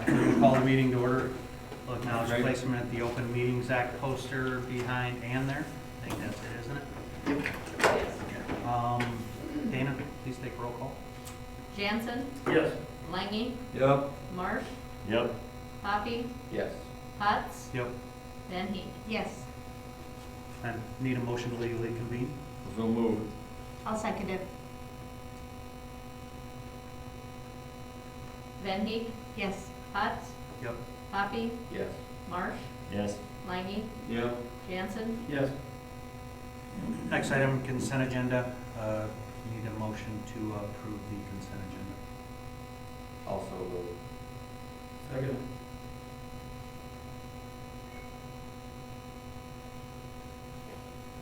We'll call the meeting to order. We'll acknowledge placement at the Open Meetings Act poster behind Ann there. I think that's it, isn't it? Yep. Dana, please take a roll call. Jansen, Yes. Langy, Yep. Marsh, Yep. Poppy, Yes. Hutz, Yep. Van Heek. Yes. I need a motion to legally convene. So moved. I'll second it. Van Heek? Yes. Hutz, Yep. Poppy, Yes. Marsh, Yes. Langy, Yep. Jansen. Yes. Next item, consent agenda. Need a motion to approve the consent agenda. Also moved. Second.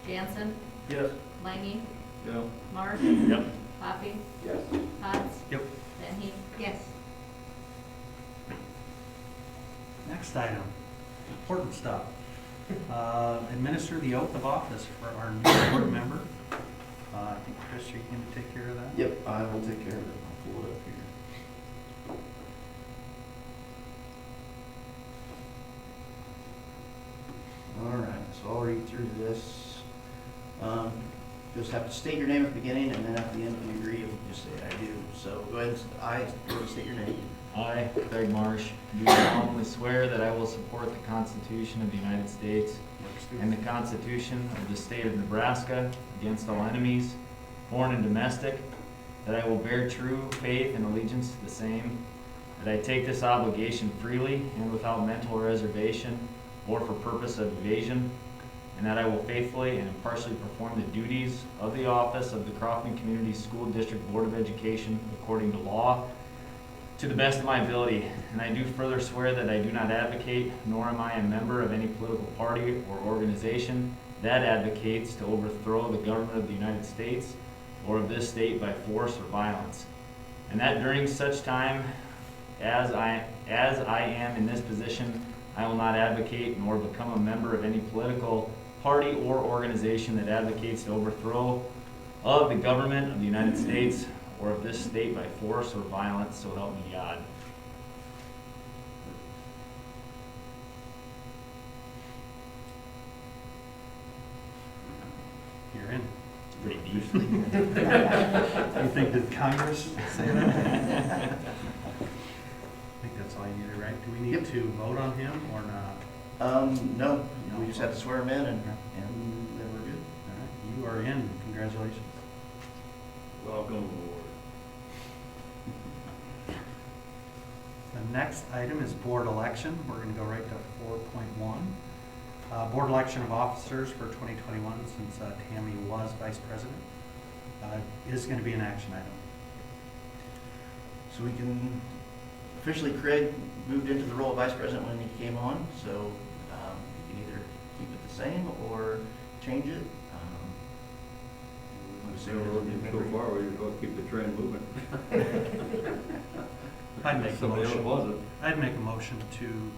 Jansen, Yes. Langy, Yep. Marsh, Yep. Poppy, Yes. Hutz. Yep. Van Heek. Yes. Next item, important stuff. Administer the oath of office for our new board member. I think Chris, you're going to take care of that? Yep, I will take care of it. I'll pull it up here. All right, so I'll read through this. Just have to state your name at the beginning, and then at the end, if you agree, you'll just say I do. So go ahead, go and state your name. I, Craig Marsh, do solemnly swear that I will support the Constitution of the United States and the Constitution of the State of Nebraska against all enemies, foreign and domestic, that I will bear true faith and allegiance to the same, that I take this obligation freely and without mental reservation or for purpose of evasion, and that I will faithfully and impartially perform the duties of the office of the Crofton Community School District Board of Education according to law, to the best of my ability. And I do further swear that I do not advocate, nor am I a member of any political party or organization that advocates to overthrow the government of the United States or of this state by force or violence. And that during such time as I am in this position, I will not advocate nor become a member of any political party or organization that advocates the overthrow of the government of the United States or of this state by force or violence, so help me God. You're in. It's pretty deep. You think that Congress say that? I think that's all you needed, right? Do we need Yep. to vote on him or not? No, we just have to swear him in, and then we're good. All right, you are in. Congratulations. Welcome aboard. The next item is board election. We're going to go right to 4.1. Board election of officers for 2021, since Tammy was vice president, is going to be an action item. So we can, officially Craig moved into the role of vice president when he came on, so you can either keep it the same or change it. So far, we're going to keep the trend moving. I'd make a Somebody else motion. wasn't. I'd make a motion to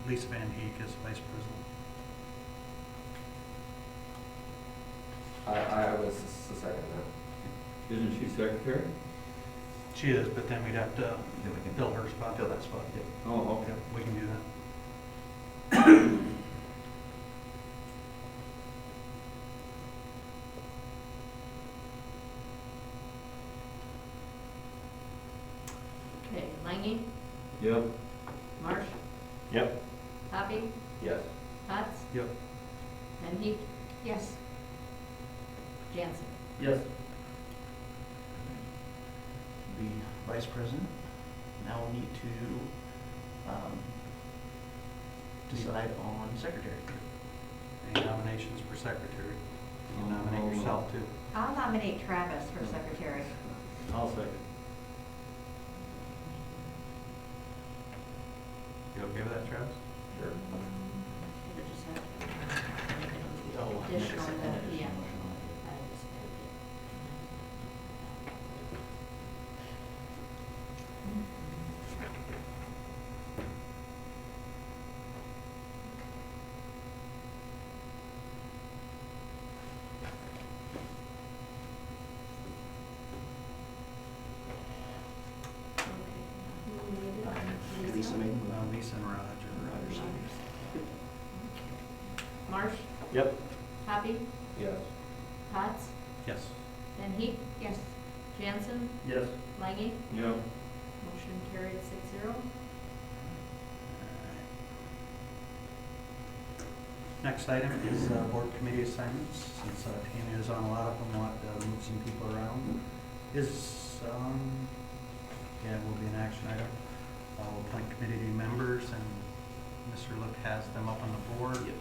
Lisa Van Heek as vice president. I was the second that. Isn't she secretary? She is, but then we'd have to Then we can fill her spot. fill that spot, yep. Oh, okay. Yep, we can do that. Okay, Langy, Yep. Marsh, Yep. Poppy, Yes. Hutz, Yep. Van Heek. Yes. Jansen. Yes. The vice president now will need to decide on secretary. Any nominations for secretary? You can nominate yourself too. I'll nominate Travis for secretary. I'll second. You okay with that, Travis? Sure. It just had Oh, additional, yeah. Lisa. assuming. Lisa and Roger. Roger, assuming. Marsh, Yep. Hoppy, Yes. Potts, Yes. Van Heek. Yes. Jansen, Yes. Langy. Yep. Motion carried 6-0. Next item is board committee assignments. Since Tammy is on a lot of them, we'll have to move some people around. Yeah, will be an action item. We'll appoint committee members, and Mr. Look has them up on the board. Yep.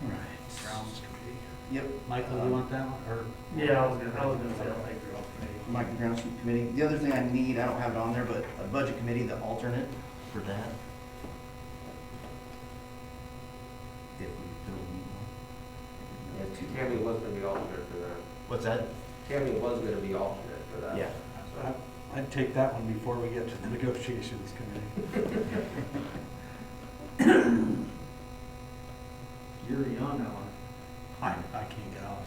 All right. Grounds committee. Yep. Michael, you want that one, or? Yeah, I was gonna say, I like your committee. Mike Grounds Committee. The other thing I need, I don't have it on there, but a budget committee, the alternate for that. If we don't need one. Yeah, Tammy was gonna be alternate for that. What's that? Tammy was gonna be alternate for that. Yeah. So, I'd take that one before we get to the negotiations committee. You're on that one. I can't get off.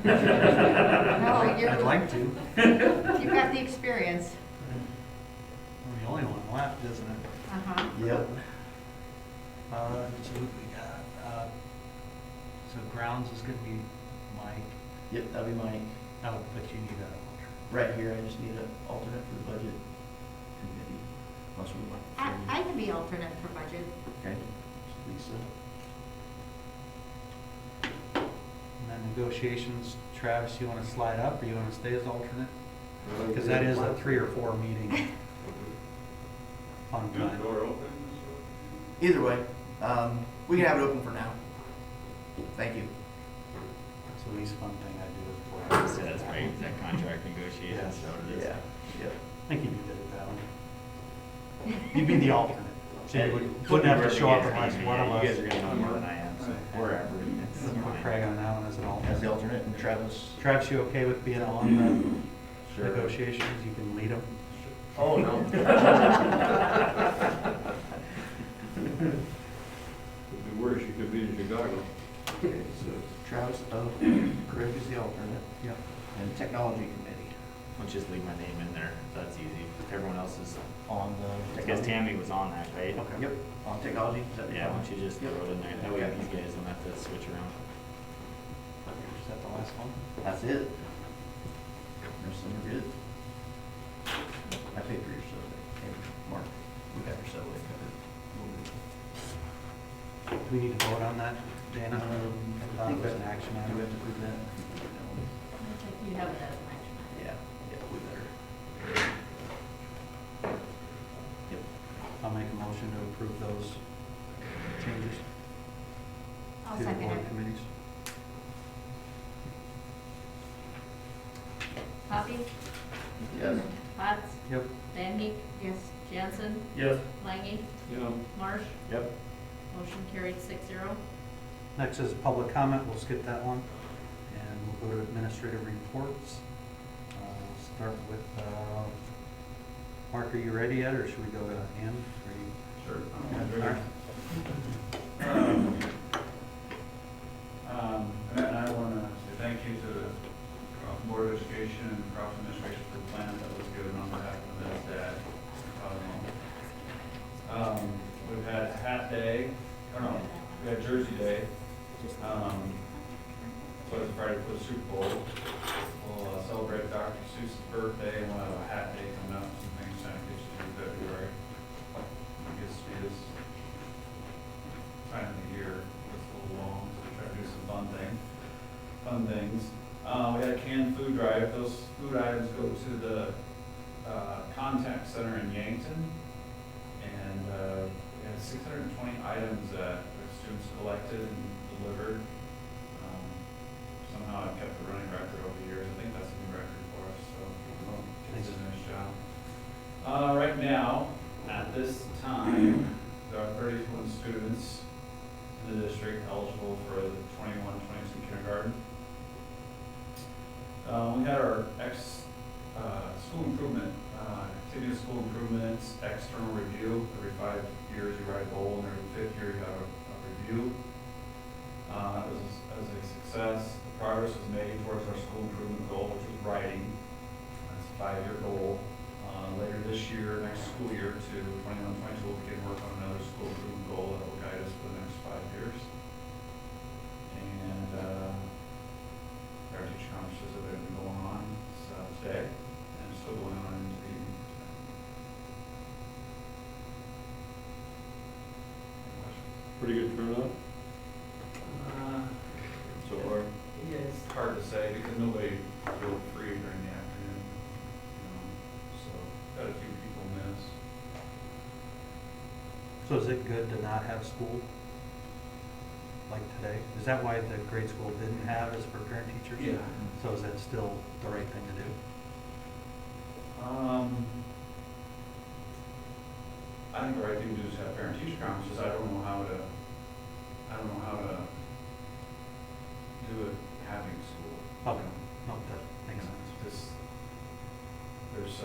No, I'd like to. you've got the experience. I'm the only one left, isn't it? Uh-huh. Yep. So we got, so grounds is gonna be Mike. Yep, that'd be Mike. Oh, but you need a, Right here, I just need an alternate for the budget committee. Unless we want. I can be alternate for budget. Okay. Lisa. and then negotiations, Travis, you wanna slide up or you wanna stay as alternate? Because that is a 3 or 4 meeting on time. Door open. Either way, we can have it open for now. Thank you. It's the least fun thing I do. So that's right, that contract negotiations, so it is. Yep. I think you'd be good at that one. You'd be the alternate. So you wouldn't have to show up unless one of us. You guys are gonna know more than I am, so wherever. It's Put fine. Craig on that one as an As the alternate. alternate, and Travis. Travis, you okay with being on the Sure. negotiations? You can lead them. Oh, no. Would be worse, you could be in Chicago. Okay, so Travis, Craig is the alternate, Yep. and technology committee We'll just leave my name in there, that's easy. Everyone else is, on the. because technology- Tammy was on that, right? Okay. Yep, on technology. Is that Yeah, why fine? don't you just throw it in there, that way these guys don't have to switch around. Is that the last one? That's it. Rest of them are good. I paid for your survey. Hey, Mark, we got your survey covered. Do we need to vote on that, Dana? I I thought it think was an action Do we item. have to prove that? You have it as an action item. Yeah, we better. Yep. I'll make a motion to approve those changes I'll to the second board it. committees. Hoppy, Yes. Potts, Yep. Van Heek. Yes. Jansen, Yes. Langy, Yeah. Marsh. Yep. Motion carried 6-0. Next is public comment. We'll skip that one. And we'll go to administrative reports. Start with, Mark, are you ready yet, or should we go to Ann? Are you- Sure. All right. And I want to say thank you to the Crofton Board of Education and Crofton Administration for the plan that was given on behalf of Ms. Dad. We've had Hat Day, or no, we had Jersey Day. So it's Friday for the Super Bowl. We'll celebrate Dr. Seuss's birthday, and we'll have a Hat Day coming up, some things Santa gets to do in February. I guess it is time of the year, it's a little long, so we try to do some fun things. We had a canned food drive. Those food items go to the contact center in Yankton. And we had 620 items that the students collected and delivered. Somehow I've kept the running record over the years. I think that's a new record for us, so it's a nice job. Right now, at this time, there are 31 students in the district eligible for the 21-22 kindergarten. We had our school improvement, continuous school improvements, external review. Every 5 years you write a goal, and every 5th year you have a review. It was a success. The progress was made towards our school improvement goal, which was writing. 5-year goal. Later this year, next school year to 21-22, we'll begin work on another school improvement goal that will guide us for the next 5 years. And our teacher conferences have been going on today and still going on into the evening. Pretty good turnout so far. Yeah, it's hard to say because nobody feel free during the afternoon, so got a few people miss. So is it good to not have school like today? Is that why the grade school didn't have, is for parent teachers? Yeah. So is that still the right thing to do? I think the right thing to do is have parent teacher conferences. I don't know how to do it having school. Okay, no, that makes sense. Just, there's,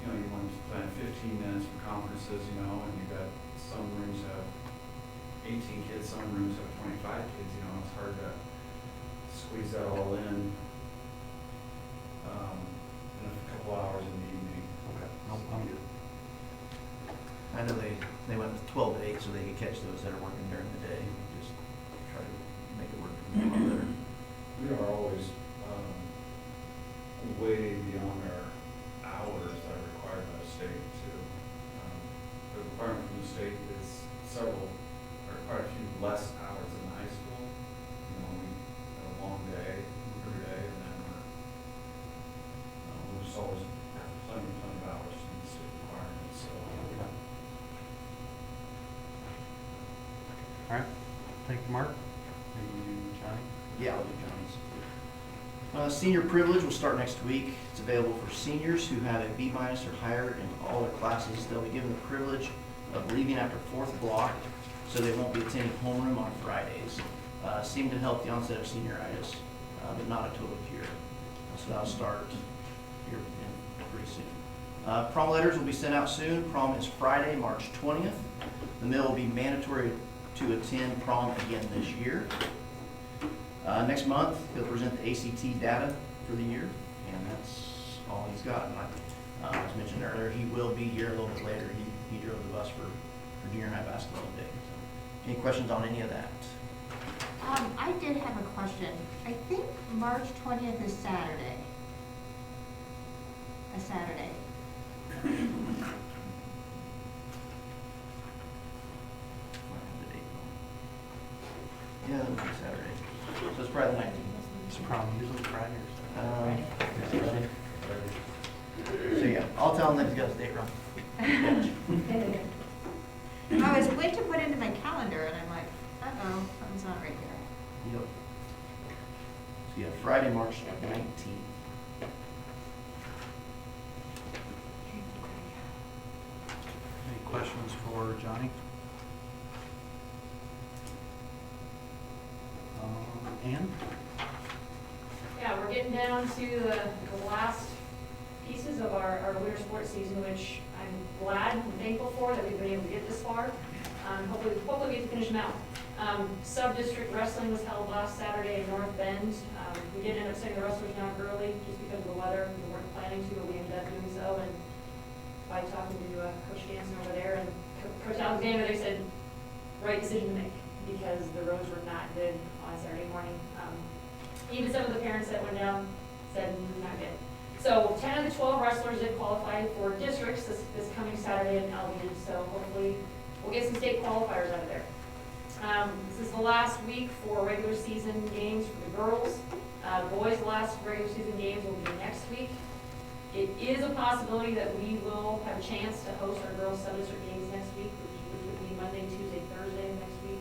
you want to plan 15 minutes for conferences, and you've got some rooms have 18 kids, some rooms have 25 kids, it's hard to squeeze that all in a couple hours in the evening. Okay, no, I'm good. I know they went 12 to 8 so they could catch those that are working during the day. Just try to make it work a little better. We are always way beyond our hours that are required by the state too. The requirement from the state is quite a few less hours than the high school. We have a long day, every day, and then we're just always plenty of hours from the state requirements, so. All right, thank you, Mark. Maybe you, Johnny? Yeah, I'll do Johnny's. Senior privilege will start next week. It's available for seniors who have a B- or higher in all their classes. They'll be given the privilege of leaving after 4th block, so they won't be attending homeroom on Fridays. Seem to help the onset of senioritis, but not a total cure. So that'll start here pretty soon. Prom letters will be sent out soon. Prom is Friday, March 20th. The mill will be mandatory to attend prom again this year. Next month, he'll present the ACT data for the year, and that's all he's got. And as mentioned earlier, he will be here a little bit later. He drove the bus for junior high basketball today. So, any questions on any of that? I did have a question. I think March 20th is Saturday. A Saturday. Yeah, that'll be Saturday. So it's probably the 19th. It's prom usually Friday or Friday. So yeah, I'll tell him that he's got his date wrong. I went to put into my calendar and I'm like, uh-oh, something's not right here. Yep. So yeah, Friday, March 19th. Any questions for Johnny? Ann? Yeah, we're getting down to the last pieces of our winter sports season, which I'm glad and thankful for that we've been able to get this far. Hopefully we get to finish them out. Sub-district wrestling was held last Saturday in North Bend. We did end up sending the wrestlers down early just because of the weather. We weren't planning to, but we ended up doing so. And by talking to Coach Jansen over there and Coach Alexander, they said, right decision to make because the roads were not good on Saturday morning. Even some of the parents that went down said not good. So 10 of the 12 wrestlers did qualify for districts this coming Saturday in Albion. So hopefully we'll get some state qualifiers out of there. This is the last week for regular season games for the girls. Boys' last regular season games will be next week. It is a possibility that we will have a chance to host our girls' sub-district games next week, which would be Monday, Tuesday, Thursday of next week.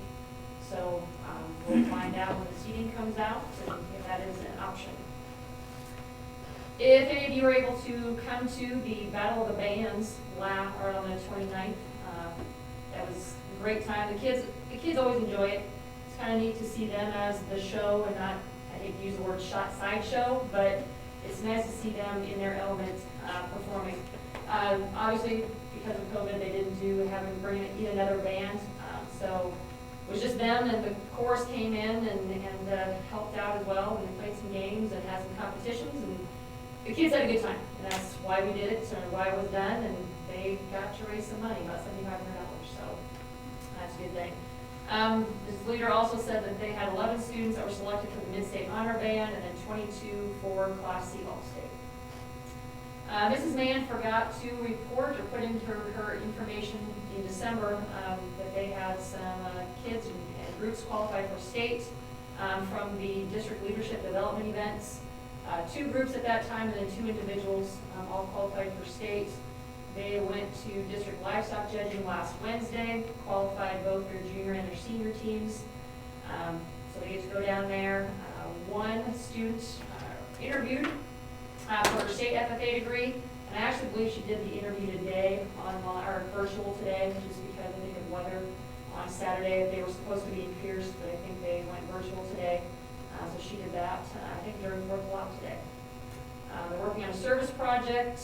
So we'll find out when the seating comes out and if that is an option. If any of you are able to come to the Battle of the Bands on the 29th, that was a great time. The kids always enjoy it. It's kind of neat to see them as the show and not, I hate to use the word sideshow, but it's nice to see them in their element performing. Obviously, because of COVID, they didn't bring in another band, so it was just them, and the chorus came in and helped out as well, and they played some games and had some competitions, and it the kids had a good time, and that's why we did it, or why it was done, and they got to raise some money, about $7,500, so that's a good thing. This leader also said that they had 11 students that were selected for the Mid-State Honor Band, and then 22 for Class C All-State. Mrs. Mann forgot to report or put into her information in December that they had some kids and groups qualified for state from the district leadership development events. 2 groups at that time, and then 2 individuals all qualified for state. They went to district livestock judging last Wednesday, qualified both their junior and their senior teams. So they get to go down there. One student interviewed for her state FFA degree, and I actually believe she did the interview today online, or virtual today, just because of the good weather on Saturday. They were supposed to be in Pierce, but I think they went virtual today. So she did that, I think during 4 o'clock today. They're working on a service project.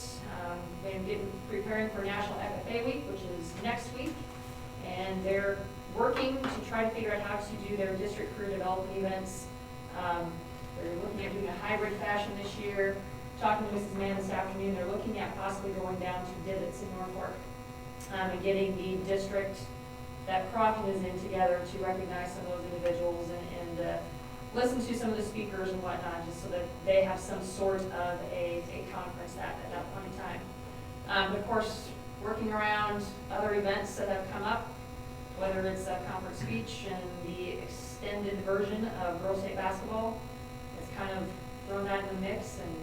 They're preparing for National FFA Week, which is next week. And they're working to try to figure out how to do their district career development events. They're looking at doing a hybrid fashion this year. Talking to Mrs. Mann this afternoon, they're looking at possibly going down to Divots in Norfolk and getting the district that Crofton is in together to recognize some of those individuals and listen to some of the speakers and whatnot, just so that they have some sort of a conference at that point in time. Of course, working around other events that have come up, whether it's a conference speech and the extended version of girls' state basketball, it's kind of thrown that in the mix, and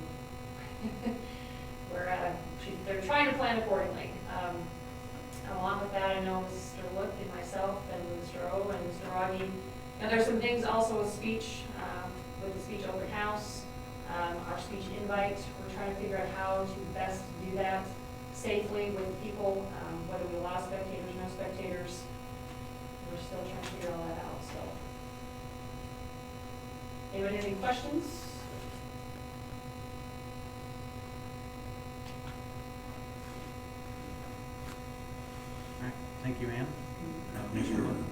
they're trying to plan accordingly. Along with that, I know Mr. Look and myself and Mr. O and Mr. Rogge, and there's some things also with speech, with the speech open house, our speech invite. We're trying to figure out how to best do that safely with people, whether we allow spectators, no spectators. We're still trying to figure all that out, so. Anybody have any questions? All right, thank you, Ann. Mr. Wood.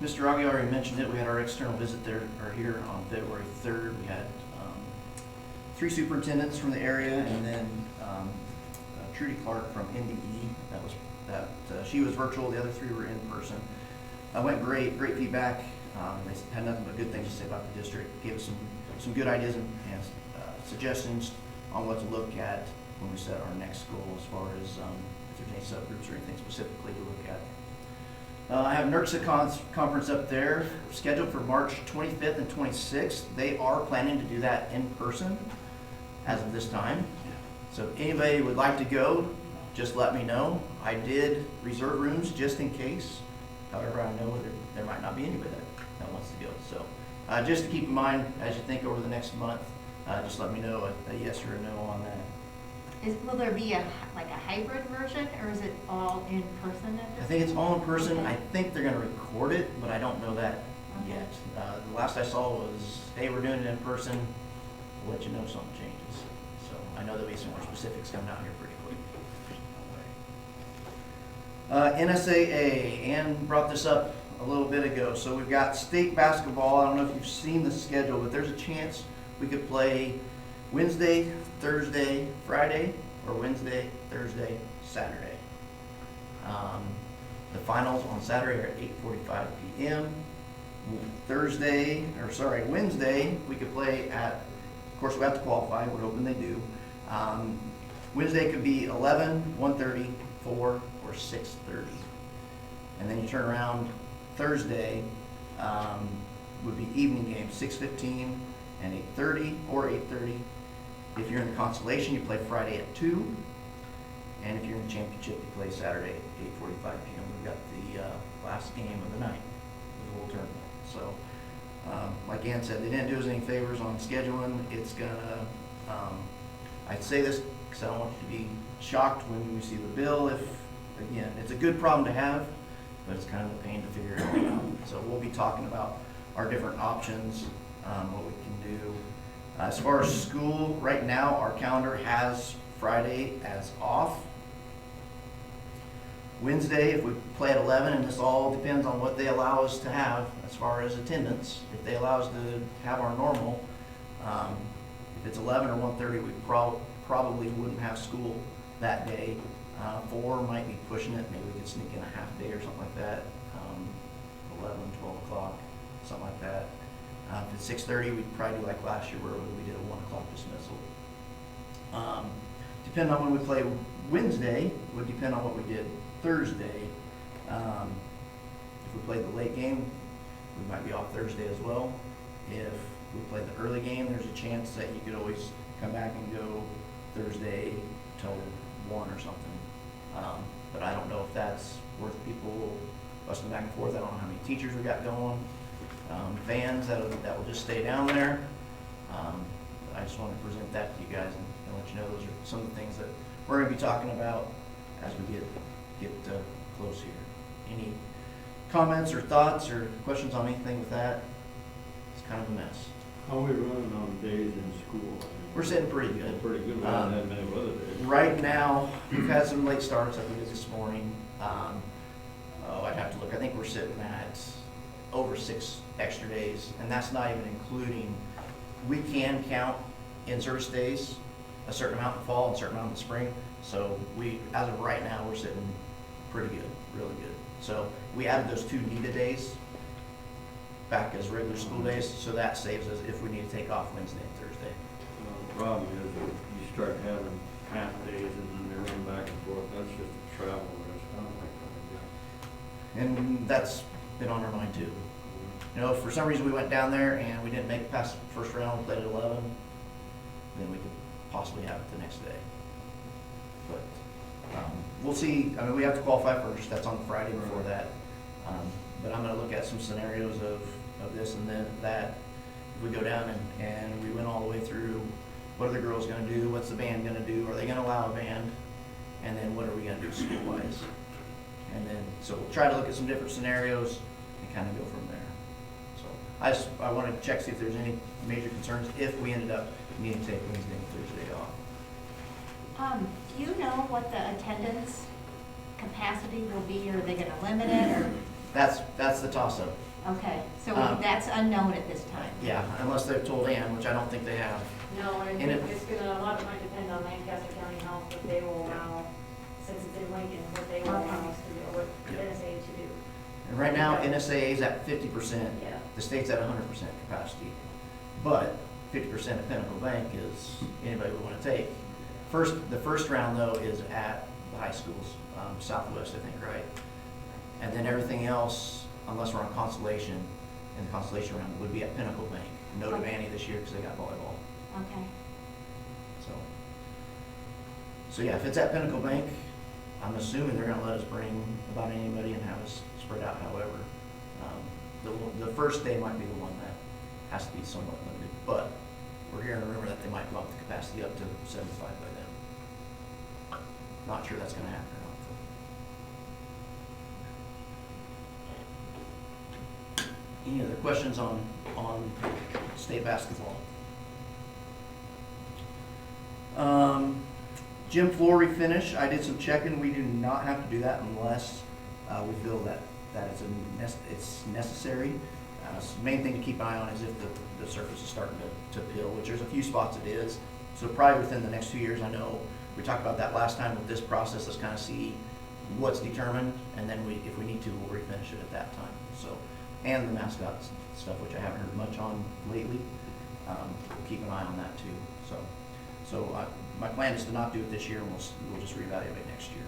Mr. Rogge already mentioned it. We had our external visit there, or here on February 3rd. We had 3 superintendents from the area, and then Trudy Clark from NDE. She was virtual. The other 3 were in person. Went great feedback. They had nothing but good things to say about the district. Gave us some good ideas and suggestions on what to look at when we set our next goal, as far as if there's any subgroups or anything specifically to look at. I have NERCSA conference up there scheduled for March 25th and 26th. They are planning to do that in person as of this time. So if anybody would like to go, just let me know. I did reserve rooms just in case. However, I know there might not be anybody that wants to go. So just to keep in mind as you think over the next month, just let me know a yes or a no on that. Will there be a hybrid version, or is it all in person at this? I think it's all in person. Okay. I think they're going to record it, but I don't know that Okay. yet. The last I saw was, hey, we're doing it in person. We'll let you know if something changes. So I know there'll be some more specifics coming out here pretty quick. NSAA, Ann brought this up a little bit ago. So we've got state basketball. I don't know if you've seen the schedule, but there's a chance we could play Wednesday, Thursday, Friday, or Wednesday, Thursday, Saturday. The finals on Saturday are at 8:45 p.m. Wednesday, we could play at, of course, we have to qualify. We're hoping they do. Wednesday could be 11, 1:30, 4, or 6:30. And then you turn around Thursday, would be evening games, 6:15 and 8:30 or 8:30. If you're in the consolation, you play Friday at 2. And if you're in the championship, you play Saturday at 8:45 p.m. We've got the last game of the night of the whole tournament. So, like Ann said, they didn't do us any favors on scheduling. It's gonna, I'd say this because I don't want you to be shocked when we see the bill. Again, it's a good problem to have, but it's kind of a pain to figure it all out. So we'll be talking about our different options, what we can do. As far as school, right now our calendar has Friday as off. Wednesday, if we play at 11, and this all depends on what they allow us to have as far as attendance. If they allow us to have our normal, if it's 11 or 1:30, we probably wouldn't have school that day. 4 might be pushing it, maybe we could sneak in a half day or something like that. 11, 12 o'clock, something like that. If it's 6:30, we'd probably do like last year where we did a 1 o'clock dismissal. Depending on when we play Wednesday, would depend on what we did Thursday. If we played the late game, we might be off Thursday as well. If we played the early game, there's a chance that you could always come back and go Thursday till 1 or something. But I don't know if that's worth people busting back and forth. I don't know how many teachers we got going. Fans that will just stay down there. I just want to present that to you guys and let you know those are some of the things that we're going to be talking about as we get close here. Any comments or thoughts or questions on anything with that? It's kind of a mess. How are we running on days in school? We're sitting pretty good. Pretty good, we haven't had many weather days. Right now, we've had some late starts, like we did this morning. I'd have to look, I think we're sitting at over 6 extra days, and that's not even including, we can count in-service days, a certain amount in the fall and a certain amount in the spring. So as of right now, we're sitting pretty good, really good. So we added those 2 needed days back as regular school days, so that saves us if we need to take off Wednesday and Thursday. The problem is that you start having half days and then they're running back and forth, that's just a travel risk. I don't like that idea. And that's been on our mind too. You know, if for some reason we went down there and we didn't make it past the first round, we played at 11, then we could possibly have it the next day. But we'll see. I mean, we have to qualify first. That's on the Friday before that. But I'm going to look at some scenarios of this and then that. If we go down and we went all the way through, what are the girls going to do? What's the band going to do? Are they going to allow a band? And then what are we going to do school-wise? And then, so we'll try to look at some different scenarios and kind of go from there. So I wanted to check, see if there's any major concerns if we ended up needing to take Wednesday and Thursday off. Do you know what the attendance capacity will be? Are they gonna limit it, or? That's the toss-up. Okay, so Um, that's unknown at this time? Yeah, unless they've told Ann, which I don't think they have. No, and I And think it's gonna, a lot of it might depend on Lancaster County Health, what they will allow, since it's in Lincoln, what they will allow us to do, or what Yeah. NSA to do. And right now, NSAA is at 50%. Yeah. The state's at 100% capacity. But 50% at Pinnacle Bank is anybody we want to take. The first round, though, is at the high schools, Southwest, I think, right? And then everything else, unless we're on Constellation, in the Constellation round, would be at Pinnacle Bank. No to Okay. Vanny this year because they got volleyball. Okay. So yeah, if it's at Pinnacle Bank, I'm assuming they're gonna let us bring about anybody and have us spread out however. The first day might be the one that has to be somewhat limited, but we're hearing a rumor that they might bump the capacity up to 75 by then. Not sure that's gonna happen or not. Any other questions on state basketball? Gym floor refinish, I did some checking. We do not have to do that unless we feel that it's necessary. The main thing to keep an eye on is if the surface is starting to peel, which there's a few spots it is. So probably within the next 2 years, I know we talked about that last time with this process. Let's kind of see what's determined, and then if we need to, we'll refinish it at that time. So, and the mascot stuff, which I haven't heard much on lately. We'll keep an eye on that too. So my plan is to not do it this year, and we'll just reevaluate next year.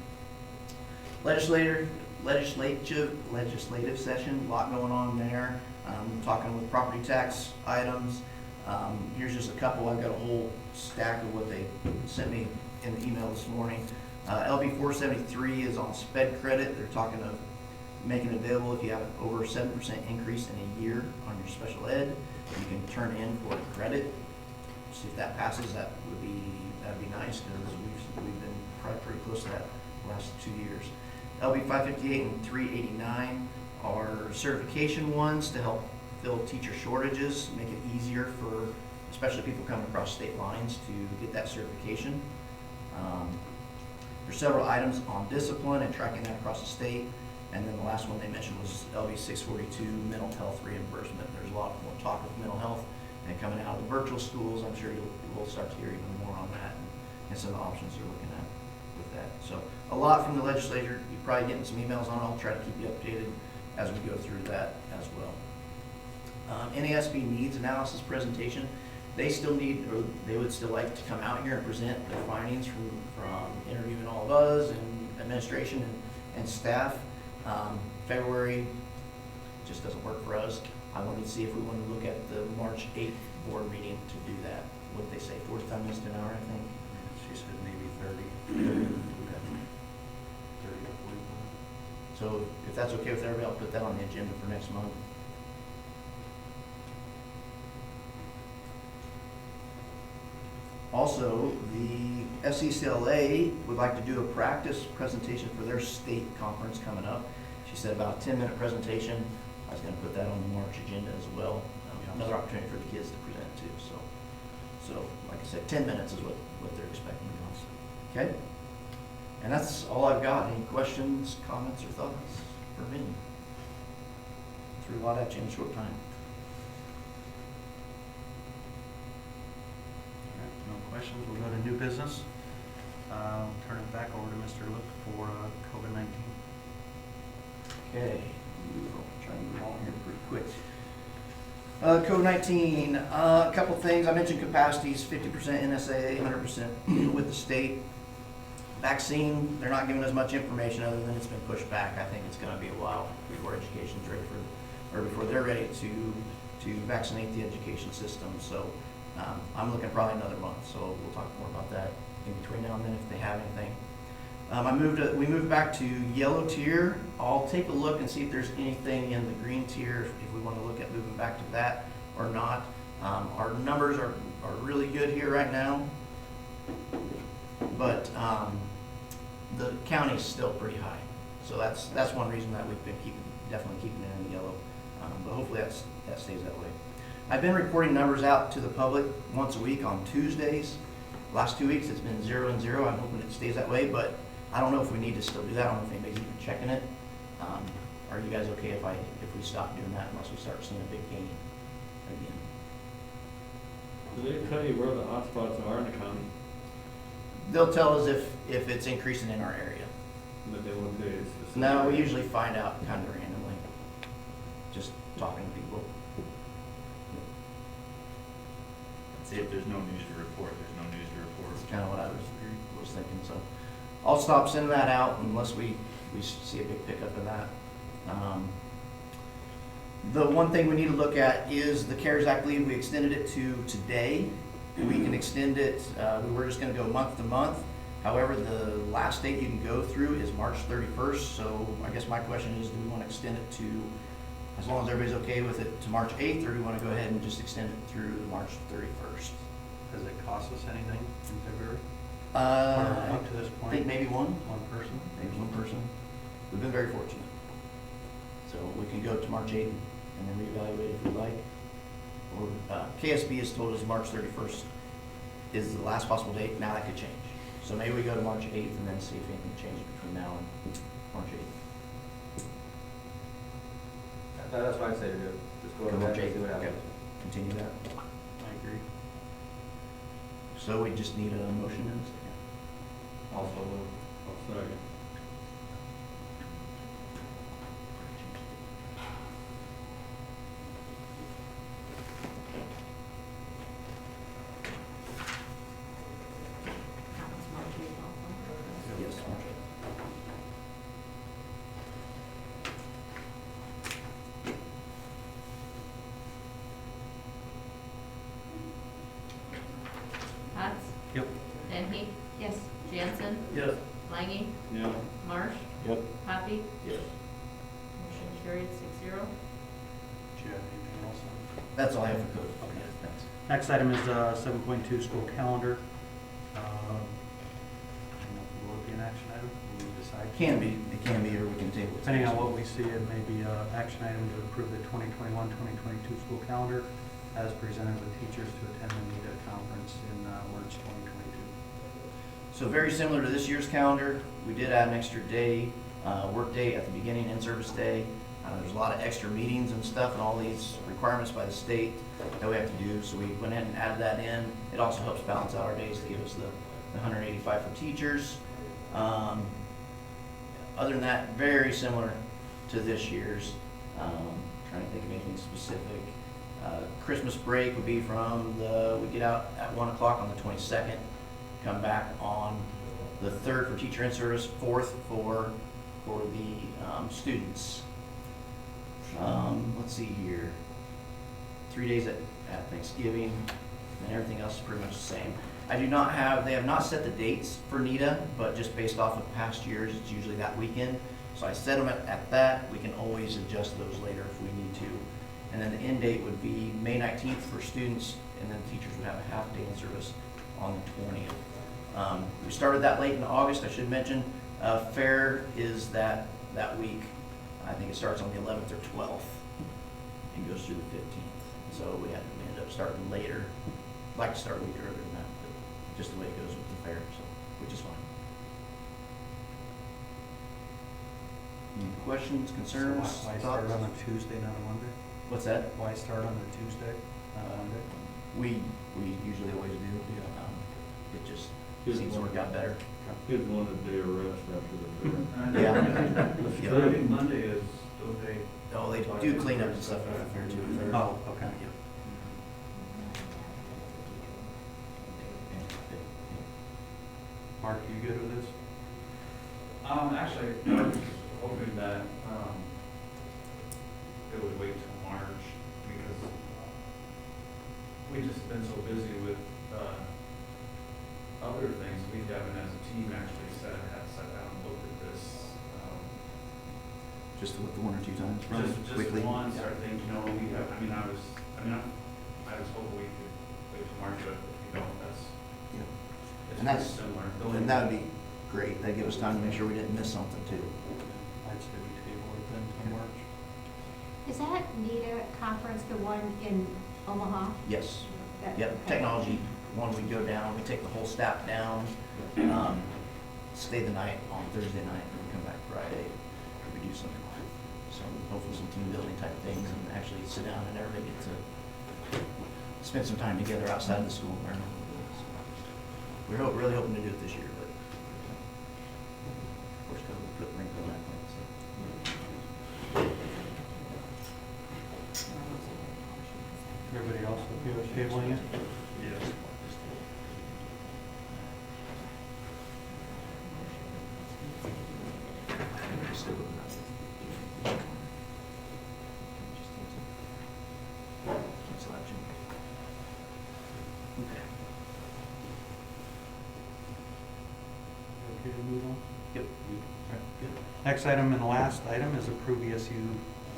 Legislative session, a lot going on there. Talking with property tax items. Here's just a couple. I've got a whole stack of what they sent me in the email this morning. LB 473 is on sped credit. They're talking of making it available if you have over a 7% increase in a year on your special ed. You can turn in for credit. See if that passes. That'd be nice because we've been probably pretty close to that the last 2 years. LB 558 and 389 are certification ones to help fill teacher shortages, make it easier for especially people coming across state lines to get that certification. There's several items on discipline and tracking that across the state. And then the last one they mentioned was LB 642, mental health reimbursement. There's a lot more talk of mental health and coming out of the virtual schools. I'm sure we'll start to hear even more on that and some of the options they're looking at with that. So a lot from the legislature. You're probably getting some emails on it. I'll try to keep you updated as we go through that as well. NASB needs analysis presentation. They still need, or they would still like to come out here and present their findings from interviewing all of us and administration and staff. February just doesn't work for us. I wanted to see if we wanted to look at the March 8th board meeting to do that. What they say, 45 minutes to an hour, I think. She said maybe 30. 30 to 45. So if that's okay with everybody, I'll put that on the agenda for next month. Also, the SCCLA would like to do a practice presentation for their state conference coming up. She said about a 10-minute presentation. I was going to put that on the March agenda as well. Another opportunity for the kids to present too. So like I said, 10 minutes is what they're expecting to us. Okay? And that's all I've got. Any questions, comments, or thoughts for me? Threw a lot at you in a short time. All right, no questions. We'll go to new business. Turn it back over to Mr. Look for COVID-19. Okay, I'll try and move on here pretty quick. COVID-19, a couple things. I mentioned capacities, 50% NSA, 100% with the state. Vaccine, they're not giving us much information other than it's been pushed back. I think it's going to be a while before education's ready for, or before they're ready to vaccinate the education system. So I'm looking at probably another month. So we'll talk more about that in between now and then if they have anything. We moved back to yellow tier. I'll take a look and see if there's anything in the green tier, if we want to look at moving back to that or not. Our numbers are really good here right now, but the county's still pretty high. So that's one reason that we've been definitely keeping it in the yellow. But hopefully that stays that way. I've been reporting numbers out to the public once a week on Tuesdays. Last 2 weeks it's been 0 and 0. I'm hoping it stays that way, but I don't know if we need to still do that. I don't know if anybody's even checking it. Are you guys okay if we stop doing that unless we start seeing a big gain again? Do they tell you where the hotspots are in the county? They'll tell us if it's increasing in our area. But they won't tell you specifically? No, we usually find out kind of randomly, just talking to people. See, if there's no news to report, there's no news to report. That's kind of what I was thinking. So I'll stop sending that out unless we see a big pickup in that. The one thing we need to look at is the CARES Act leave. We extended it to today. We can extend it, we were just gonna go month to month. However, the last date you can go through is March 31st. So I guess my question is, do we want to extend it to, as long as everybody's okay with it, to March 8th, or do we want to go ahead and just extend it through March 31st? Does it cost us anything in February? Up Up to this I point? think maybe one person? maybe one person. We've been very fortunate. So we can go to March 8th and then reevaluate if we like. Or KSB has told us March 31st is the last possible date. Now that could change. So maybe we go to March 8th and then see if anything changes between now and March 8th. That's what I say to do. Just go Go ahead March and 8th. see what Okay. happens. Continue that. I agree. So we just need a motion and a second. Also, I'll second. That was March 8th also. Yes, March 8th. Cots? Yep. Denny? Yes. Jansen? Yes. Langy? Yeah. Marsh? Yep. Poppy? Yes. Motion carried 6-0. Do you have anything else on? That's all I have for code. Okay. Thanks. Next item is 7.2 school calendar. I don't know if it will be an action item, will we decide? It can be, or we can table it. Depending on what we see, it may be an action item to approve the 2021-2022 school calendar as presented with teachers to attend the NETA conference in March 2022. So very similar to this year's calendar, we did add an extra day, work day at the beginning, in-service day. There's a lot of extra meetings and stuff and all these requirements by the state that we have to do, so we went ahead and added that in. It also helps balance out our days to give us the 185 for teachers. Other than that, very similar to this year's. Trying to think of anything specific. Christmas break would be we get out at 1 o'clock on the 22nd, come back on the 3rd for teacher in-service, 4th for the students. Let's see here. 3 days at Thanksgiving, and everything else is pretty much the same. They have not set the dates for NETA, but just based off of past years, it's usually that weekend. So I set them at that. We can always adjust those later if we need to. And then the end date would be May 19th for students, and then teachers would have a half day in service on the 20th. We started that late in August, I should mention. Fair is that week. I think it starts on the 11th or 12th and goes through the 15th. So we ended up starting later. I'd like to start a week earlier than that, but just the way it goes with the fair, so, which is fine. Any questions, concerns, So why start thoughts? on a Tuesday, not a Monday? What's that? Why start on a Tuesday, not a Monday? We usually always do. It just Gives seems to one- work out better. Kids want a day of rest after the fair. Yeah. I think Monday is, don't they? Oh, they do clean up and stuff at the fair too. Oh, okay. Mark, you good with this? Actually, I was hoping that, it would wait till March, because we've just been so busy with, other things. We haven't, as a team, actually sat down and looked at this, Just with the 1 or 2 times, just quickly. once, I think, I was hoping we could wait till March, but if you don't, it's And pretty that's- similar. And that would be great. That'd give us time to make sure we didn't miss something too. I'd say we table it then till March. Is that NETA conference the one in Omaha? Yes. That- Yep, okay. technology, one we go down, we take the whole staff down, stay the night on Thursday night, and we come back Friday. We do some hopefully some team building type things, and actually sit down and everybody get to spend some time together outside of the school and learn. So, we're really hoping to do it this year, but of course, COVID put a wrinkle in that plan, so. Everybody else okay with tabling it? Yes. Still looking at it. Cancel that, Jim. Okay. Okay to move on? Yep. Alright, good. Next item and the last item is approve ESU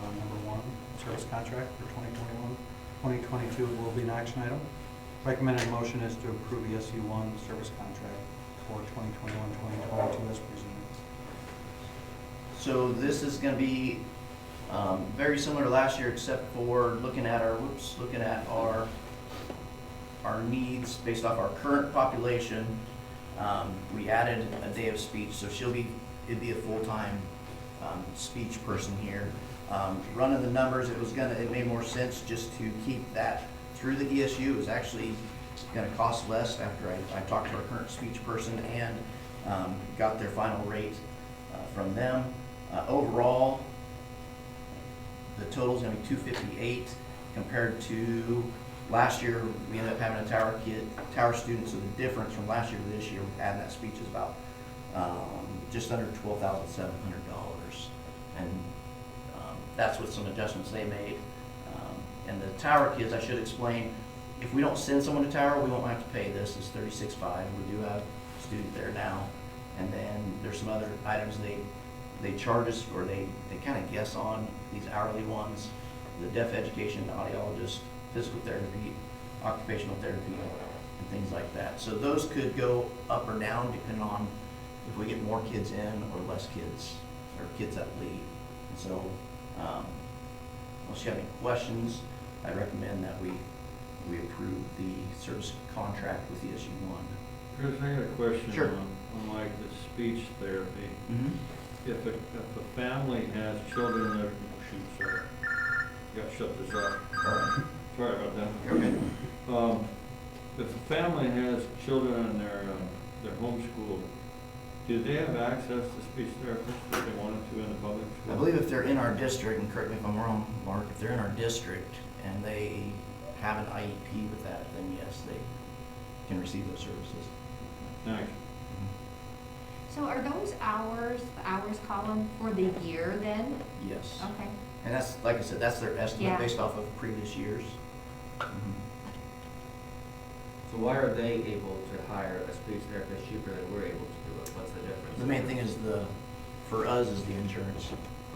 number 1 service contract for 2021. 2022 will be an action item. Recommended motion is to approve ESU 1 service contract for 2021-2022 as presented. So this is gonna be very similar to last year, except for looking at our needs based off our current population. We added a day of speech, so it'd be a full-time speech person here. Running the numbers, it made more sense just to keep that through the ESU. It was actually gonna cost less after I talked to our current speech person and got their final rate from them. Overall, the total's gonna be $258 compared to last year. We ended up having a tower student, so the difference from last year to this year, adding that speech is about just under $12,700. And that's with some adjustments they made. And the tower kids, I should explain, if we don't send someone to tower, we won't have to pay this. It's $36,500. We do have a student there now. And then there's some other items they charge us, or they kind of guess on, these hourly ones: the deaf education, the audiologist, physical therapy, occupational therapy, and things like that. So those could go up or down depending on if we get more kids in or less kids, or kids that leave. And so, unless you have any questions, I recommend that we approve the service contract with ESU 1. Chris, I got a question Sure. on like the speech therapy. Mm-hmm. If a family has children that, shoot, sorry, got to shut this off. All right. Sorry about that. Okay. If a family has children in their homeschool, do they have access to speech therapists if they wanted to in the public school? I believe if they're in our district, and correct me if I'm wrong, Mark, if they're in our district and they have an IEP with that, then yes, they can receive those services. Thanks. So are those hours, the hours column for the year then? Yes. Okay. And that's, like I said, that's their estimate Yeah. based off of previous years. So why are they able to hire a speech therapist cheaper than we're able to do it? What's the difference? The main thing is for us is the insurance.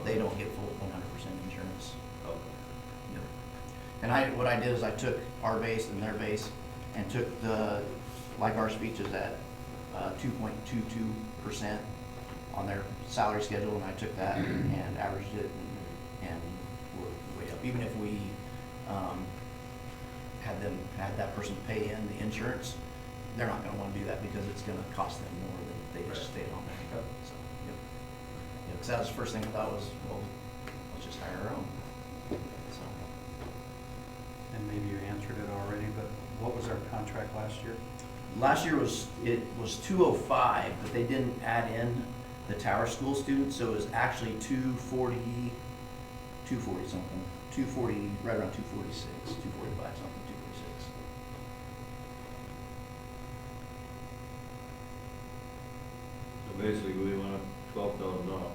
They don't get full 100% insurance. Okay. Yep. And what I did is I took our base and their base and took like our speech is at 2.22% on their salary schedule, and I took that and averaged it, and we're way up. Even if we had that person pay in the insurance, they're not gonna wanna do that because it's gonna cost them more than if they just stayed on there. So, yep. Yeah, 'cause that was the first thing I thought was, well, let's just hire our own. So, And maybe you answered it already, but what was our contract last year? last year was 205, but they didn't add in the Tower School students, so it was actually 240 something, 240, right around 246, 245 something, 246. So basically, we want $12,000.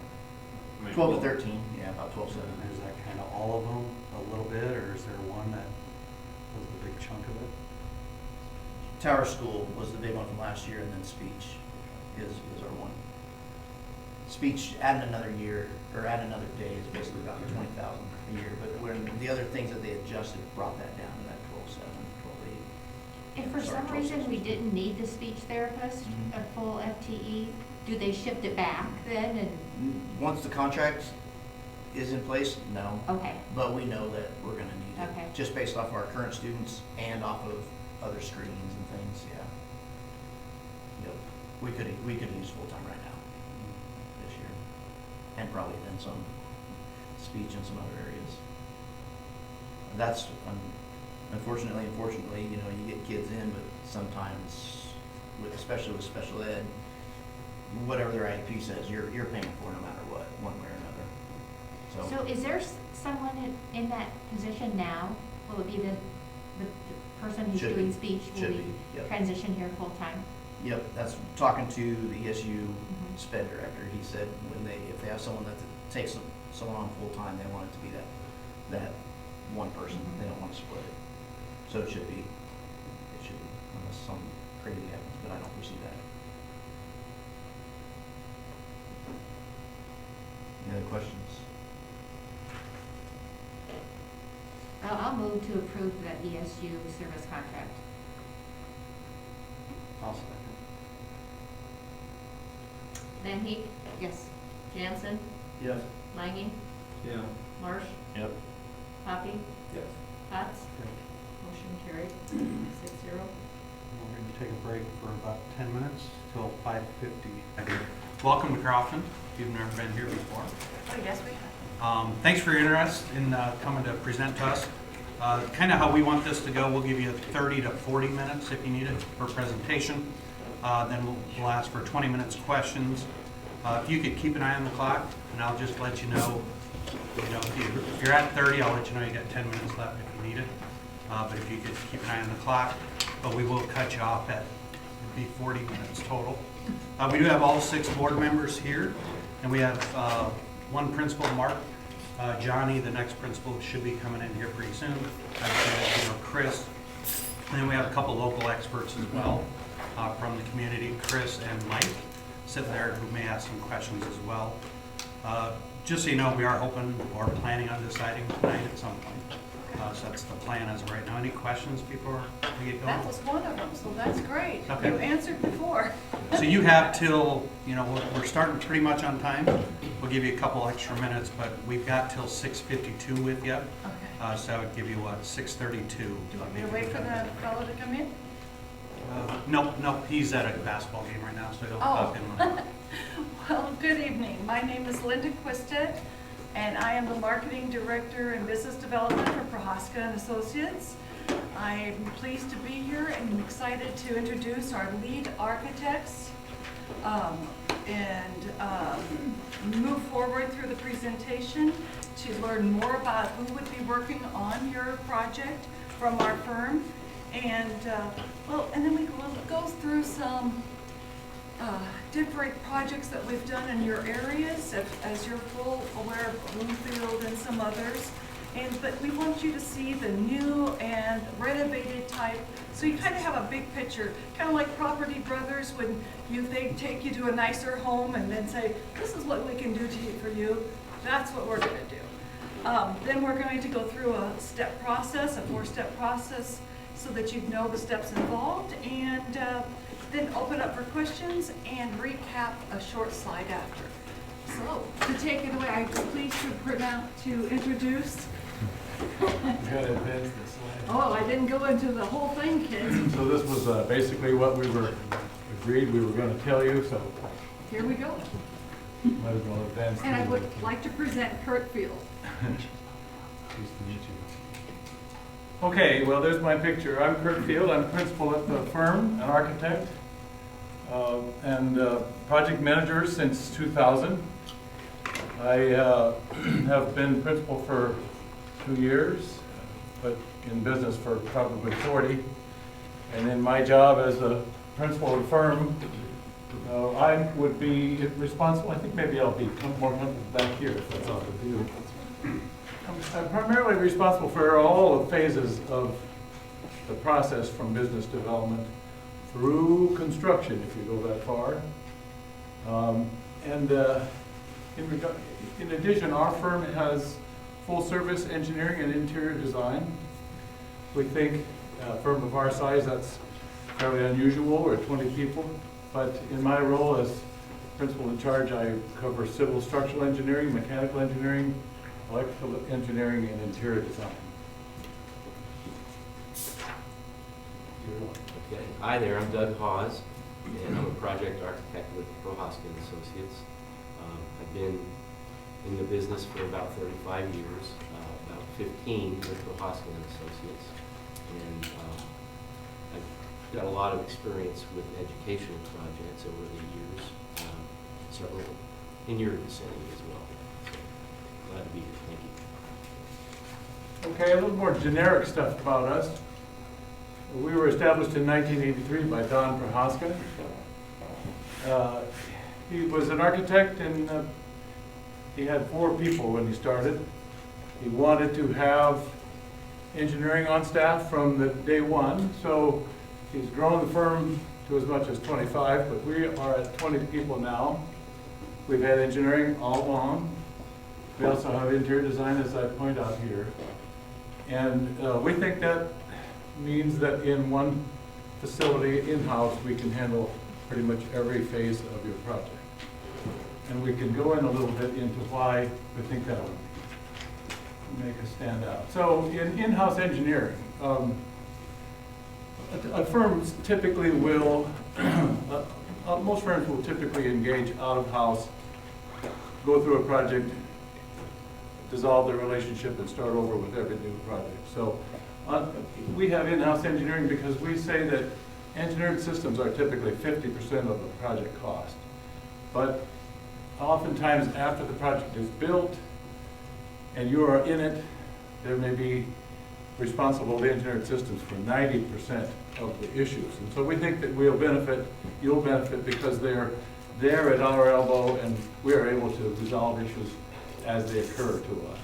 12 to 13, yeah, about 12.7. Is that kind of all of them, a little bit, or is there one that was the big chunk of it? Tower School was the big one from last year, and then speech is our one. Speech, adding another year, or adding another day is basically about 20,000 a year, but when the other things that they adjusted brought that down to that 12.7, 12.8. If for some reason we didn't need the speech therapist, Mhm. a full FTE, do they shift it back then and, Once the contract is in place, no, okay, but we know that we're gonna need it. Okay. Just based off our current students and off of other screenings and things, yeah. Yep, we could use full-time right now, this year, and probably then some speech in some other areas. That's, unfortunately, you know, you get kids in, but sometimes, especially with special ed, whatever their IEP says, you're paying for no matter what, one way or another. so is there someone in that position now? Will it be the person who's Should doing be. speech will Should be be, yep. transition here full-time? Yep, that's talking to the ESU Mhm. sped director. He said if they have someone that takes someone on full-time, they want it to be that one person. Mhm. They don't want to split it. So it should be, unless something crazy happens, but I don't foresee that. Any other questions? I'll move to approve the ESU service contract. I'll second. Van Heek, Yes. Jansen, Yes. Langy, Yeah. Marsh, Yep. Poppy, Yes. Cots. Motion carried, 6-0. We're going to take a break for about 10 minutes till 5:50. Welcome to Crofton, if you've never been here before. Oh, yes, we have. Thanks for your interest in coming to present to us. Kind of how we want this to go, we'll give you 30 to 40 minutes if you need it for presentation. Then we'll ask for 20 minutes questions. If you could keep an eye on the clock, and I'll just let you know, if you're at 30, I'll let you know you got 10 minutes left if you need it. But if you could keep an eye on the clock, but we will cut you off at, it'd be 40 minutes total. We do have all 6 board members here, and we have one principal, Mark. Johnny, the next principal, should be coming in here pretty soon. Chris. And then we have a couple local experts as well from the community, Chris and Mike, sitting there who may ask some questions as well. Just so you know, we are hoping or planning on deciding tonight at some point. So that's the plan as of right now. Any questions before we get going? That was one of them, so that's great. Okay. You answered before. So you have till, we're starting pretty much on time. We'll give you a couple extra minutes, but we've got till 6:52 with you. Okay. So that would give you, 6:32. Do you want me to wait for that fellow to come in? Nope, he's at a basketball game right now, so I don't Oh. talk to him. Well, good evening. My name is Linda Quistet, and I am the Marketing Director and Business Development for Prohaska and Associates. I'm pleased to be here and excited to introduce our lead architects and move forward through the presentation to learn more about who would be working on your project from our firm. And, and then we will go through some different projects that we've done in your areas, as you're full aware of Bloomfield and some others. But we want you to see the new and renovated type, so you kind of have a big picture, kind of like Property Brothers when they take you to a nicer home and then say, this is what we can do for you. That's what we're going to do. Then we're going to go through a step process, a 4-step process, so that you know the steps involved, and then open up for questions and recap a short slide after. So, to take it away, I'm pleased to introduce. You gotta advance this slide. Oh, I didn't go into the whole thing, kids. So this was basically what we were agreed we were gonna tell you, so Here we go. might as well advance. And I through would it. like to present Kurt Field. Pleased to meet you. Okay, well, there's my picture. I'm Kurt Field. I'm principal at the firm, an architect, and project manager since 2000. I have been principal for 2 years, but in business for probably 40. And in my job as a principal of the firm, I would be responsible. I think maybe I'll be more comfortable back here if that's all with you. I'm primarily responsible for all the phases of the process from business development through construction, if you go that far. In addition, our firm has full-service engineering and interior design. We think a firm of our size, that's fairly unusual. We're 20 people. But in my role as principal in charge, I cover civil structural engineering, mechanical engineering, electrical engineering, and interior design. Okay. Hi there, I'm Doug Hawes, and I'm a project architect with Prohaska and Associates. I've been in the business for about 35 years, about 15 with Prohaska and Associates, and I've got a lot of experience with educational projects over the years, several in your vicinity as well. So, glad to be here. Thank you. Okay, a little more generic stuff about us. We were established in 1983 by Don Prohaska. He was an architect, and he had 4 people when he started. He wanted to have engineering on staff from the day one, so he's grown the firm to as much as 25, but we are at 20 people now. We've had engineering all along. We also have interior design, as I point out here. And we think that means that in one facility in-house, we can handle pretty much every phase of your project. And we can go in a little bit into why we think that would make us stand out. So in-house engineering, a firm typically will, most firms will typically engage out of house, go through a project, dissolve the relationship, and start over with every new project. So we have in-house engineering because we say that engineered systems are typically 50% of the project cost. But oftentimes after the project is built and you are in it, there may be responsible engineered systems for 90% of the issues. And so we think that you'll benefit because they're there at our elbow and we are able to resolve issues as they occur to us.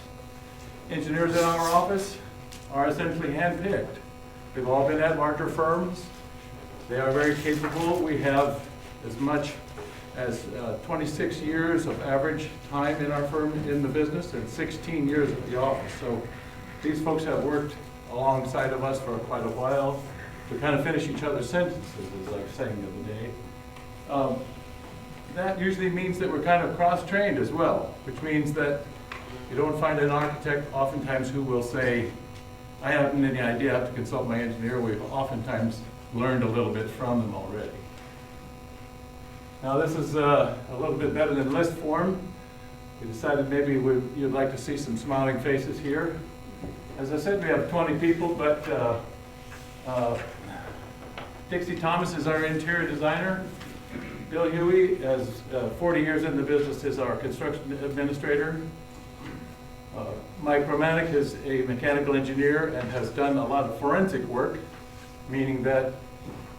Engineers in our office are essentially handpicked. They've all been at larger firms. They are very capable. We have as much as 26 years of average time in our firm in the business and 16 years at the office. So these folks have worked alongside of us for quite a while. We kind of finish each other's sentences, as I was saying the other day. That usually means that we're kind of cross-trained as well, which means that you don't find an architect oftentimes who will say, I haven't any idea, I have to consult my engineer. We oftentimes learned a little bit from them already. Now, this is a little bit better than list form. We decided maybe you'd like to see some smiling faces here. As I said, we have 20 people, but Dixie Thomas is our interior designer. Bill Huey, has 40 years in the business, is our construction administrator. Mike Romanek is a mechanical engineer and has done a lot of forensic work, meaning that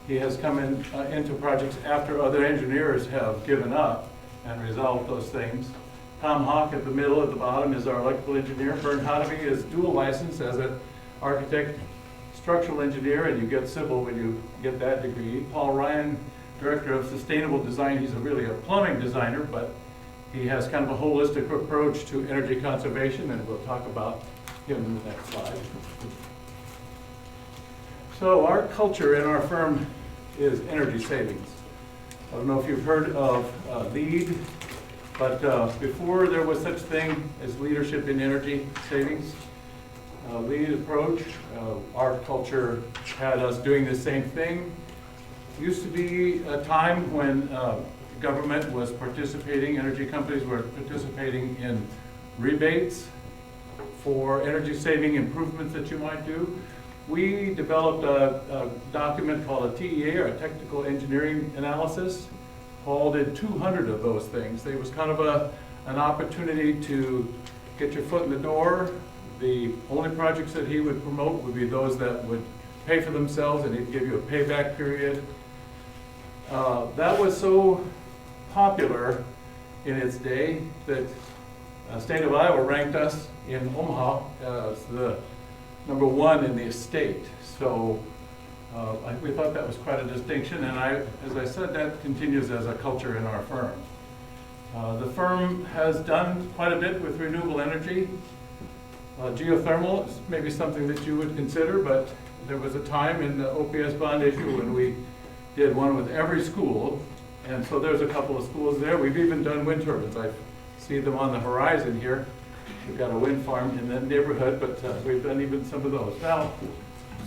he has come into projects after other engineers have given up and resolved those things. Tom Hawk at the middle, at the bottom, is our electrical engineer. Bern Hodeby is dual licensed as an architect, structural engineer, and you get civil when you get that degree. Paul Ryan, director of sustainable design. He's really a plumbing designer, but he has kind of a holistic approach to energy conservation, and we'll talk about him in the next slide. So our culture in our firm is energy savings. I don't know if you've heard of LEED, but before there was such thing as leadership in energy savings, LEED approach, our culture had us doing the same thing. Used to be a time when government was participating, energy companies were participating in rebates for energy saving improvements that you might do. We developed a document called a TEA, or a Technical Engineering Analysis. Paul did 200 of those things. It was kind of an opportunity to get your foot in the door. The only projects that he would promote would be those that would pay for themselves, and he'd give you a payback period. That was so popular in its day that state of Iowa ranked us in Omaha as the #1 in the state. So we thought that was quite a distinction, and as I said, that continues as a culture in our firm. The firm has done quite a bit with renewable energy. Geothermal is maybe something that you would consider, but there was a time in the OPS bond issue when we did one with every school, and so there's a couple of schools there. We've even done wind turbines. I see them on the horizon here. We've got a wind farm in that neighborhood, but we've done even some of those. Now,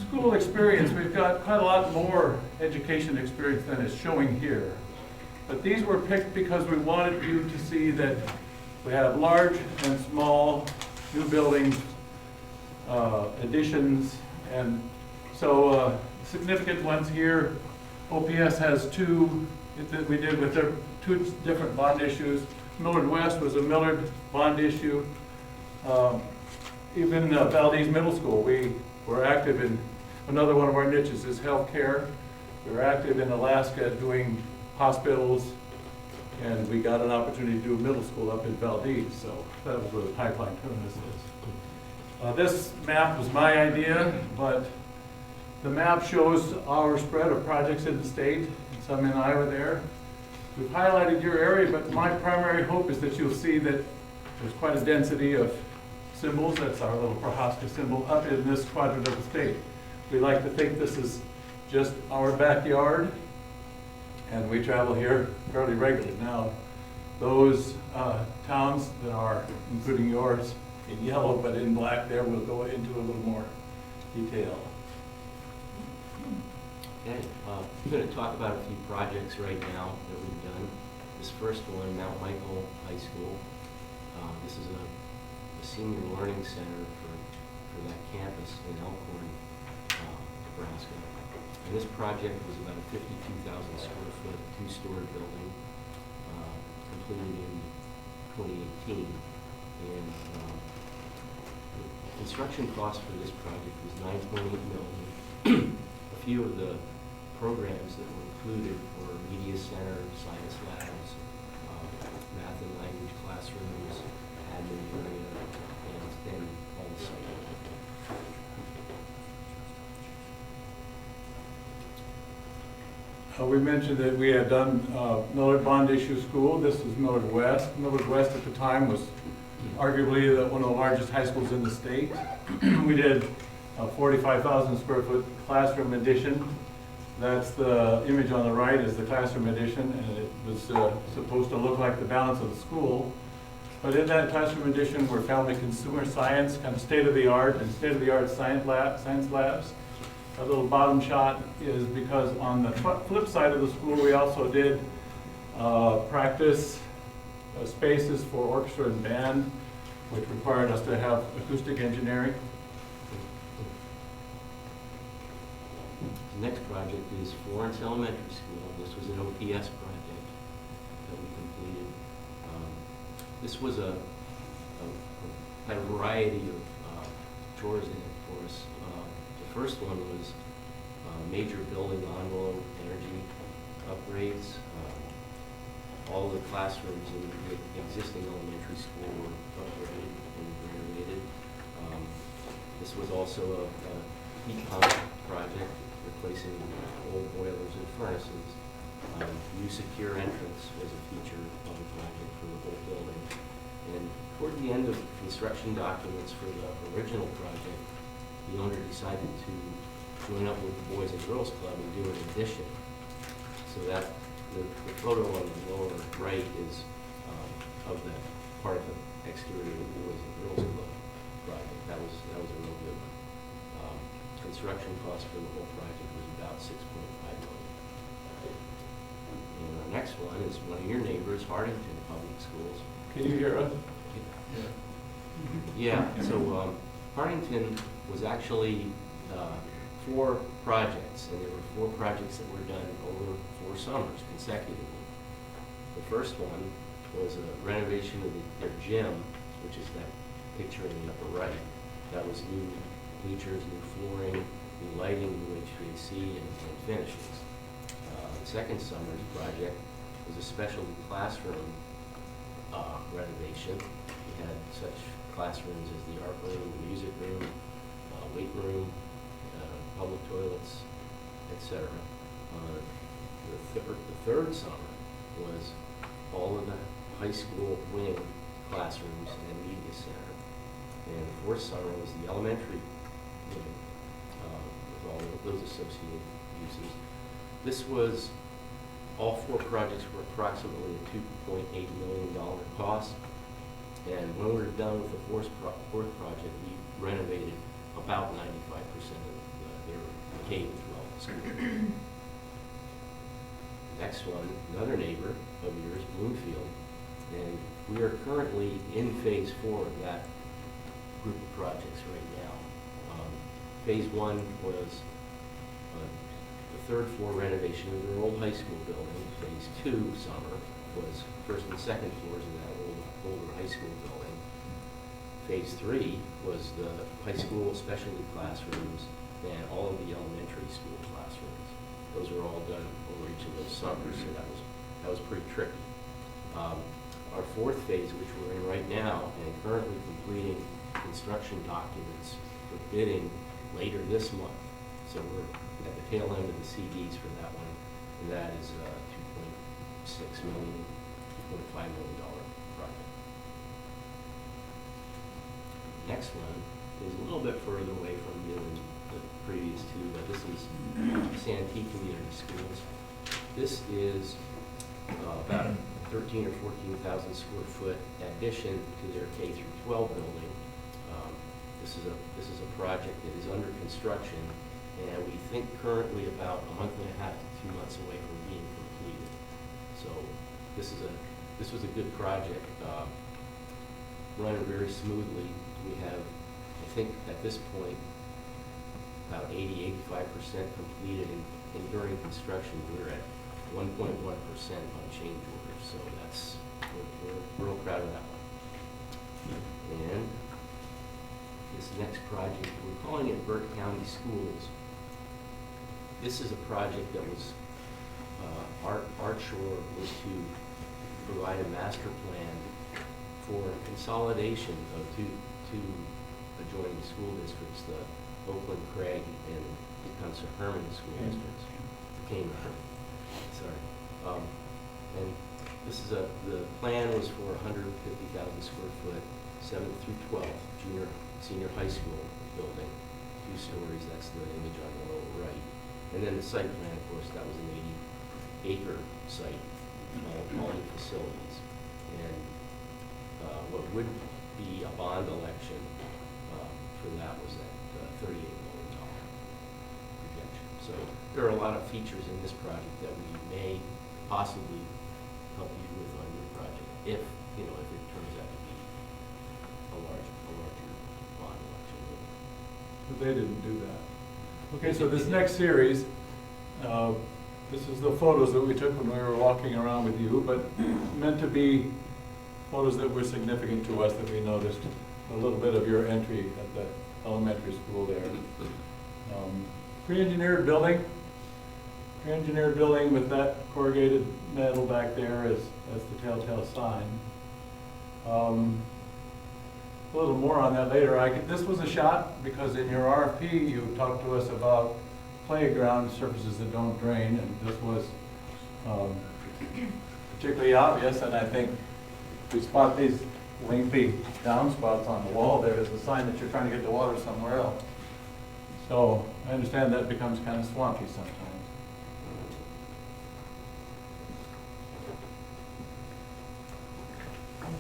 school experience, we've got quite a lot more education experience than is showing here. But these were picked because we wanted you to see that we have large and small new buildings, additions, and so significant ones here. OPS has 2 that we did with their 2 different bond issues. Millard West was a Millard bond issue. Even Valdez Middle School, we were active in, another one of our niches is healthcare. We were active in Alaska doing hospitals, and we got an opportunity to do a middle school up in Valdez, so that was where the pipeline terminus is. This map was my idea, but the map shows our spread of projects in the state, some in Iowa there. We've highlighted your area, but my primary hope is that you'll see that there's quite a density of symbols. That's our little Prohaska symbol up in this quadrant of the state. We like to think this is just our backyard, and we travel here fairly regularly. Now, those towns that are, including yours, in yellow but in black there, we'll go into a little more detail. Okay, I'm going to talk about a few projects right now that we've done. This first one, Mount Michael High School. This is a senior learning center for that campus in Elkhorn, Nebraska. And this project was about a 52,000 square foot, 2-story building, completed in 2018. And the construction cost for this project was $9.8 million. A few of the programs that were included were media center, science labs, math and language classrooms, admin area, and all the site. We mentioned that we had done Millard Bond Issue School. This is Millard West. Millard West at the time was arguably one of the largest high schools in the state. We did a 45,000 square foot classroom addition. That's the image on the right is the classroom addition, and it was supposed to look like the balance of the school. But in that classroom addition were found the consumer science, kind of state-of-the-art and state-of-the-art science labs. a little bottom shot is because on the flip side of the school, we also did practice spaces for orchestra and band, which required us to have acoustic engineering. The next project is Florence Elementary School. This was an OPS project that we completed. This was had a variety of chores in it for us. The first one was major building envelope energy upgrades. All the classrooms in the existing elementary school were upgraded and renovated. This was also a heat pump project, replacing old boilers and furnaces. New secure entrance was a feature of the project for the whole building. And toward the end of construction documents for the original project, the owner decided to join up with the Boys and Girls Club and do an addition. So that the photo on the lower right is of that part of the exterior of the Boys and Girls Club project. That was a real good one. Construction cost for the whole project was about $6.5 million. And our next one is one of your neighbors, Hardington Public Schools. Can you hear us? Yeah, so Hardington was actually 4 projects, and there were 4 projects that were done over 4 summers consecutively. The first one was a renovation of their gym, which is that picture in the upper right. That was new bleachers, new flooring, new lighting, new HVAC, and finishes. The second summer's project was a specialty classroom renovation. We had such classrooms as the art room, the music room, weight room, public toilets, etc. The third summer was all of the high school wing classrooms and media center. And the fourth summer was the elementary wing with all of those associated uses. This was, all 4 projects were approximately a $2.8 million cost. And when we were done with the fourth project, we renovated about 95% of their K-12 school. Next one, another neighbor of yours, Bloomfield, and we are currently in phase 4 of that group of projects right now. Phase 1 was the 3rd floor renovation of their old high school building. Phase 2 summer was 1st and 2nd floors of that older high school building. Phase 3 was the high school specialty classrooms and all of the elementary school classrooms. Those were all done over each of those summers, so that was pretty tricky. Our 4th phase, which we're in right now, and currently completing construction documents for bidding later this month. So we're at the tail end of the CDs for that one, and that is a $2.6 million, $2.5 million project. Next one is a little bit further away from you than the previous 2, but this is Santee Community Schools. This is about a 13,000 or 14,000 square foot addition to their K-12 building. This is a project that is under construction, and we think currently about a month and a half to 2 months away from being completed. So this was a good project, running very smoothly. We have, I think at this point, about 80–85% completed, and during construction we're at 1.1% on change orders. So we're real proud of that one. And this next project, we're calling it Burke County Schools. This is a project that was, Art Shore was to provide a master plan for consolidation of two adjoining school districts, the Oakland Craig and Tecumseh Herman school districts. And this is the plan was for 150,000 square foot, 7th through 12th senior high school building, 2 stories. That's the image on the lower right. And then the site plan, of course, that was an 80-acre site, all new facilities. And what would be a bond election for that was at $38 million there are a lot of features in this project that we may possibly help you with on your project, if, you know, if it turns out to be a larger bond election. But they didn't do that. Okay, so this next series, this is the photos that we took when we were walking around with you, but meant to be photos that were significant to us, that we noticed a little bit of your entry at the elementary school there. Pre-engineered building with that corrugated metal back there as the telltale sign. A little more on that later. This was a shot because in your RFP you talked to us about playground surfaces that don't drain, and this was particularly obvious, and I think we spot these lengthy downspouts on the wall there as a sign that you're trying to get the water somewhere else. So I understand that becomes kind of swampy sometimes.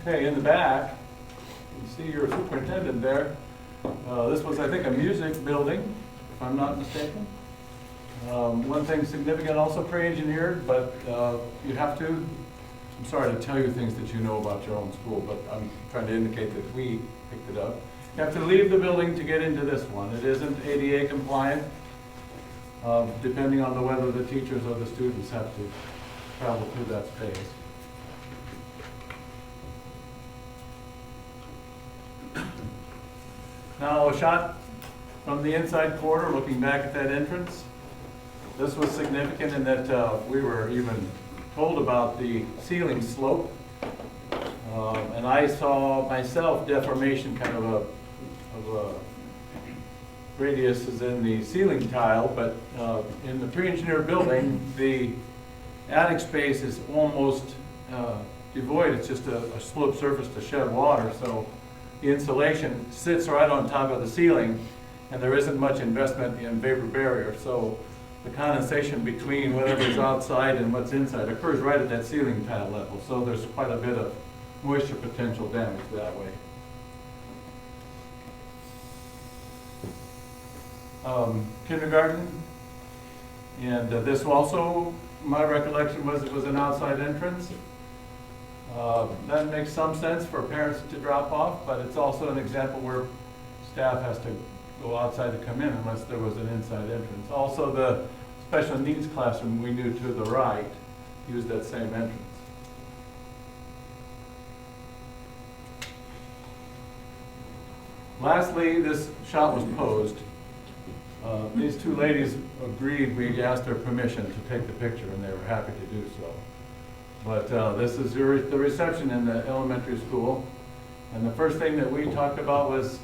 Okay, in the back, you see your superintendent there. This was, I think, a music building, if I'm not mistaken. One thing significant, also pre-engineered, but you have to, I'm sorry to tell you things that you know about your own school, but I'm trying to indicate that we picked it up. You have to leave the building to get into this one. It isn't ADA compliant, depending on whether the teachers or the students have to travel through that space. Now a shot from the inside corridor, looking back at that entrance. This was significant in that we were even told about the ceiling slope. And I saw myself deformation, kind of a radius is in the ceiling tile, but in the pre-engineered building, the attic space is almost devoid. It's just a sloped surface to shed water, so the insulation sits right on top of the ceiling, and there isn't much investment in vapor barrier. So the condensation between whatever's outside and what's inside occurs right at that ceiling tile level. So there's quite a bit of moisture potential damage that way. Kindergarten, and this also, my recollection was it was an outside entrance. That makes some sense for parents to drop off, but it's also an example where staff has to go outside to come in unless there was an inside entrance. Also, the special needs classroom we knew to the right used that same entrance. Lastly, this shot was posed. These two ladies agreed. We asked their permission to take the picture, and they were happy to do so. But this is the reception in the elementary school. And the first thing that we talked about was,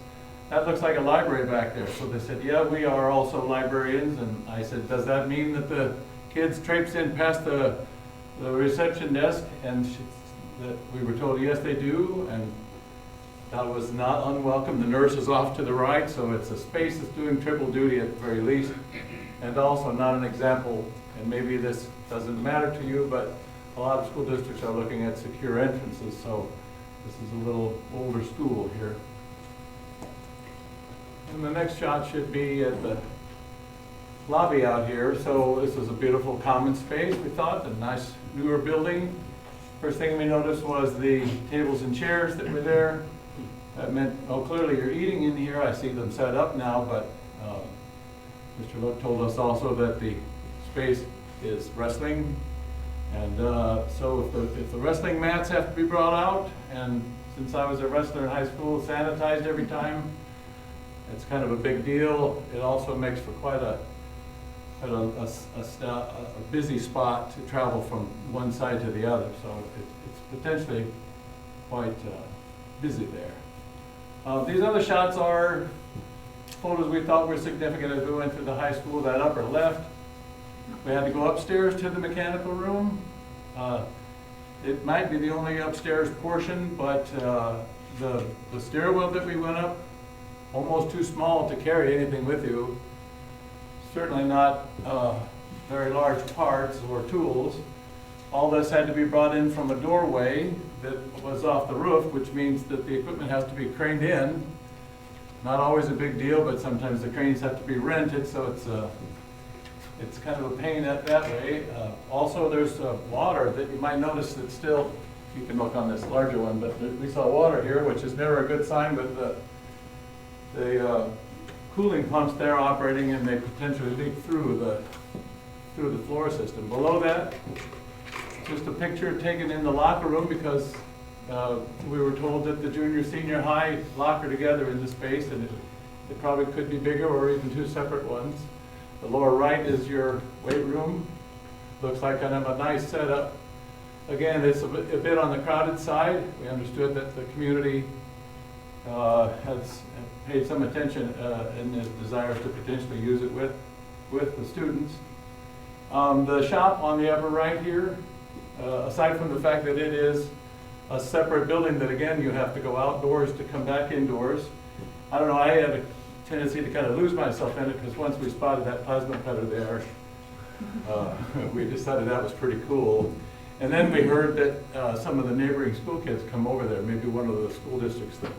that looks like a library back there. So they said, yeah, we are also librarians. And I said, does that mean that the kids traipse in past the reception desk? And that we were told, yes, they do. And that was not unwelcome. The nurse is off to the right, so it's a space that's doing triple duty at the very least. And also not an example, and maybe this doesn't matter to you, but a lot of school districts are looking at secure entrances, so this is a little older school here. And the next shot should be at the lobby out here. So this is a beautiful common space, we thought, a nice newer building. First thing we noticed was the tables and chairs that were there. That meant, oh, clearly you're eating in here. I see them set up now, but Mr. Look told us also that the space is wrestling. And so if the wrestling mats have to be brought out, and since I was a wrestler in high school, sanitized every time, it's kind of a big deal. It also makes for quite a busy spot to travel from one side to the other. So it's potentially quite busy there. These other shots are photos we thought were significant as we went through the high school. That upper left, we had to go upstairs to the mechanical room. It might be the only upstairs portion, but the stairwell that we went up, almost too small to carry anything with you. Certainly not very large parts or tools. All this had to be brought in from a doorway that was off the roof, which means that the equipment has to be craned in. Not always a big deal, but sometimes the cranes have to be rented, so it's it's kind of a pain that way. Also, there's water that you might notice that still, you can look on this larger one, but we saw water here, which is never a good sign, but the cooling pumps there operating and they potentially leak through the floor system. Below that, just a picture taken in the locker room because we were told that the junior, senior high locker together in the space, and it probably could be bigger or even two separate ones. The lower right is your weight room. Looks like kind of a nice setup. Again, it's a bit on the crowded side. We understood that the community has paid some attention and desires to potentially use it with the students. The shop on the upper right here, aside from the fact that it is a separate building that, again, you have to go outdoors to come back indoors. I don't know, I had a tendency to kind of lose myself in it because once we spotted that plasma cutter there, we decided that was pretty cool. And then we heard that some of the neighboring school kids come over there, maybe one of the school districts that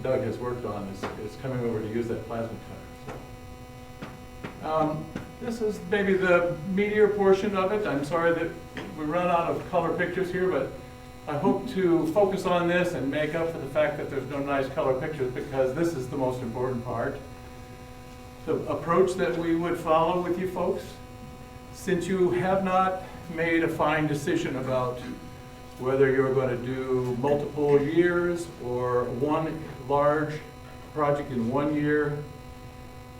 Doug has worked on is coming over to use that plasma cutter. This is maybe the meatier portion of it. I'm sorry that we run out of color pictures here, but I hope to focus on this and make up for the fact that there's no nice color pictures because this is the most important part. The approach that we would follow with you folks, since you have not made a fine decision about whether you're going to do multiple years or one large project in 1 year,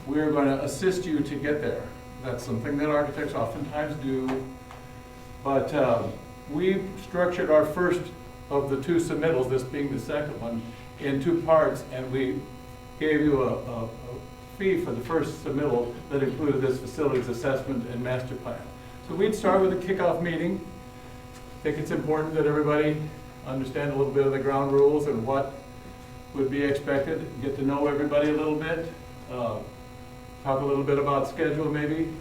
we're going to assist you to get there. That's something that architects oftentimes do. But we structured our first of the two submittals, this being the second one, in two parts, and we gave you a fee for the first submittal that included this facilities assessment and master plan. So we'd start with a kickoff meeting. I think it's important that everybody understand a little bit of the ground rules and what would be expected, get to know everybody a little bit, talk a little bit about schedule maybe.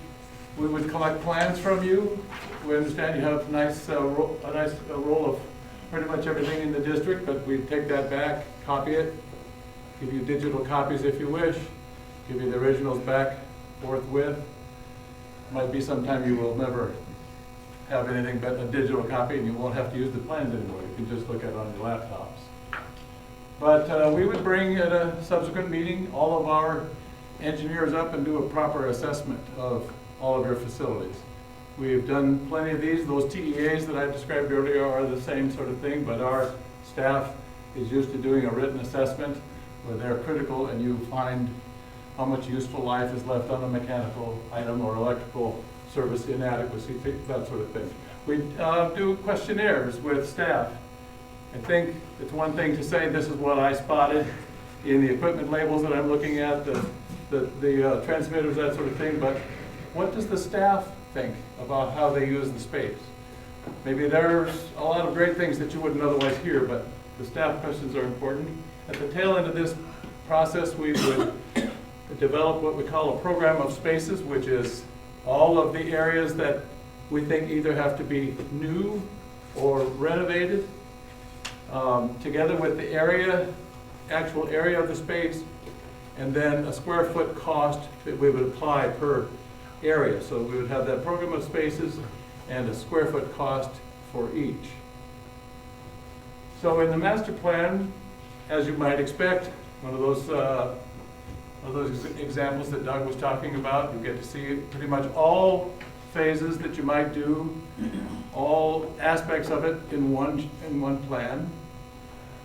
We would collect plans from you. We understand you have a nice roll of pretty much everything in the district, but we take that back, copy it, give you digital copies if you wish, give you the originals back forthwith. Might be sometime you will never have anything but a digital copy and you won't have to use the plans anymore. You can just look at it on your laptops. But we would bring at a subsequent meeting all of our engineers up and do a proper assessment of all of your facilities. We've done plenty of these. Those TEAs that I described earlier are the same sort of thing, but our staff is used to doing a written assessment where they're critical and you find how much useful life is left on a mechanical item or electrical service inadequacy, that sort of thing. We do questionnaires with staff. I think it's one thing to say this is what I spotted in the equipment labels that I'm looking at, the transmitters, that sort of thing, but what does the staff think about how they use the space? Maybe there's a lot of great things that you wouldn't otherwise hear, but the staff questions are important. At the tail end of this process, we would develop what we call a program of spaces, which is all of the areas that we think either have to be new or renovated, together with the actual area of the space, and then a square foot cost that we would apply per area. So we would have that program of spaces and a square foot cost for each. So in the master plan, as you might expect, one of those examples that Doug was talking about, you get to see pretty much all phases that you might do, all aspects of it in one plan.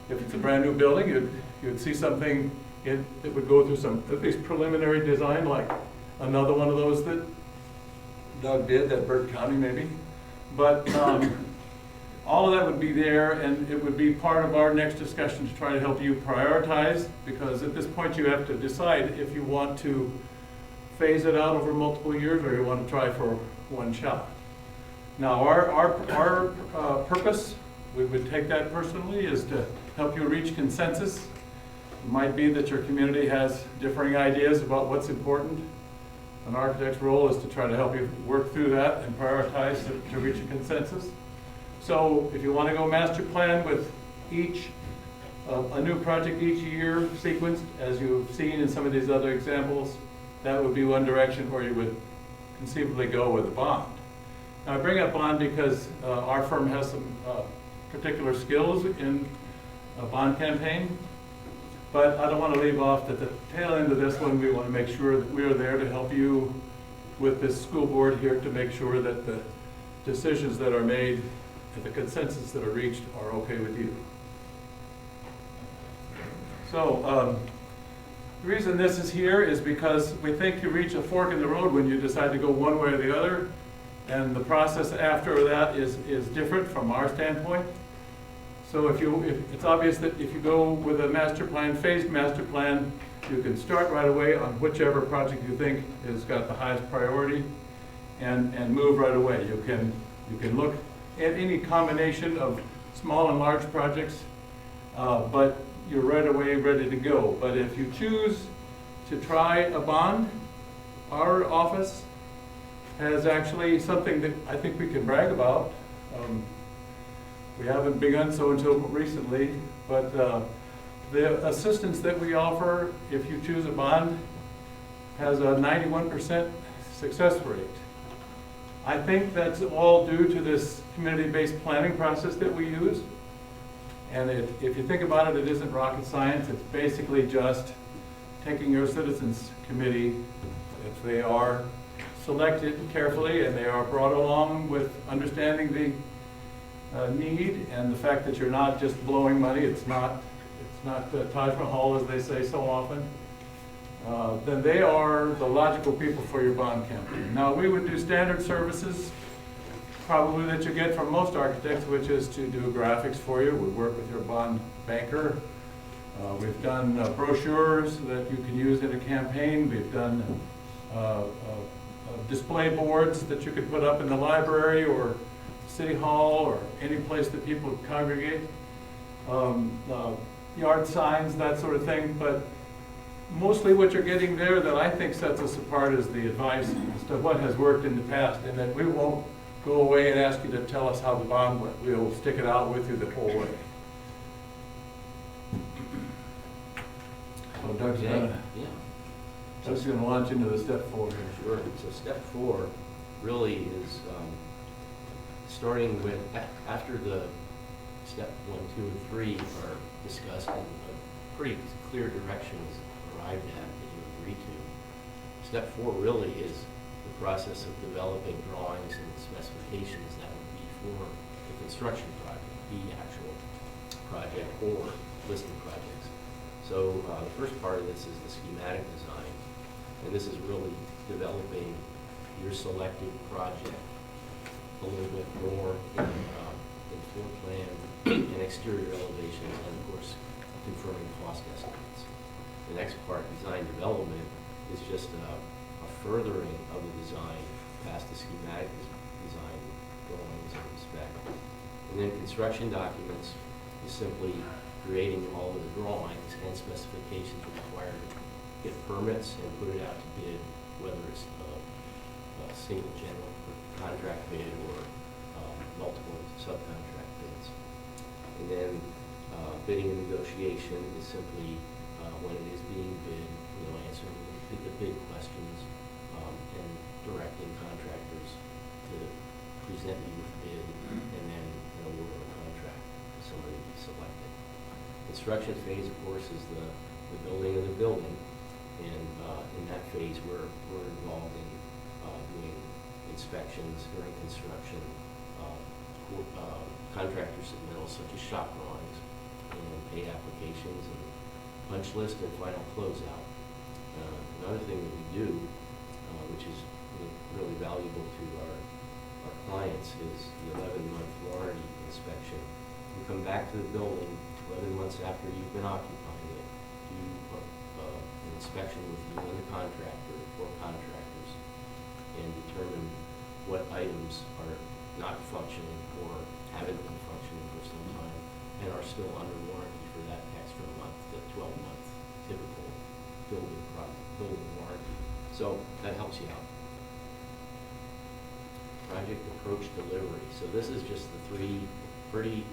If it's a brand new building, you'd see something that would go through some at least preliminary design, like another one of those that Doug did, that Burke County maybe. But all of that would be there, and it would be part of our next discussion to try to help you prioritize, because at this point you have to decide if you want to phase it out over multiple years or you want to try for one shot. Now our purpose, we would take that personally, is to help you reach consensus. It might be that your community has differing ideas about what's important. An architect's role is to try to help you work through that and prioritize to reach a consensus. So if you want to go master plan with a new project each year sequenced, as you've seen in some of these other examples, that would be one direction where you would conceivably go with a bond. Now, I bring up bond because our firm has some particular skills in a bond campaign, but I don't want to leave off that the tail end of this one, we want to make sure that we are there to help you with this school board here to make sure that the decisions that are made and the consensus that are reached are okay with you. So, the reason this is here is because we think you reach a fork in the road when you decide to go one way or the other, and the process after that is different from our standpoint. So if it's obvious that if you go with a master plan, phased master plan, you can start right away on whichever project you think has got the highest priority and move right away. You can look at any combination of small and large projects, but you're right away ready to go. But if you choose to try a bond, our office has actually something that I think we can brag about. We haven't begun so until recently, but the assistance that we offer, if you choose a bond, has a 91% success rate. I think that's all due to this community-based planning process that we use. And if you think about it, it isn't rocket science. It's basically just taking your citizens committee, if they are selected carefully and they are brought along with understanding the need and the fact that you're not just blowing money, it's not Taj Mahal, as they say so often, then they are the logical people for your bond campaign. Now, we would do standard services, probably that you get from most architects, which is to do graphics for you. We work with your bond banker. We've done brochures that you can use in a campaign. We've done display boards that you could put up in the library or City Hall or any place that people congregate. Yard signs, that sort of thing. But mostly what you're getting there that I think sets us apart is the advice as to what has worked in the past, and that we won't go away and ask you to tell us how the bond went. We'll stick it out with you the whole way. So Doug's going to launch into the step 4 here. Sure. So step 4 really is starting with, after the step 1, 2, and 3 are discussed and a pretty clear direction is arrived at that you agree to. Step 4 really is the process of developing drawings and specifications that would be for the construction project, the actual project or listed projects. So the first part of this is the schematic design, and this is really developing your selected project a little bit more in floor plan and exterior elevations, and of course confirming cost estimates. The next part, design development, is just a furthering of the design past the schematic design drawings and spec. And then construction documents is simply creating all of the drawings and specifications required to get permits and put it out to bid, whether it's a single general contract bid or multiple subcontract bids. And then bidding and negotiation is simply when it is being bid, answering the bid questions and directing contractors to present you with bid and then an award of a contract for somebody to be selected. Construction phase, of course, is the building of the building, and in that phase we're involved in doing inspections during construction, contractor submittals such as shop drawings and pay applications and punch list and final closeout. Another thing that we do, which is really valuable to our clients, is the 11-month warranty inspection. We come back to the building 11 months after you've been occupying it, do an inspection with you and the contractor or contractors, and determine what items are not functioning or haven't been functioning for some time and are still under warranty for that extra month, the 12-month typical building warranty. So that helps you out. Project approach delivery. So this is just the 3 pretty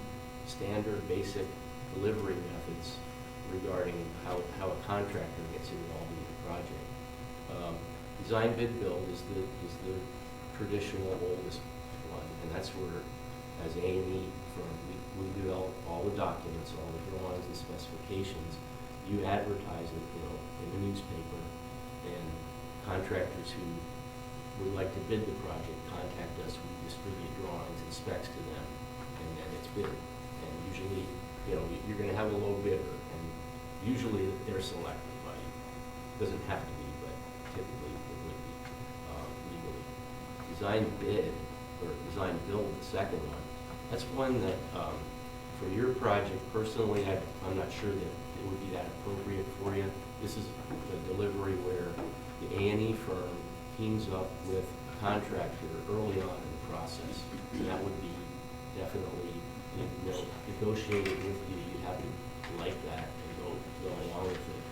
standard basic delivery methods regarding how a contractor gets involved in the project. design bid build is the traditional oldest one, and that's where, as A&E firm, we develop all the documents, all the drawings and specifications. You advertise it, in the newspaper, and contractors who would like to bid the project contact us. We distribute drawings and specs to them, and then it's bid. And usually, you're going to have a low bidder, and usually they're selected by you. Doesn't have to be, but typically it would be legally. Design bid, or design build, the second one, that's one that, for your project, personally, I'm not sure that it would be that appropriate for you. This is the delivery where the A&E firm teams up with a contractor early on in the process. And that would be definitely, negotiated with you. You'd have to like that and go along with it.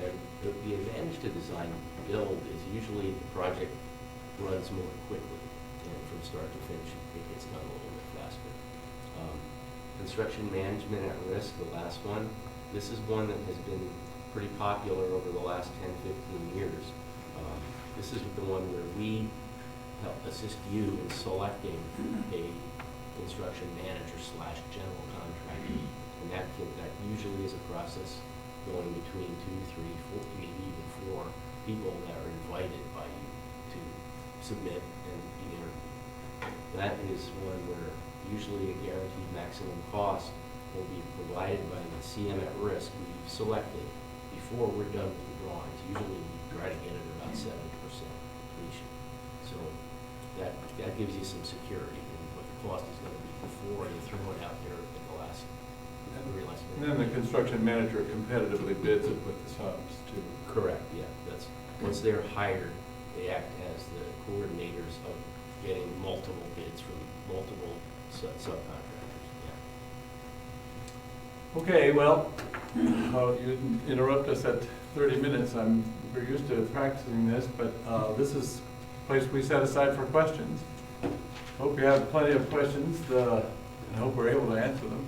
And the advantage to design build is usually the project runs more quickly, and from start to finish, it gets done a little bit faster. Construction management at risk, the last one. This is one that has been pretty popular over the last 10, 15 years. This is the one where we help assist you in selecting a construction manager / general contractor. And that usually is a process going between 2, 3, 4, maybe even 4 people that are invited by you to submit and be interviewed. That is one where usually a guaranteed maximum cost will be provided by the CM at risk we've selected before we're done with the drawings. Usually we try to get it about 70% completion. So that gives you some security in what the cost is going to be before you throw it out there at the very last minute. And then the construction manager competitively bids it with the subs too. Correct, yeah. Once they're hired, they act as the coordinators of getting multiple bids from multiple subcontractors, yeah. Okay, well, you interrupt us at 30 minutes. We're used to practicing this, but this is a place we set aside for questions. Hope you have plenty of questions, and I hope we're able to answer them.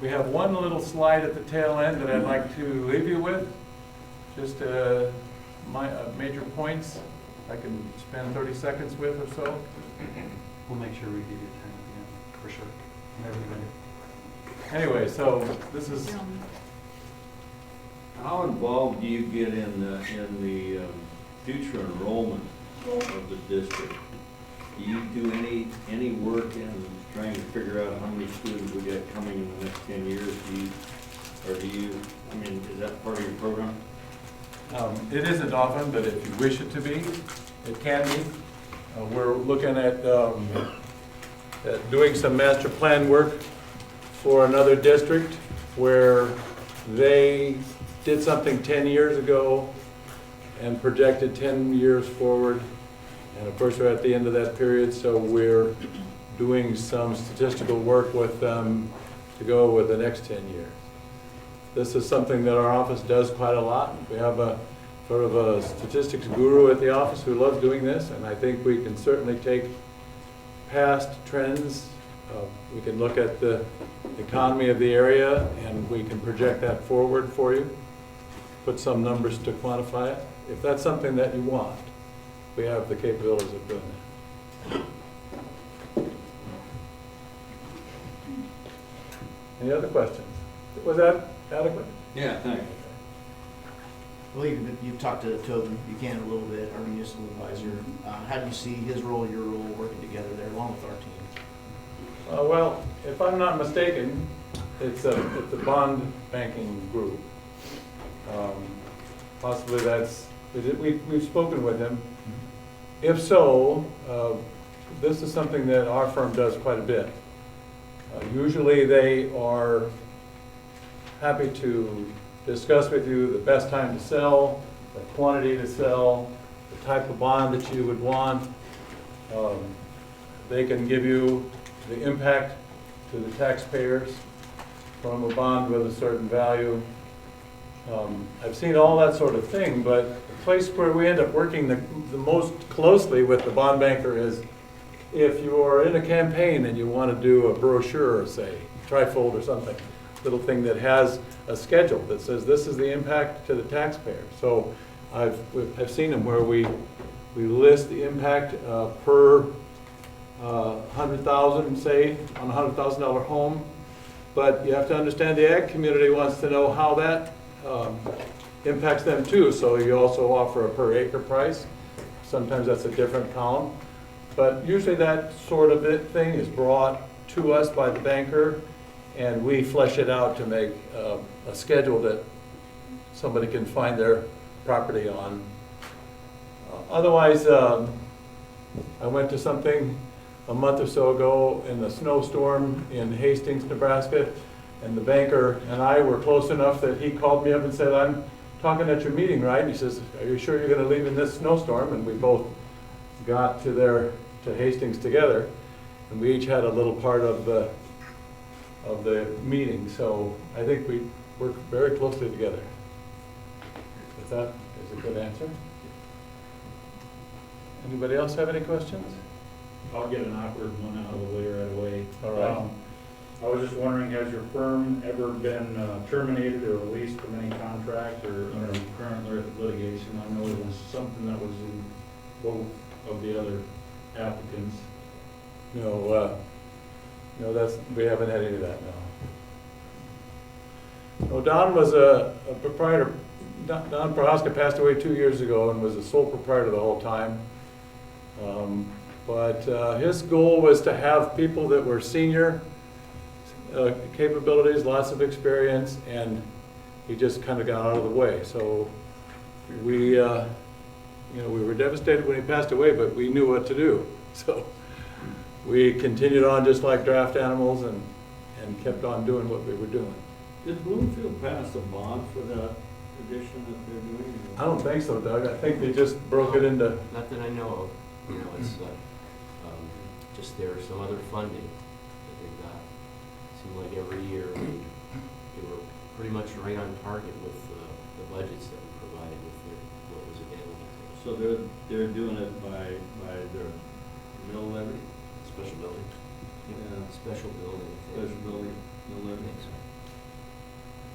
We have one little slide at the tail end that I'd like to leave you with. Just major points I can spend 30 seconds with or so. We'll make sure we give you time at the end, for sure. Everybody. Anyway, so this is, How involved do you get in the future enrollment of the district? Do you do any work in trying to figure out how many students we get coming in the next 10 years? Is that part of your program? it isn't often, but if you wish it to be, it can be. We're looking at doing some master plan work for another district where they did something 10 years ago and projected 10 years forward. And of course, we're at the end of that period, so we're doing some statistical work with them to go with the next 10 years. This is something that our office does quite a lot. We have a sort of a statistics guru at the office who loves doing this, and I think we can certainly take past trends. We can look at the economy of the area, and we can project that forward for you, put some numbers to quantify it. If that's something that you want, we have the capabilities of doing that. Any other questions? Was that adequate? Yeah, thanks. Well, you've talked to Tobin Buchanan a little bit, our municipal advisor. How do you see his role, your role, working together there along with our team? Well, if I'm not mistaken, it's a bond banking group. Possibly we've spoken with him. If so, this is something that our firm does quite a bit. Usually they are happy to discuss with you the best time to sell, the quantity to sell, the type of bond that you would want. They can give you the impact to the taxpayers from a bond with a certain value. I've seen all that sort of thing, but the place where we end up working the most closely with the bond banker is if you're in a campaign and you want to do a brochure, say, trifold or something, little thing that has a schedule that says this is the impact to the taxpayer. So I've seen them where we list the impact per 100,000, say, on a $100,000 home. But you have to understand the ag community wants to know how that impacts them too. So you also offer a per acre price. Sometimes that's a different column. But usually that sort of thing is brought to us by the banker, and we flesh it out to make a schedule that somebody can find their property on. Otherwise, I went to something a month or so ago in the snowstorm in Hastings, Nebraska, and the banker and I were close enough that he called me up and said, "I'm talking at your meeting, right?" And he says, "Are you sure you're going to leave in this snowstorm?" And we both got to Hastings together, and we each had a little part of the meeting. So I think we work very closely together. If that is a good answer. Anybody else have any questions? I'll get an awkward one out of the way right away. All right. I was just wondering, has your firm ever been terminated or released from any contract, or are you currently litigation? I know it was something that was in both of the other applicants. No, we haven't had any of that, no. No, Don was a proprietor. Don Prohaska passed away 2 years ago and was a sole proprietor the whole time. But his goal was to have people that were senior capabilities, lots of experience, and he just kind of got out of the way. So we were devastated when he passed away, but we knew what to do. So we continued on just like draft animals and kept on doing what we were doing. Did Bloomfield pass a bond for that addition that they're doing? I don't think so, Doug. I think they just broke it into. Not that I know of. You know, it's just there's some other funding that they've got. Seemed like every year they were pretty much right on target with the budgets that we provided with what was available. So they're doing it by their mill levy? Special building. Yeah. Special building. Special building, mill levy.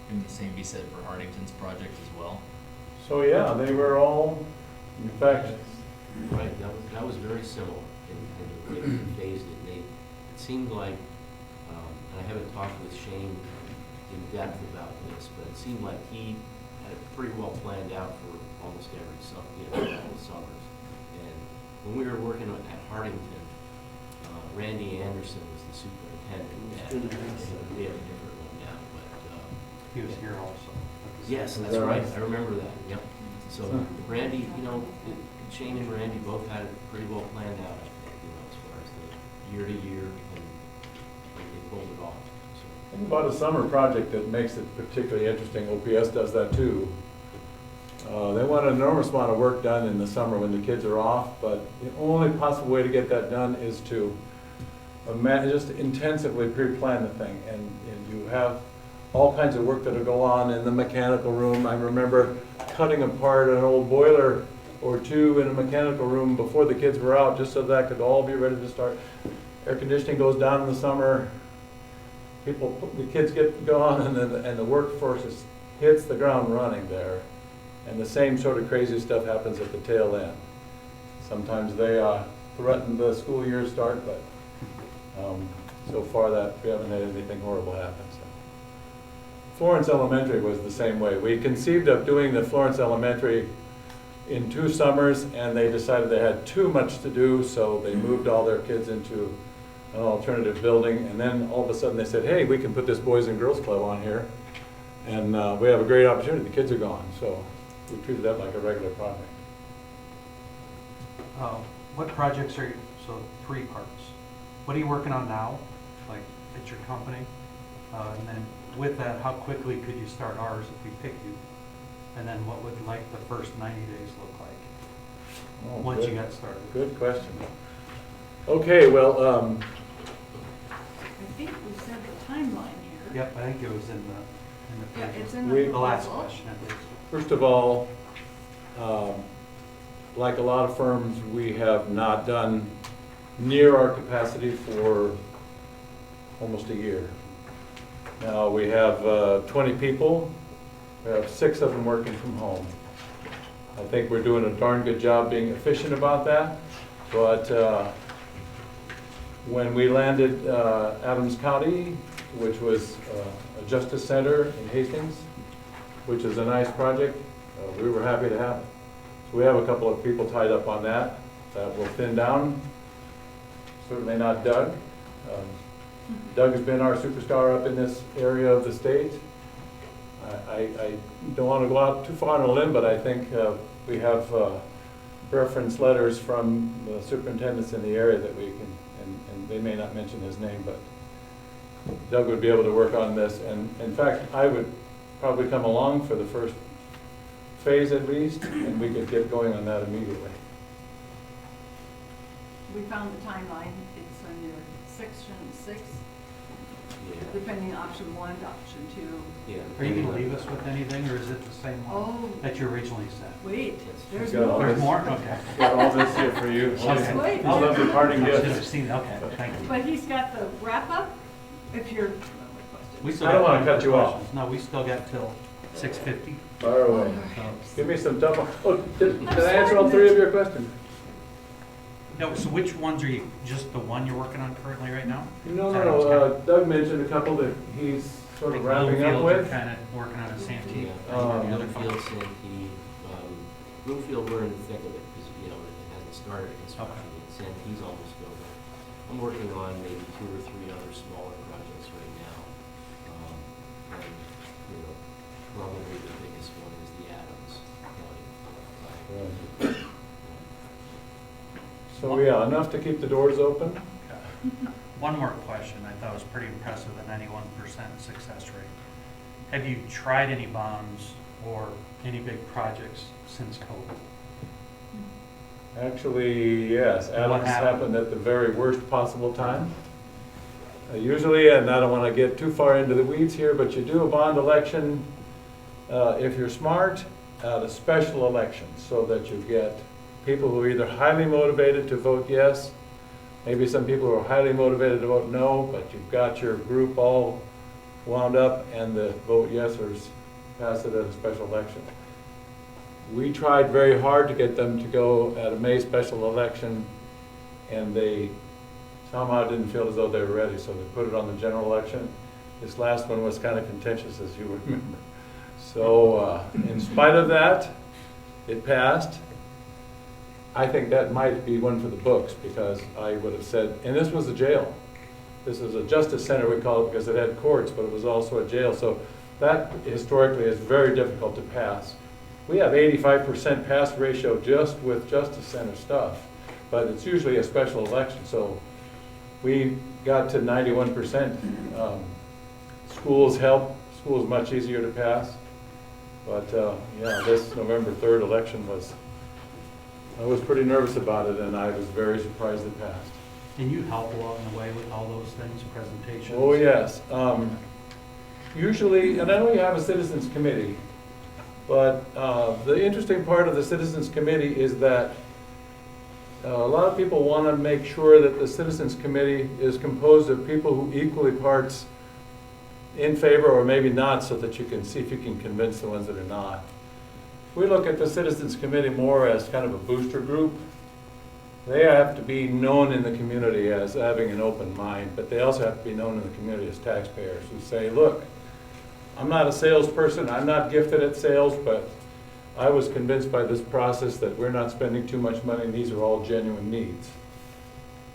Can the same be said for Hardington's project as well? So yeah, they were all, in fact. Right, that was very similar in the way they phased it. It seemed like, and I haven't talked with Shane in depth about this, but it seemed like he had it pretty well planned out for almost every summer, all the summers. And when we were working at Hardington, Randy Anderson was the superintendent. They have a different one now, but He was here also. yes, that's right. I remember that. Yep. So Randy, Shane and Randy both had it pretty well planned out, I think, as far as the year to year, and they pulled it off. So. Think about a summer project that makes it particularly interesting. OPS does that too. They want an enormous amount of work done in the summer when the kids are off, but the only possible way to get that done is to just intensively pre-plan the thing, and you have all kinds of work that'll go on in the mechanical room. I remember cutting apart an old boiler or two in a mechanical room before the kids were out, just so that could all be ready to start. Air conditioning goes down in the summer. The kids get gone, and the workforce hits the ground running there. And the same sort of crazy stuff happens at the tail end. Sometimes they threaten the school year start, but so far that we haven't had anything horrible happen. So. Florence Elementary was the same way. We conceived of doing the Florence Elementary in 2 summers, and they decided they had too much to do, so they moved all their kids into an alternative building, and then all of a sudden they said, hey, we can put this Boys and Girls Club on here, and we have a great opportunity. The kids are gone, so we treated that like a regular project. What projects are you, so 3 parts. What are you working on now, like at your company? And then with that, how quickly could you start ours if we pick you? And then what would like the first 90 days look like once you got started? Good question. Okay, well, I think we said the timeline here. Yep, I think it was in the Yeah, previous- it's in the the last proposal. question at least. first of all, like a lot of firms, we have not done near our capacity for almost a year. Now, we have 20 people. We have 6 of them working from home. I think we're doing a darn good job being efficient about that. But when we landed Adams County, which was a justice center in Hastings, which is a nice project, we were happy to have it. So we have a couple of people tied up on that. That will thin down. Certainly not Doug. Doug has been our superstar up in this area of the state. I don't want to go out too far on a limb, but I think we have reference letters from the superintendents in the area that we can, and they may not mention his name, but Doug would be able to work on this. And in fact, I would probably come along for the first phase at least, and we could get going on that immediately. We found the timeline, it's on your section 6, Yeah. depending on option 1 to option 2. Yeah. Are you gonna leave us with anything, or is it the same one Oh, that you originally said? wait, there's got all more. There's more? Okay. Got all this here for you. Okay. Wait. I'll love the parting I should have gift. seen, okay, thank you. But he's got the wrap-up, if you're, We still I don't got wanna cut you off. questions. No, we still got till 6:50. Fire away. So, Give me some tough one. Oh, did I answer all 3 of your questions? no, so which ones are you, just the one you're working on currently right now? No. Doug mentioned a couple that he's sort of wrapping up with. Kind of working on a Santee. Um, The other fund? Bloomfield, Santee, Bloomfield, we're in the thick of it, because, you know, it hasn't started construction yet. Santee's almost over. I'm working on maybe 2 or 3 other smaller projects right now. And, you know, probably the biggest one is the Adams County. So yeah, enough to keep the doors open. One more question, I thought was pretty impressive, the 91% success rate. Have you tried any bonds or any big projects since COVID? Actually, yes, And what Adams happened? happened at the very worst possible time. Usually, and I don't want to get too far into the weeds here, but you do a bond election, if you're smart, at a special election, so that you get people who are either highly motivated to vote yes, maybe some people who are highly motivated to vote no, but you've got your group all wound up and the vote yesers pass it at a special election. We tried very hard to get them to go at a May special election, and they somehow didn't feel as though they were ready, so they put it on the general election. This last one was kind of contentious, as you remember. So in spite of that, it passed. I think that might be one for the books, because I would have said, and this was a jail. This is a justice center, we call it, because it had courts, but it was also a jail. So that historically is very difficult to pass. We have 85% pass ratio just with justice center stuff, but it's usually a special election. So we got to 91%. Schools help. Schools much easier to pass. But yeah, this November 3rd election I was pretty nervous about it, and I was very surprised it passed. Can you help along the way with all those things, presentations? Oh, yes. Usually, and I know you have a citizens committee, but the interesting part of the citizens committee is that a lot of people want to make sure that the citizens committee is composed of people who equally parts in favor or maybe not, so that you can see if you can convince the ones that are not. We look at the citizens committee more as kind of a booster group. They have to be known in the community as having an open mind, but they also have to be known in the community as taxpayers who say, look, I'm not a salesperson, I'm not gifted at sales, but I was convinced by this process that we're not spending too much money and these are all genuine needs.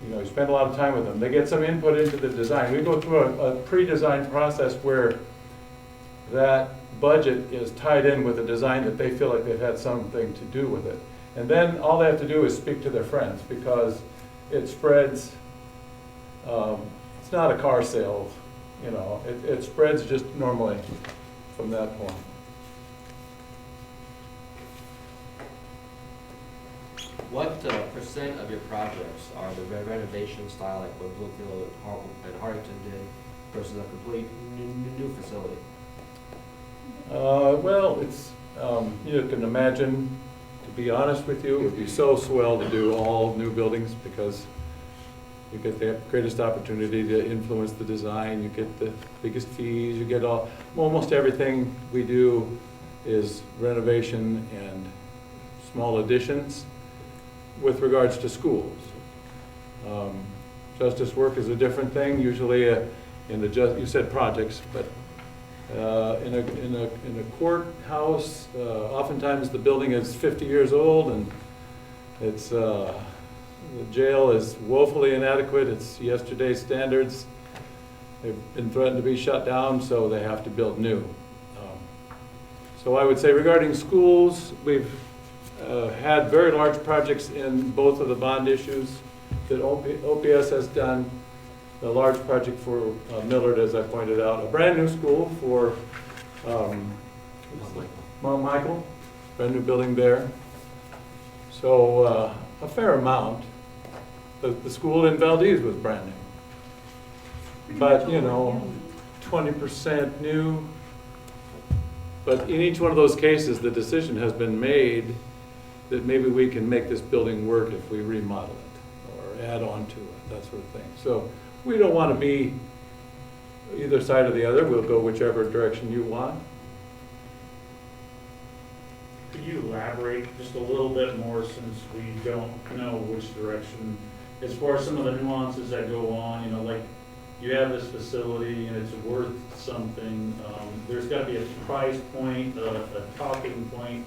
You know, you spend a lot of time with them. They get some input into the design. We go through a pre-design process where that budget is tied in with a design that they feel like they've had something to do with it. And then all they have to do is speak to their friends, because it spreads, it's not a car sale, you know, it spreads just normally from that point. What percent of your projects are the renovation style, like what Bloomfield and Harrington did, versus a complete new facility? Well, it's, you can imagine, to be honest with you, it would be so swell to do all new buildings, because you get the greatest opportunity to influence the design, you get the biggest fees, you get almost everything we do is renovation and small additions with regards to schools. Justice work is a different thing, usually you said projects, but in a courthouse, oftentimes the building is 50 years old and it's, the jail is woefully inadequate, it's yesterday's standards. They've been threatened to be shut down, so they have to build new. So I would say regarding schools, we've had very large projects in both of the bond issues that OPS has done. The large project for Millard, as I pointed out, a brand new school for Mount Michael, brand new building there. So a fair amount. The school in Valdez was brand new. But, you know, 20% new. But in each one of those cases, the decision has been made that maybe we can make this building work if we remodel it or add on to it, that sort of thing. So we don't want to be either side or the other. We'll go whichever direction you want. Could you elaborate just a little bit more, since we don't know which direction, as far as some of the nuances that go on, you know, like you have this facility and it's worth something, there's got to be a price point, a talking point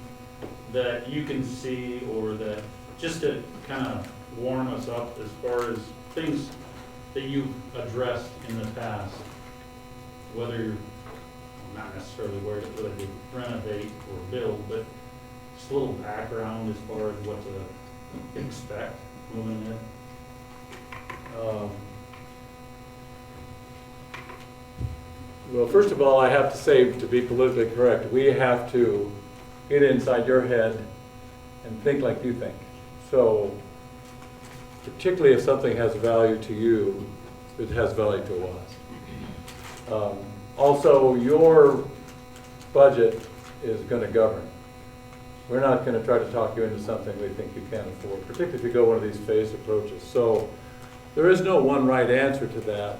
that you can see, or that, just to kind of warm us up as far as things that you've addressed in the past, whether you're not necessarily whether you renovate or build, but just a little background as far as what to expect moving in. Well, first of all, I have to say, to be politically correct, we have to get inside your head and think like you think. So, particularly if something has value to you, it has value to us. Also, your budget is going to govern. We're not going to try to talk you into something we think you can't afford, particularly if you go one of these phased approaches. So, there is no one right answer to that.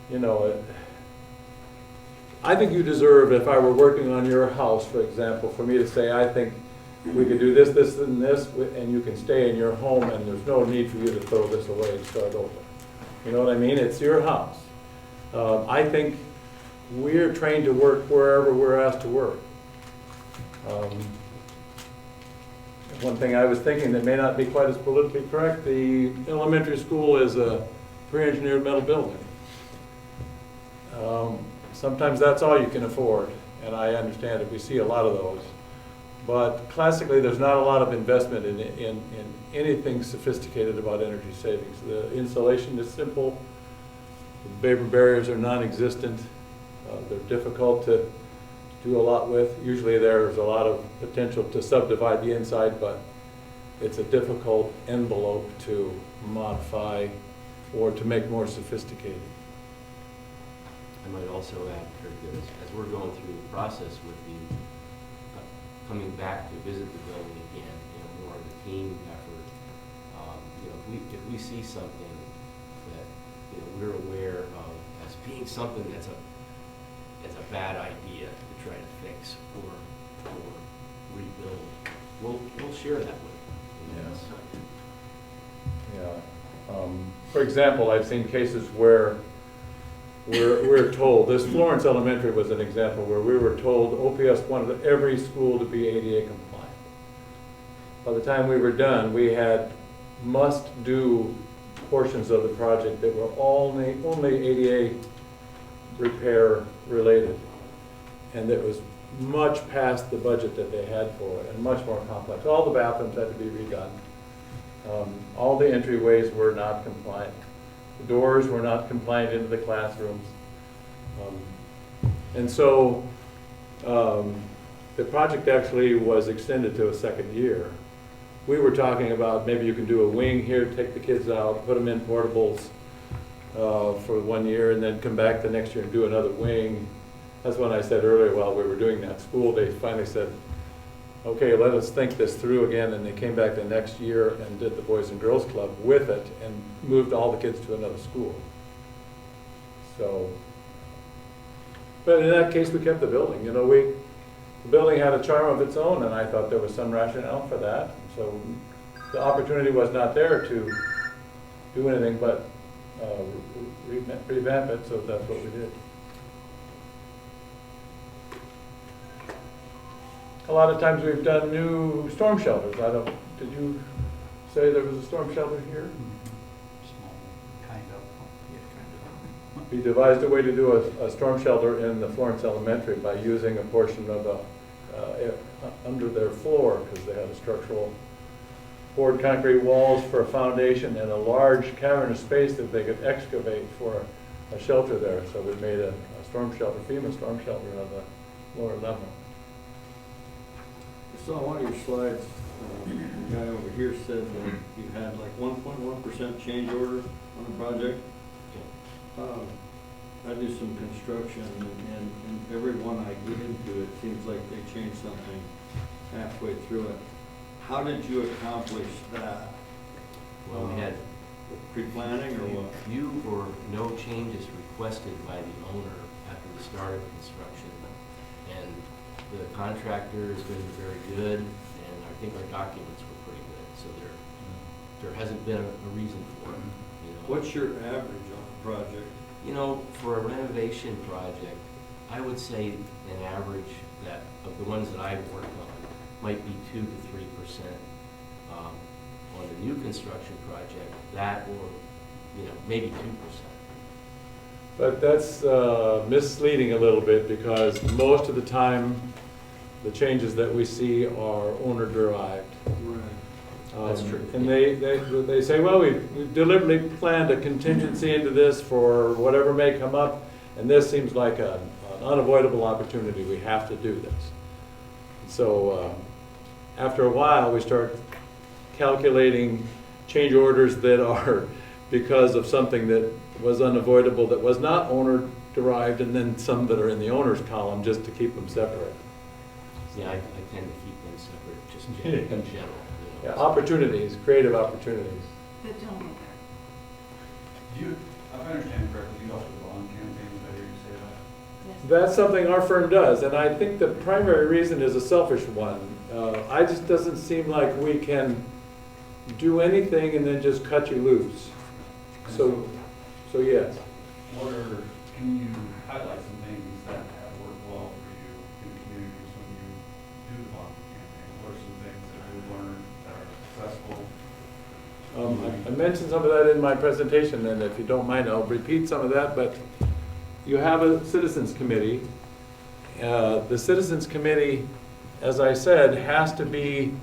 You know, I think you deserve, if I were working on your house, for example, for me to say, I think we could do this, this, and this, and you can stay in your home, and there's no need for you to throw this away and start over. You know what I mean? It's your house. I think we're trained to work wherever we're asked to work. One thing I was thinking that may not be quite as politically correct, the elementary school is a pre-engineered metal building. Sometimes that's all you can afford, and I understand it. We see a lot of those. But classically, there's not a lot of investment in anything sophisticated about energy savings. The insulation is simple. The vapor barriers are non-existent. They're difficult to do a lot with. Usually there's a lot of potential to subdivide the inside, but it's a difficult envelope to modify or to make more sophisticated. I might also add, Kurt, that as we're going through the process with you, coming back to visit the building again, you know, more of a team effort, you know, if we see something that, you know, we're aware of as being something that's a bad idea to try to fix or rebuild, we'll share that with you. Yeah. For example, I've seen cases where we're told, this Florence Elementary was an example where we were told OPS wanted every school to be ADA compliant. By the time we were done, we had must-do portions of the project that were only ADA repair related, and that was much past the budget that they had for it, and much more complex. All the bathrooms had to be redone. All the entryways were not compliant. The doors were not compliant into the classrooms. And so the project actually was extended to a second year. We were talking about maybe you can do a wing here, take the kids out, put them in portables for 1 year, and then come back the next year and do another wing. That's when I said earlier while we were doing that school, they finally said, okay, let us think this through again, and they came back the next year and did the Boys and Girls Club with it and moved all the kids to another school. So, but in that case, we kept the building. You know, the building had a charm of its own, and I thought there was some rationale for that. So the opportunity was not there to do anything but revamp it, so that's what we did. A lot of times we've done new storm shelters. Did you say there was a storm shelter here? Small, kind of, yeah, We devised a way to do a storm shelter in the Florence Elementary by using a portion of under their floor, because they had a structural poured concrete walls for a foundation and a large cavernous space that they could excavate for a shelter there. So we made a storm shelter, FEMA storm shelter on the lower level. I saw one of your slides, the guy over here said that you had like 1.1% change order on a project. I do some construction, and every one I get into, it seems like they change something halfway through it. How did you accomplish that? Well, we had Pre-planning or what? few or no changes requested by the owner after the start of construction. And the contractor has been very good, and I think our documents were pretty good, so there hasn't been a reason for it, you know. What's your average on a project? You know, for a renovation project, I would say an average that, of the ones that I've worked on, might be 2 to 3%. On the new construction project, that or, you know, maybe 2%. But that's misleading a little bit, because most of the time, the changes that we see are owner-derived. Right. That's true. And they say, well, we've deliberately planned a contingency into this for whatever may come up, and this seems like an unavoidable opportunity. We have to do this. So after a while, we start calculating change orders that are because of something that was unavoidable, that was not owner-derived, and then some that are in the owner's column, just to keep them separate. Yeah, I tend to keep them separate, just in general. You know. Yeah, opportunities, creative opportunities. The gentleman Do you, if I understand correctly, you also do bond campaigns, I hear you say that? there. That's something our firm does, and I think the primary reason is a selfish one. I just doesn't seem like we can do anything and then just cut you loose. So yes. Can you highlight some things that have worked well for you in the communities when you do the bond campaign? What are some things that you've learned that are successful? I mentioned some of that in my presentation, and if you don't mind, I'll repeat some of that, but you have a citizens committee. The citizens committee, as I said, has to be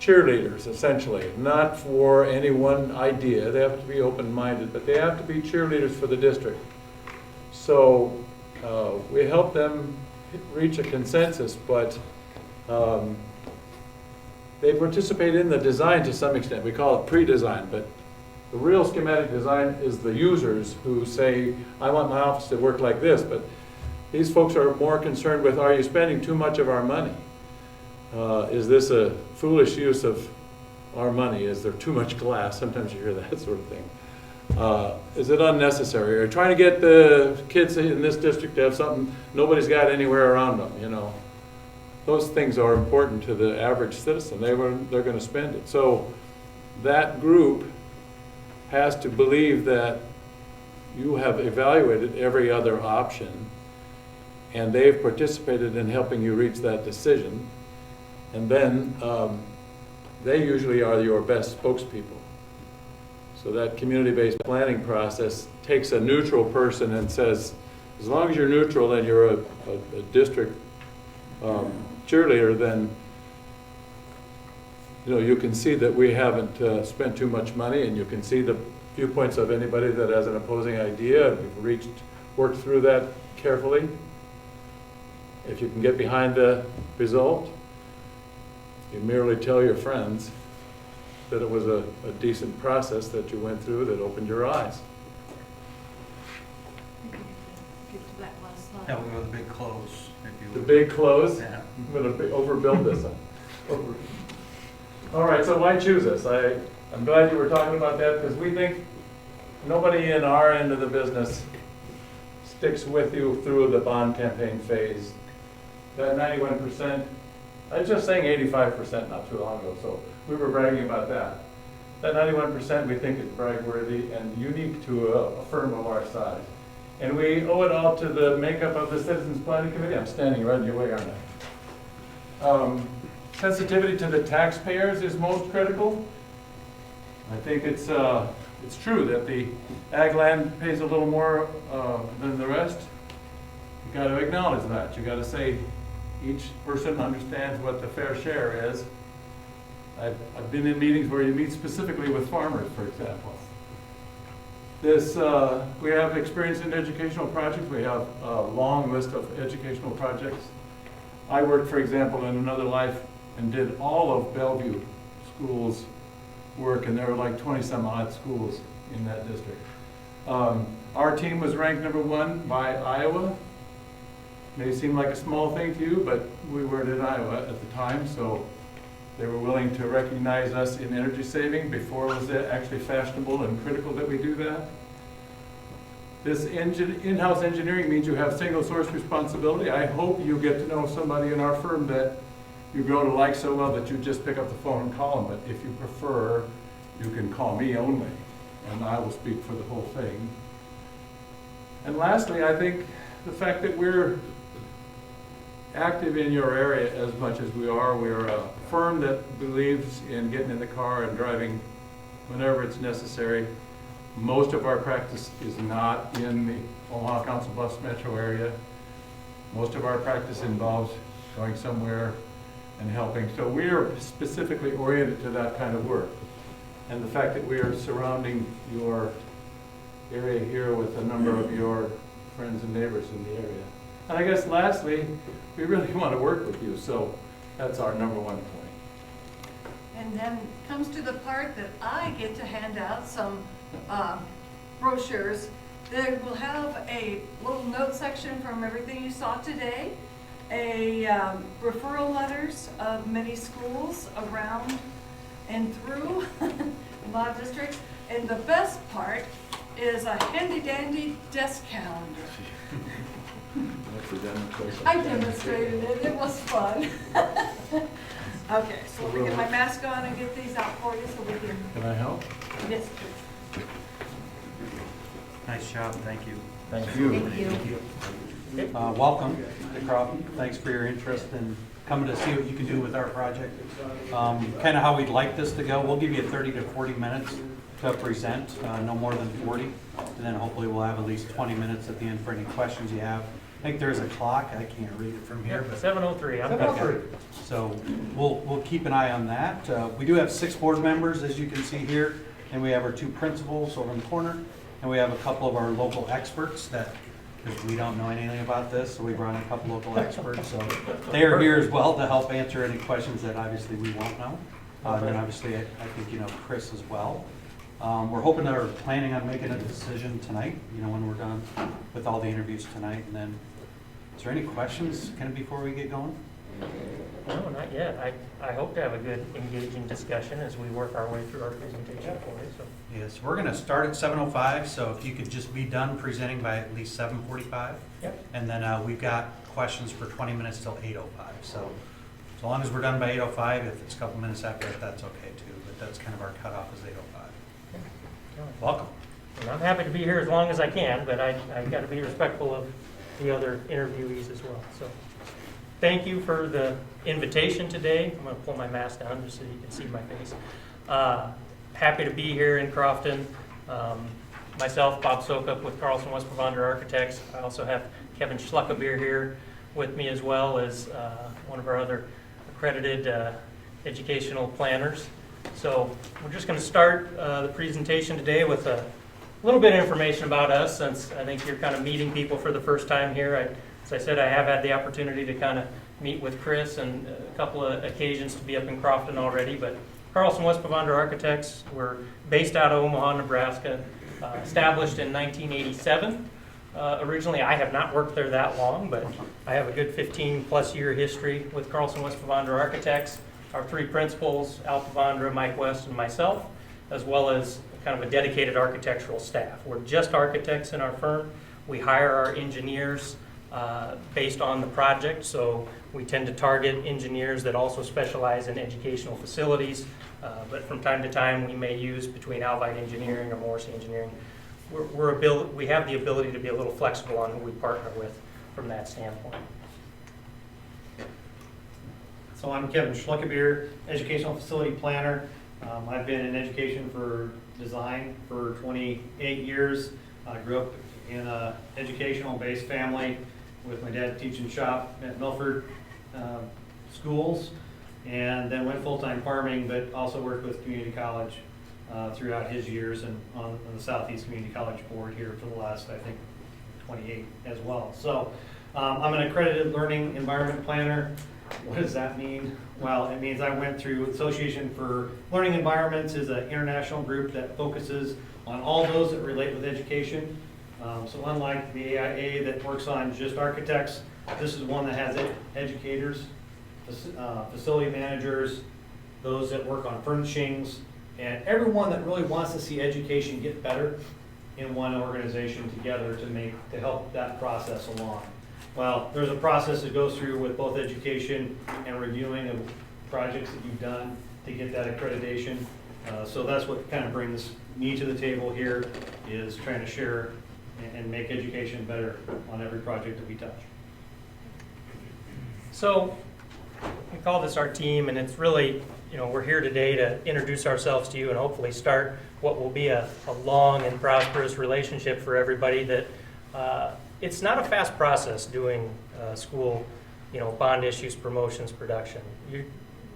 cheerleaders, essentially, not for any one idea. They have to be open-minded, but they have to be cheerleaders for the district. So we help them reach a consensus, but they participate in the design to some extent. We call it pre-design, but the real schematic design is the users who say, I want my office to work like this, but these folks are more concerned with, are you spending too much of our money? Is this a foolish use of our money? Is there too much glass? Sometimes you hear that sort of thing. Is it unnecessary? Are you trying to get the kids in this district to have something nobody's got anywhere around them, you know? Those things are important to the average citizen. They're going to spend it. So that group has to believe that you have evaluated every other option, and they've participated in helping you reach that decision. And then they usually are your best spokespeople. So that community-based planning process takes a neutral person and says, as long as you're neutral and you're a district cheerleader, then you can see that we haven't spent too much money, and you can see the viewpoints of anybody that has an opposing idea. We've worked through that carefully. If you can get behind the result, you merely tell your friends that it was a decent process that you went through that opened your eyes. Get to that last slide. Yeah, we'll go with the big close. If you The big close? Yeah. I'm going to overbuild this one. All right, so why choose us? I'm glad you were talking about that, because we think nobody in our end of the business sticks with you through the bond campaign phase that 91%, I was just saying 85% not too long ago, so we were bragging about that. That 91% we think is brag-worthy and unique to a firm of our size. And we owe it all to the makeup of the Citizens Planning Committee. I'm standing right in your way, aren't I? Sensitivity to the taxpayers is most critical. I think it's true that the ag land pays a little more than the rest. You got to acknowledge that. You got to say each person understands what the fair share is. I've been in meetings where you meet specifically with farmers, for example. We have experience in educational projects. We have a long list of educational projects. I worked, for example, in another life and did all of Bellevue schools work, and there were like 20 some odd schools in that district. Our team was ranked #1 by Iowa. May seem like a small thing to you, but we weren't in Iowa at the time, so they were willing to recognize us in energy saving before it was actually fashionable and critical that we do that. This in-house engineering means you have single source responsibility. I hope you get to know somebody in our firm that you grow to like so well that you just pick up the phone and call them. But if you prefer, you can call me only, and I will speak for the whole thing. And lastly, I think the fact that we're active in your area as much as we are. We're a firm that believes in getting in the car and driving whenever it's necessary. Most of our practice is not in the Omaha Council Bluffs metro area. Most of our practice involves going somewhere and helping. So we are specifically oriented to that kind of work. And the fact that we are surrounding your area here with a number of your friends and neighbors in the area. And I guess lastly, we really want to work with you, so that's our #1 point. And then comes to the part that I get to hand out some brochures. They will have a little note section from everything you saw today, referral letters of many schools around and through a lot of districts. And the best part is a handy dandy desk calendar. I demonstrated it, it was fun. Okay, so let me get my mask on and get these out for you so we can. Can I help? Yes, please. Nice job, thank you. Thank you. Thank you. Welcome to Crofton. Thanks for your interest in coming to see what you can do with our project. Kind of how we'd like this to go. We'll give you 30 to 40 minutes to present, no more than 40. And then hopefully we'll have at least 20 minutes at the end for any questions you have. I think there's a clock. I can't read it from here, but 7:03. I'm 7:03. So we'll keep an eye on that. We do have 6 board members, as you can see here, and we have our 2 principals over in the corner, and we have a couple of our local experts that, because we don't know anything about this, so we brought in a couple local experts. So they are here as well to help answer any questions that obviously we won't know. And then obviously I think you know Chris as well. We're hoping that we're planning on making a decision tonight, when we're done with all the interviews tonight. And then, is there any questions kind of before we get going? No, not yet. I hope to have a good engaging discussion as we work our way through our presentation for you. So. Yes, we're going to start at 7:05, so if you could just be done presenting by at least 7:45. Yep. And then we've got questions for 20 minutes till 8:05. So as long as we're done by 8:05, if it's a couple minutes after that, that's okay too. But that's kind of our cutoff is 8:05. Welcome. And I'm happy to be here as long as I can, but I've got to be respectful of the other interviewees as well. So thank you for the invitation today. I'm going to pull my mask down just so you can see my face. Happy to be here in Crofton. Myself, Bob Sokup with Carlson West Provender Architects. I also have Kevin Schluckabeer here with me as well as one of our other accredited educational planners. So we're just going to start the presentation today with a little bit of information about us, since I think you're kind of meeting people for the first time here. As I said, I have had the opportunity to kind of meet with Chris and a couple of occasions to be up in Crofton already, but Carlson West Provender Architects, we're based out of Omaha, Nebraska, established in 1987. Originally, I have not worked there that long, but I have a good 15-plus year history with Carlson West Provender Architects. Our 3 principals, Al Pavandra, Mike West, and myself, as well as kind of a dedicated architectural staff. We're just architects in our firm. We hire our engineers based on the project. So we tend to target engineers that also specialize in educational facilities. But from time to time, we may use between Alvite Engineering or Morrissey Engineering. We have the ability to be a little flexible on who we partner with from that standpoint. So I'm Kevin Schluckebeer, Educational Facility Planner. I've been in education for design for 28 years. I grew up in an educational-based family with my dad teaching shop at Milford schools, and then went full-time farming, but also worked with community college throughout his years and on the Southeast Community College Board here for the last, I think, 28 as well. So I'm an accredited learning environment planner. What does that mean? Well, it means I went through Association for Learning Environments, is an international group that focuses on all those that relate with education. So unlike the AIA that works on just architects, this is one that has educators, facility managers, those that work on furnishings, and everyone that really wants to see education get better in one organization together to help that process along. Well, there's a process that goes through with both education and reviewing of projects that you've done to get that accreditation. So that's what kind of brings me to the table here, is trying to share and make education better on every project that we touch. So we call this our team, and it's really, we're here today to introduce ourselves to you and hopefully start what will be a long and prosperous relationship for everybody. That it's not a fast process doing school, bond issues, promotions, production.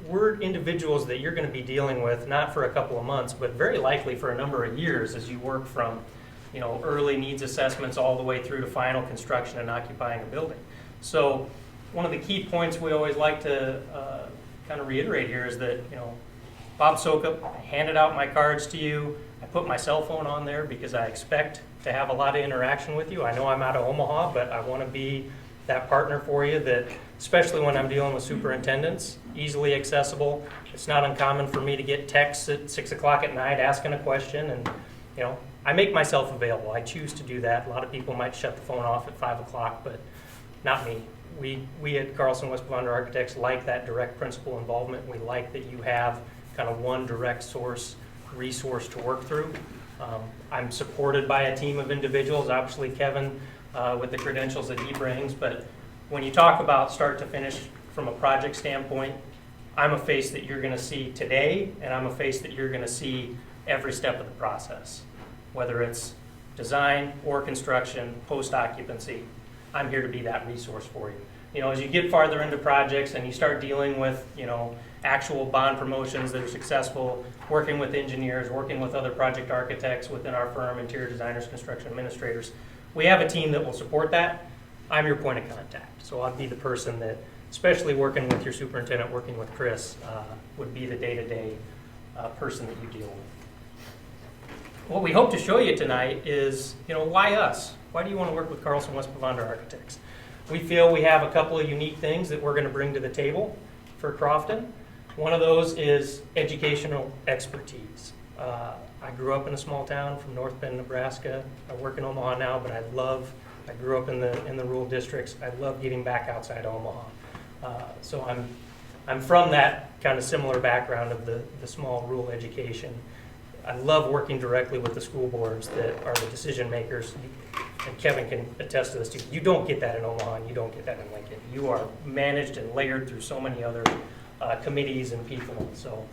We're individuals that you're going to be dealing with not for a couple of months, but very likely for a number of years as you work from, early needs assessments all the way through to final construction and occupying a building. So one of the key points we always like to kind of reiterate here is that, Bob Sokup, I handed out my cards to you. I put my cell phone on there because I expect to have a lot of interaction with you. I know I'm out of Omaha, but I want to be that partner for you that, especially when I'm dealing with superintendents, easily accessible. It's not uncommon for me to get texts at 6 o'clock at night asking a question, and, I make myself available. I choose to do that. A lot of people might shut the phone off at 5 o'clock, but not me. We at Carlson West Bovonder Architects like that direct principal involvement. We like that you have kind of one direct source resource to work through. I'm supported by a team of individuals, obviously Kevin with the credentials that he brings, but when you talk about start to finish from a project standpoint, I'm a face that you're going to see today, and I'm a face that you're going to see every step of the process, whether it's design or construction, post-occupancy. I'm here to be that resource for you. As you get farther into projects and you start dealing with, actual bond promotions that are successful, working with engineers, working with other project architects within our firm, interior designers, construction administrators, we have a team that will support that. I'm your point of contact. So I'll be the person that, especially working with your superintendent, working with Chris, would be the day-to-day person that you deal with. What we hope to show you tonight is, why us? Why do you want to work with Carlson West Bovonder Architects? We feel we have a couple of unique things that we're going to bring to the table for Crofton. One of those is educational expertise. I grew up in a small town from North Bend, Nebraska. I work in Omaha now, but I grew up in the rural districts. I love getting back outside Omaha. So I'm from that kind of similar background of the small rural education. I love working directly with the school boards that are the decision makers. And Kevin can attest to this too. You don't get that in Omaha, and you don't get that in Lincoln. You are managed and layered through so many other committees and people. So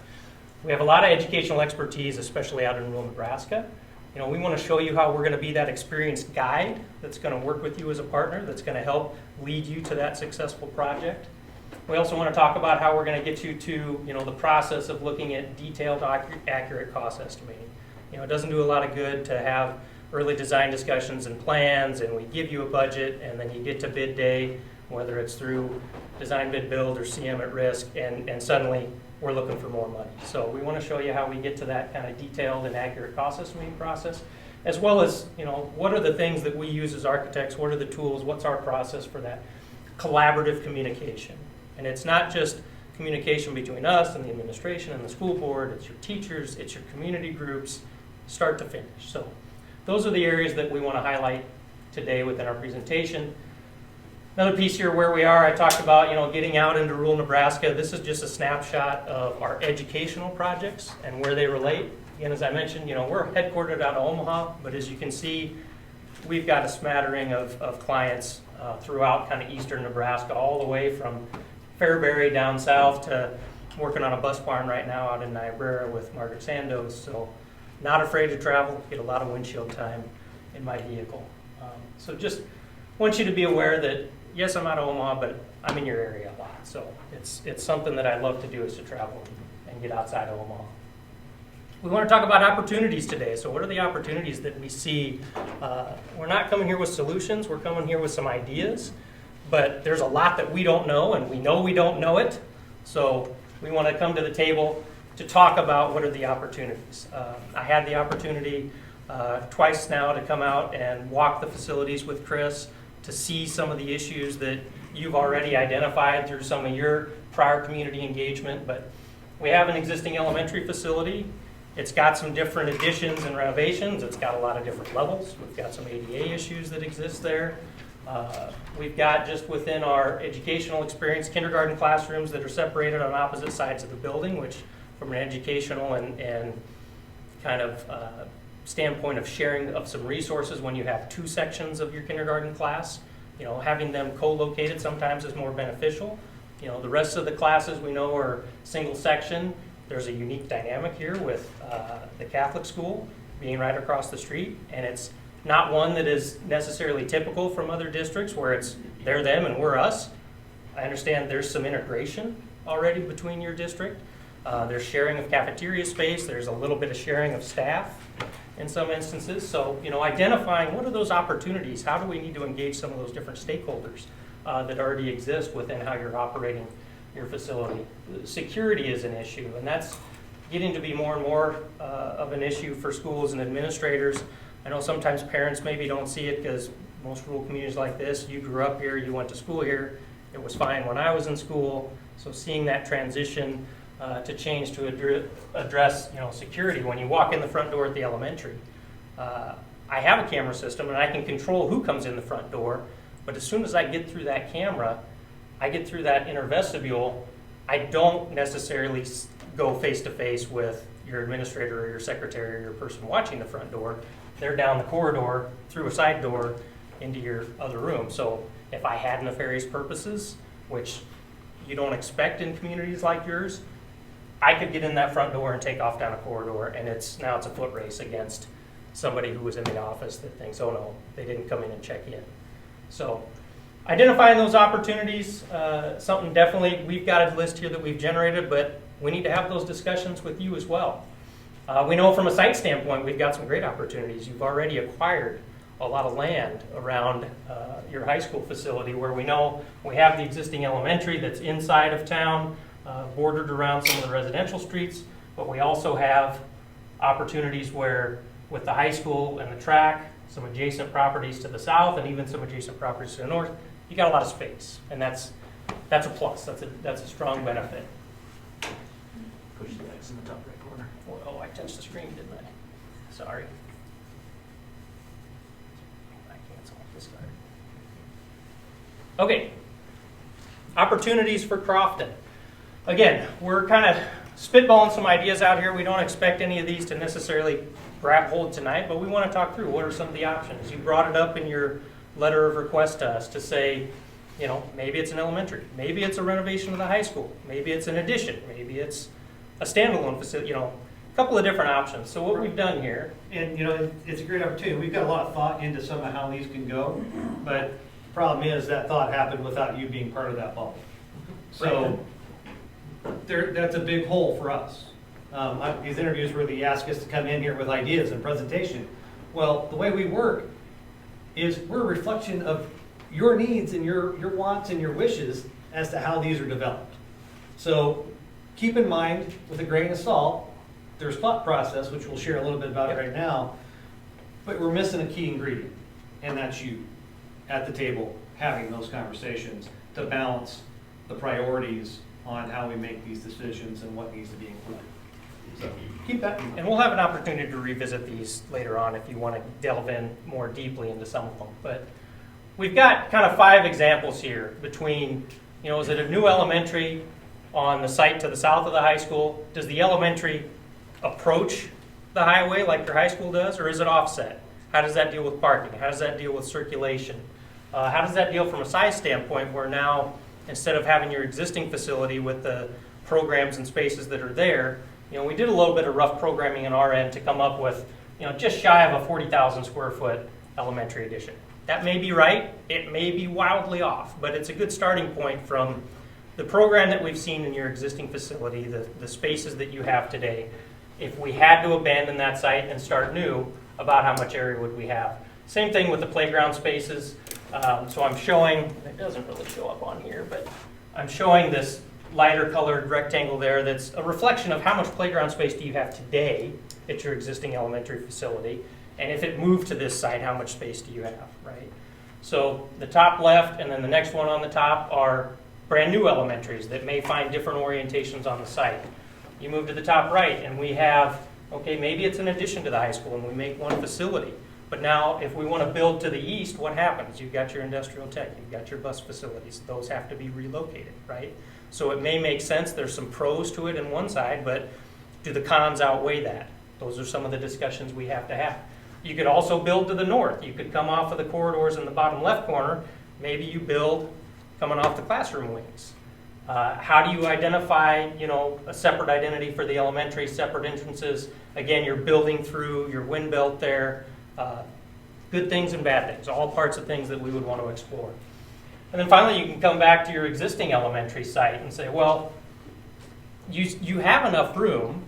we have a lot of educational expertise, especially out in rural Nebraska. We want to show you how we're going to be that experienced guide that's going to work with you as a partner, that's going to help lead you to that successful project. We also want to talk about how we're going to get you to, the process of looking at detailed, accurate cost estimating. It doesn't do a lot of good to have early design discussions and plans, and we give you a budget, and then you get to bid day, whether it's through design bid build or CM at risk, and suddenly we're looking for more money. So we want to show you how we get to that kind of detailed and accurate cost estimating process, as well as, what are the things that we use as architects, what are the tools, what's our process for that collaborative communication. And it's not just communication between us and the administration and the school board, it's your teachers, it's your community groups, start to finish. So those are the areas that we want to highlight today within our presentation. Another piece here where we are, I talked about, getting out into rural Nebraska. This is just a snapshot of our educational projects and where they relate. Again, as I mentioned, we're headquartered out of Omaha, but as you can see, we've got a smattering of clients throughout kind of eastern Nebraska, all the way from Fairbury down south to working on a bus barn right now out in Niobrara with Margaret Sandoz. So not afraid to travel, get a lot of windshield time in my vehicle. So just want you to be aware that, yes, I'm out of Omaha, but I'm in your area a lot. So it's something that I love to do, is to travel and get outside of Omaha. We want to talk about opportunities today. So what are the opportunities that we see? We're not coming here with solutions. We're coming here with some ideas. But there's a lot that we don't know, and we know we don't know it. So we want to come to the table to talk about what are the opportunities. I had the opportunity twice now to come out and walk the facilities with Chris to see some of the issues that you've already identified through some of your prior community engagement. But we have an existing elementary facility. It's got some different additions and renovations. It's got a lot of different levels. We've got some ADA issues that exist there. We've got, just within our educational experience, kindergarten classrooms that are separated on opposite sides of the building, which from an educational and kind of standpoint of sharing of some resources, when you have two sections of your kindergarten class, having them co-located sometimes is more beneficial. The rest of the classes we know are single section. There's a unique dynamic here with the Catholic school being right across the street, and it's not one that is necessarily typical from other districts where it's they're them and we're us. I understand there's some integration already between your district. There's sharing of cafeteria space. There's a little bit of sharing of staff in some instances. So, identifying what are those opportunities? How do we need to engage some of those different stakeholders that already exist within how you're operating your facility? Security is an issue, and that's getting to be more and more of an issue for schools and administrators. I know sometimes parents maybe don't see it because most rural communities like this, you grew up here, you went to school here, it was fine when I was in school. So seeing that transition to change to address security when you walk in the front door at the elementary. I have a camera system and I can control who comes in the front door, but as soon as I get through that camera, I get through that inner vestibule, I don't necessarily go face to face with your administrator or your secretary or your person watching the front door. They're down the corridor through a side door into your other room. So if I had nefarious purposes, which you don't expect in communities like yours, I could get in that front door and take off down a corridor, and now it's a foot race against somebody who was in the office that thinks, oh no, they didn't come in and check in. So identifying those opportunities, something definitely, we've got a list here that we've generated, but we need to have those discussions with you as well. We know from a site standpoint, we've got some great opportunities. You've already acquired a lot of land around your high school facility, where we know we have the existing elementary that's inside of town, bordered around some of the residential streets, but we also have opportunities where, with the high school and the track, some adjacent properties to the south, and even some adjacent properties to the north, you got a lot of space, and that's a plus. That's a strong benefit. Push the X in the top right corner. Oh, I touched the screen, didn't I? Sorry. I cancel this card. Okay. Opportunities for Crofton. Again, we're kind of spitballing some ideas out here. We don't expect any of these to necessarily grab hold tonight, but we want to talk through what are some of the options. You brought it up in your letter of request to us to say, maybe it's an elementary, maybe it's a renovation of the high school, maybe it's an addition, maybe it's a standalone facility, a couple of different options. So what we've done here, And, it's a great opportunity. We've got a lot of thought into some of how these can go, but the problem is that thought happened without you being part of that bubble. So that's a big hole for us. These interviews really ask us to come in here with ideas and presentation. Well, the way we work is we're a reflection of your needs and your wants and your wishes as to how these are developed. So keep in mind, with a grain of salt, there's thought process, which we'll share a little bit about it right now, but we're missing a key ingredient, and that's you at the table having those conversations to balance the priorities on how we make these decisions and what needs to be included. So keep that in mind. and we'll have an opportunity to revisit these later on if you want to delve in more deeply into some of them. But we've got kind of 5 examples here between, is it a new elementary on the site to the south of the high school? Does the elementary approach the highway like your high school does, or is it offset? How does that deal with parking? How does that deal with circulation? How does that deal from a size standpoint where now, instead of having your existing facility with the programs and spaces that are there, we did a little bit of rough programming on our end to come up with, just shy of a 40,000 square foot elementary addition. That may be right, it may be wildly off, but it's a good starting point from the program that we've seen in your existing facility, the spaces that you have today. If we had to abandon that site and start new, about how much area would we have? Same thing with the playground spaces. So I'm showing, it doesn't really show up on here, but I'm showing this lighter colored rectangle there that's a reflection of how much playground space do you have today at your existing elementary facility, and if it moved to this site, how much space do you have, right? So the top left and then the next one on the top are brand new elementaries that may find different orientations on the site. You move to the top right and we have, okay, maybe it's an addition to the high school and we make one facility. But now if we want to build to the east, what happens? You've got your industrial tech, you've got your bus facilities. Those have to be relocated, right? So it may make sense, there's some pros to it in one side, but do the cons outweigh that? Those are some of the discussions we have to have. You could also build to the north. You could come off of the corridors in the bottom left corner. Maybe you build coming off the classroom wings. How do you identify, a separate identity for the elementary, separate entrances? Again, you're building through your wind belt there. Good things and bad things, all parts of things that we would want to explore. And then finally, you can come back to your existing elementary site and say, well, you have enough room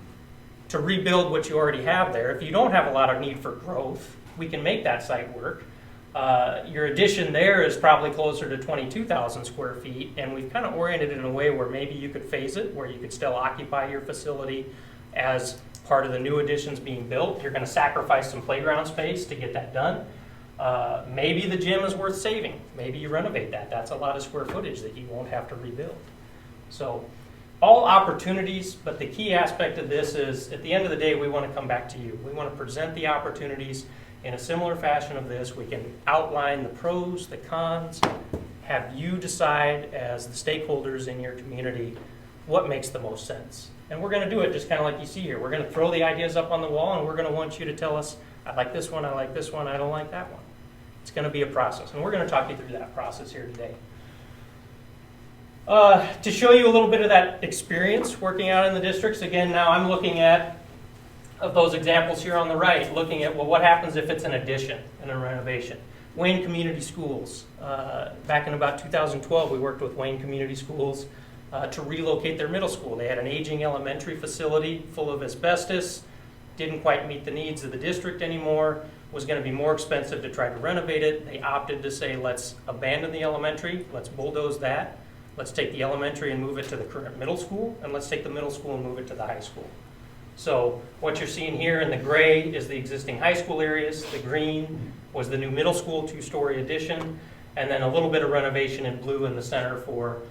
to rebuild what you already have there. If you don't have a lot of need for growth, we can make that site work. Your addition there is probably closer to 22,000 square feet, and we've kind of oriented it in a way where maybe you could phase it, where you could still occupy your facility as part of the new additions being built. You're going to sacrifice some playground space to get that done. Maybe the gym is worth saving. Maybe you renovate that. That's a lot of square footage that you won't have to rebuild. So all opportunities, but the key aspect of this is, at the end of the day, we want to come back to you. We want to present the opportunities in a similar fashion of this. We can outline the pros, the cons, have you decide as the stakeholders in your community what makes the most sense. And we're going to do it just kind of like you see here. We're going to throw the ideas up on the wall, and we're going to want you to tell us, I like this one, I don't like that one. It's going to be a process, and we're going to talk you through that process here today. To show you a little bit of that experience working out in the districts, again, now I'm looking at, of those examples here on the right, looking at, well, what happens if it's an addition and a renovation? Wayne Community Schools. Back in about 2012, we worked with Wayne Community Schools to relocate their middle school. They had an aging elementary facility full of asbestos, didn't quite meet the needs of the district anymore, was going to be more expensive to try to renovate it. They opted to say, let's abandon the elementary, let's bulldoze that, let's take the elementary and move it to the current middle school, and let's take the middle school and move it to the high school. So what you're seeing here in the gray is the existing high school areas, the green was the new middle school 2-story addition, and then a little bit of renovation in blue in the center for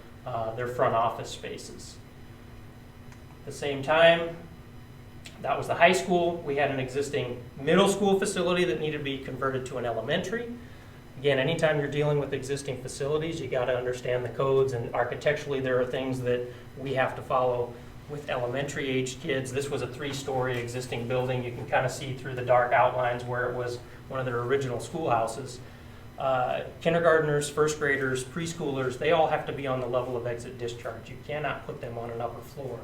their front office spaces. At the same time, that was the high school. We had an existing middle school facility that needed to be converted to an elementary. Again, anytime you're dealing with existing facilities, you got to understand the codes, and architecturally there are things that we have to follow with elementary age kids. This was a 3-story existing building. You can kind of see through the dark outlines where it was one of their original schoolhouses. Kindergartners, first graders, preschoolers, they all have to be on the level of exit discharge. You cannot put them on an upper floor.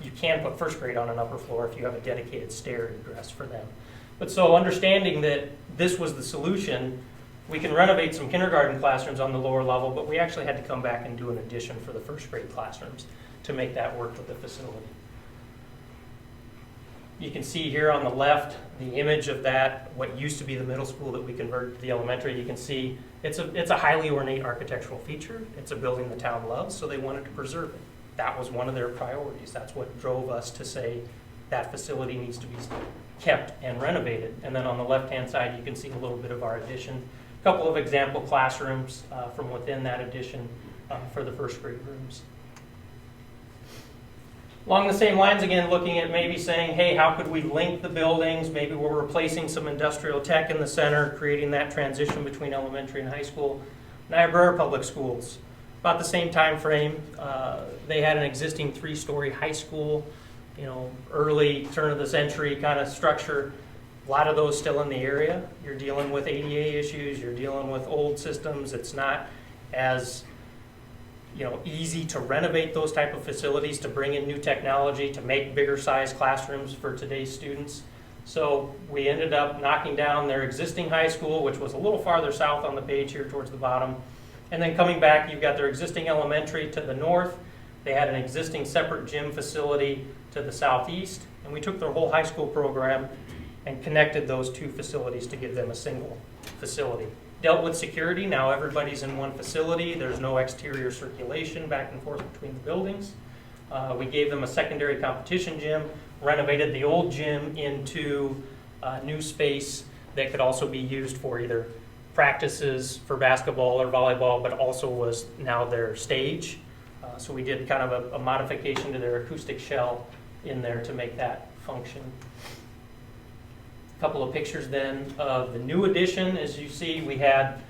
You can put first grade on an upper floor if you have a dedicated stair egress for them. But so understanding that this was the solution, we can renovate some kindergarten classrooms on the lower level, but we actually had to come back and do an addition for the first grade classrooms to make that work with the facility. You can see here on the left the image of that, what used to be the middle school that we converted to the elementary. You can see it's a highly ornate architectural feature. It's a building the town loves, so they wanted to preserve it. That was one of their priorities. That's what drove us to say that facility needs to be kept and renovated. And then on the left-hand side, you can see a little bit of our addition. A couple of example classrooms from within that addition for the first grade rooms. Along the same lines, again, looking at maybe saying, hey, how could we link the buildings? Maybe we're replacing some industrial tech in the center, creating that transition between elementary and high school. Niobrara Public Schools, about the same time frame. They had an existing 3-story high school, early turn of the century kind of structure. A lot of those still in the area. You're dealing with ADA issues, you're dealing with old systems. It's not as easy to renovate those type of facilities, to bring in new technology, to make bigger size classrooms for today's students. So we ended up knocking down their existing high school, which was a little farther south on the page here towards the bottom. And then coming back, you've got their existing elementary to the north. They had an existing separate gym facility to the southeast. And we took their whole high school program and connected those two facilities to give them a single facility. Dealt with security. Now everybody's in one facility. There's no exterior circulation back and forth between the buildings. We gave them a secondary competition gym, renovated the old gym into a new space that could also be used for either practices for basketball or volleyball, but also was now their stage. So we did kind of a modification to their acoustic shell in there to make that function. A couple of pictures then of the new addition. As you see, we had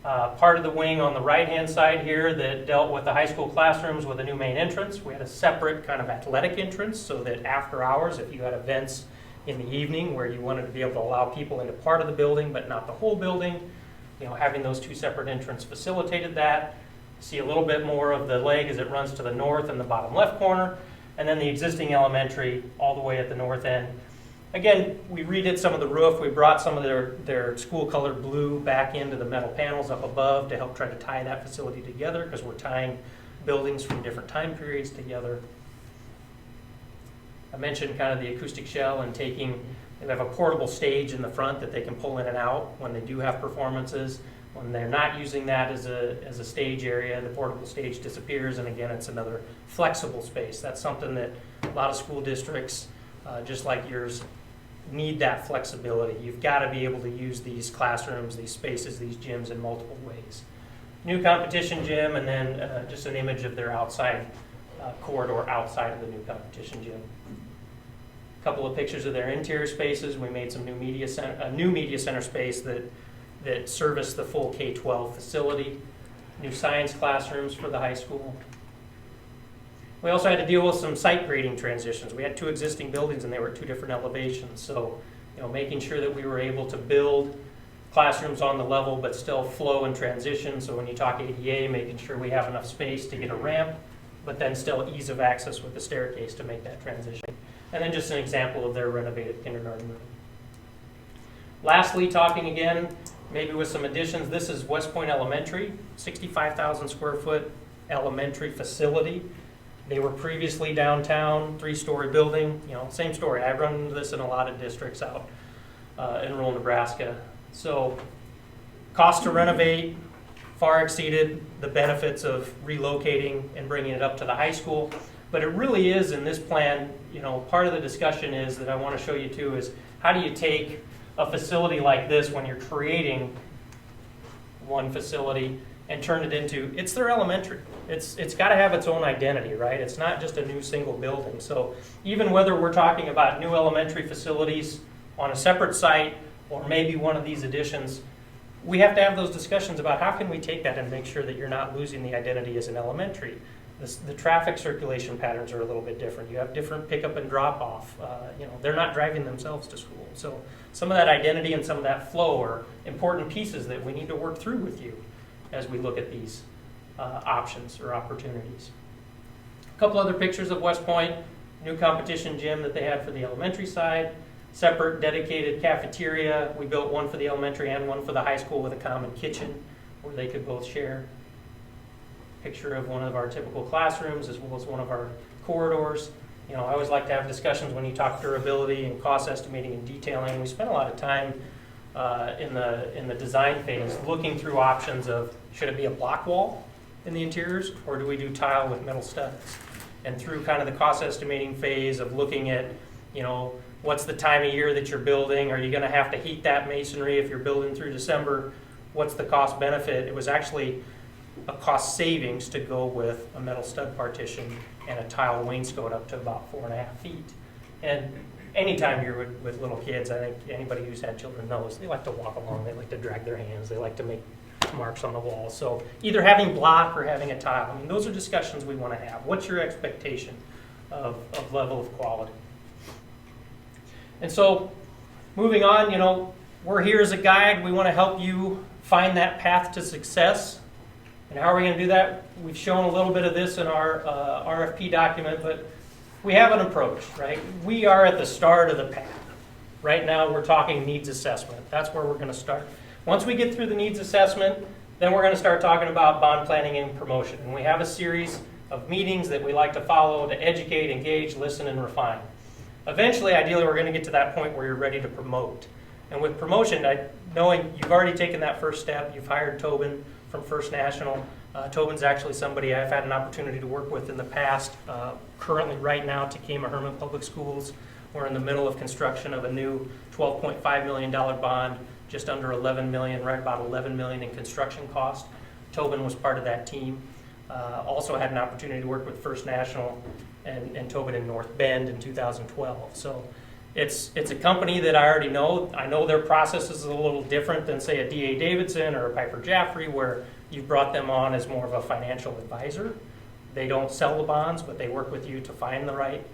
part of the wing on the right-hand side here that dealt with the high school classrooms with a new main entrance. We had a separate kind of athletic entrance so that after hours, if you had events in the evening where you wanted to be able to allow people into part of the building but not the whole building, having those two separate entrances facilitated that. See a little bit more of the leg as it runs to the north in the bottom left corner, and then the existing elementary all the way at the north end. Again, we redid some of the roof. We brought some of their school color blue back into the metal panels up above to help try to tie that facility together, because we're tying buildings from different time periods together. I mentioned kind of the acoustic shell and they have a portable stage in the front that they can pull in and out when they do have performances. When they're not using that as a stage area, the portable stage disappears, and again, it's another flexible space. That's something that a lot of school districts, just like yours, need that flexibility. You've got to be able to use these classrooms, these spaces, these gyms in multiple ways. New competition gym, and then just an image of their outside corridor outside of the new competition gym. A couple of pictures of their interior spaces. We made some new media center space that serviced the full K-12 facility. New science classrooms for the high school. We also had to deal with some site grading transitions. We had two existing buildings and they were at two different elevations. So, making sure that we were able to build classrooms on the level but still flow and transition. So when you talk ADA, making sure we have enough space to get a ramp, but then still ease of access with the staircase to make that transition. And then just an example of their renovated kindergarten room. Lastly, talking again, maybe with some additions, this is West Point Elementary, 65,000 square foot elementary facility. They were previously downtown, 3-story building, same story. I run into this in a lot of districts out in rural Nebraska. So cost to renovate far exceeded the benefits of relocating and bringing it up to the high school. But it really is in this plan, part of the discussion is that I want to show you too is how do you take a facility like this when you're creating one facility and turn it into, it's their elementary. It's got to have its own identity, right? It's not just a new single building. So even whether we're talking about new elementary facilities on a separate site or maybe one of these additions, we have to have those discussions about how can we take that and make sure that you're not losing the identity as an elementary. The traffic circulation patterns are a little bit different. You have different pickup and drop off. They're not driving themselves to school. So some of that identity and some of that flow are important pieces that we need to work through with you as we look at these options or opportunities. A couple other pictures of West Point, new competition gym that they had for the elementary side, separate dedicated cafeteria. We built one for the elementary and one for the high school with a common kitchen where they could both share. Picture of one of our typical classrooms as well as one of our corridors. I always like to have discussions when you talk durability and cost estimating and detailing. We spent a lot of time in the design phase looking through options of should it be a block wall in the interiors or do we do tile with metal studs? And through kind of the cost estimating phase of looking at, what's the time of year that you're building? Are you going to have to heat that masonry if you're building through December? What's the cost benefit? It was actually a cost savings to go with a metal stud partition and a tile wainscot up to about 4.5 feet. And anytime you're with little kids, I think anybody who's had children knows, they like to walk along, they like to drag their hands, they like to make marks on the wall. So either having block or having a tile, I mean, those are discussions we want to have. What's your expectation of level of quality? And so moving on, you know, we're here as a guide. We want to help you find that path to success. And how are we going to do that? We've shown a little bit of this in our RFP document, but we have an approach, right? We are at the start of the path. Right now, we're talking needs assessment. That's where we're going to start. Once we get through the needs assessment, then we're going to start talking about bond planning and promotion. And we have a series of meetings that we like to follow to educate, engage, listen, and refine. Eventually, ideally, we're going to get to that point where you're ready to promote. And with promotion, knowing you've already taken that first step, you've hired Tobin from First National. Tobin's actually somebody I've had an opportunity to work with in the past. Currently, right now, Takema Herman Public Schools, we're in the middle of construction of a new $12.5 million bond, just under $11 million, right about $11 million in construction cost. Tobin was part of that team. Also had an opportunity to work with First National and Tobin in North Bend in 2012. So it's a company that I already know. I know their process is a little different than, say, a D.A. Davidson or a Piper Jaffray, where you've brought them on as more of a financial advisor. They don't sell the bonds, but they work with you to find the right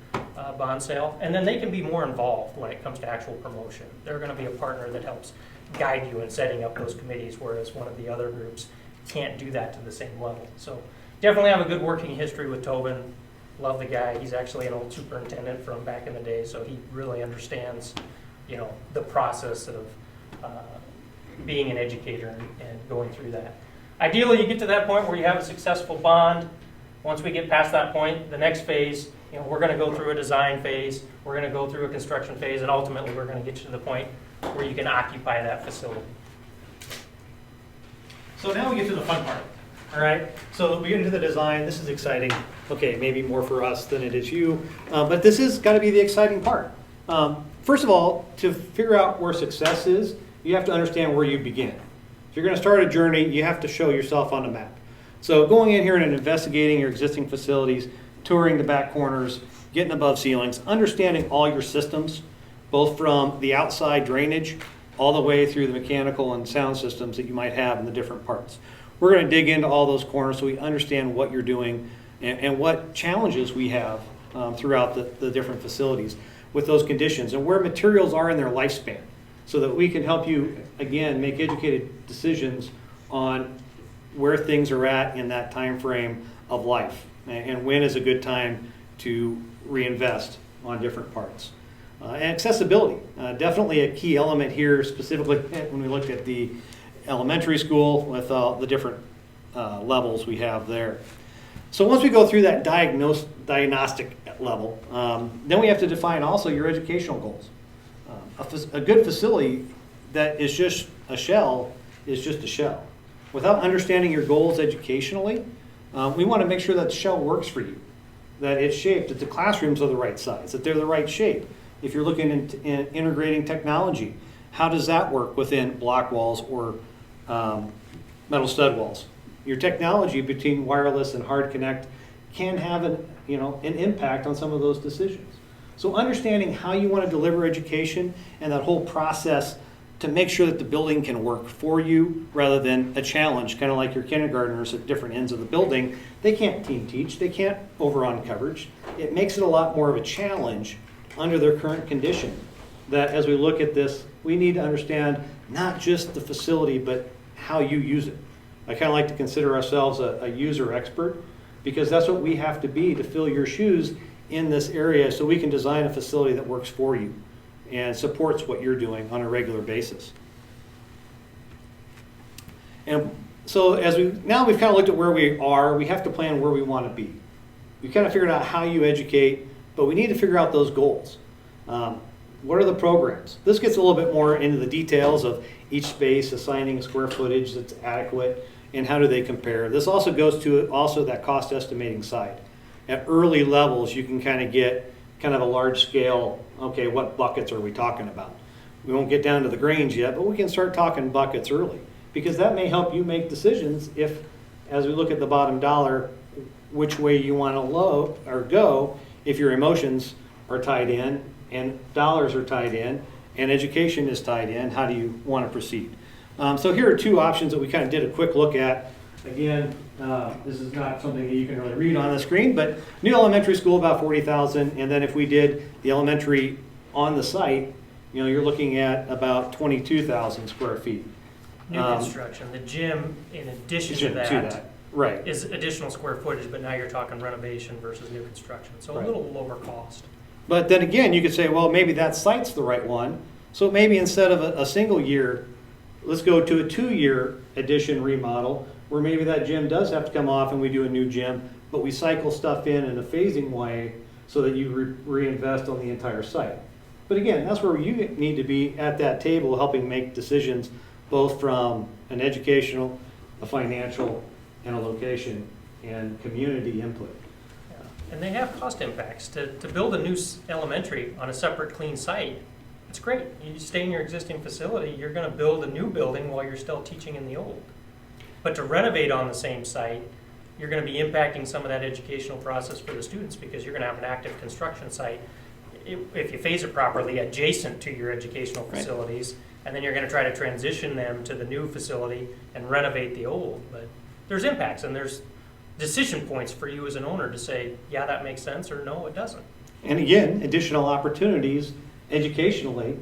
bond sale. And then they can be more involved when it comes to actual promotion. They're going to be a partner that helps guide you in setting up those committees, whereas one of the other groups can't do that to the same level. So definitely have a good working history with Tobin. Love the guy. He's actually an old superintendent from back in the day, so he really understands, you know, the process of being an educator and going through that. Ideally, you get to that point where you have a successful bond. Once we get past that point, the next phase, you know, we're going to go through a design phase, we're going to go through a construction phase, and ultimately we're going to get you to the point where you can occupy that facility. So now we get to the fun part, all right? So we get into the design. This is exciting. Okay, maybe more for us than it is you, but this has got to be the exciting part. First of all, to figure out where success is, you have to understand where you begin. If you're going to start a journey, you have to show yourself on the map. So going in here and investigating your existing facilities, touring the back corners, getting above ceilings, understanding all your systems, both from the outside drainage all the way through the mechanical and sound systems that you might have in the different parts. We're going to dig into all those corners so we understand what you're doing and what challenges we have throughout the different facilities with those conditions and where materials are in their lifespan so that we can help you, again, make educated decisions on where things are at in that time frame of life and when is a good time to reinvest on different parts. And accessibility, definitely a key element here, specifically when we looked at the elementary school with the different levels we have there. So once we go through that diagnostic level, then we have to define also your educational goals. A good facility that is just a shell is just a shell. Without understanding your goals educationally, we want to make sure that the shell works for you, that it's shaped, that the classrooms are the right size, that they're the right shape. If you're looking into integrating technology, how does that work within block walls or metal stud walls? Your technology between wireless and hard connect can have an impact on some of those decisions. So understanding how you want to deliver education and that whole process to make sure that the building can work for you rather than a challenge, kind of like your kindergartners at different ends of the building. They can't team teach, they can't overrun coverage. It makes it a lot more of a challenge under their current condition. That as we look at this, we need to understand not just the facility, but how you use it. I kind of like to consider ourselves a user expert because that's what we have to be to fill your shoes in this area so we can design a facility that works for you and supports what you're doing on a regular basis. And so we've kind of looked at where we are, we have to plan where we want to be. We kind of figured out how you educate, but we need to figure out those goals. What are the programs? This gets a little bit more into the details of each space, assigning square footage that's adequate, and how do they compare. This also goes to that cost estimating side. At early levels, you can kind of get kind of a large scale, okay, what buckets are we talking about? We won't get down to the grains yet, but we can start talking buckets early because that may help you make decisions if as we look at the bottom dollar, which way you want to go if your emotions are tied in and dollars are tied in and education is tied in. How do you want to proceed? So here are two options that we kind of did a quick look at. Again, this is not something that you can really read on the screen, but new elementary school about 40,000, and then if we did the elementary on the site, you know, you're looking at about 22,000 square feet. New construction, the gym, in addition to that, right, is additional square footage, but now you're talking renovation versus new construction, so a Right. little lower cost. But then again, you could say, well, maybe that site's the right one. So maybe instead of a single year, let's go to a 2-year addition remodel, where maybe that gym does have to come off and we do a new gym, but we cycle stuff in a phasing way so that you reinvest on the entire site. But again, that's where you need to be at that table helping make decisions, both from an educational, a financial, and a location and community input. And they have cost impacts. To build a new elementary on a separate clean site, it's great. You stay in your existing facility, you're going to build a new building while you're still teaching in the old. But to renovate on the same site, you're going to be impacting some of that educational process for the students because you're going to have an active construction site, if you phase it properly, adjacent to your educational facilities, and then you're going to try to transition them to the new facility and renovate the old. But there's impacts and there's decision points for you as an owner to say, yeah, that makes sense, or no, it doesn't. And again, additional opportunities educationally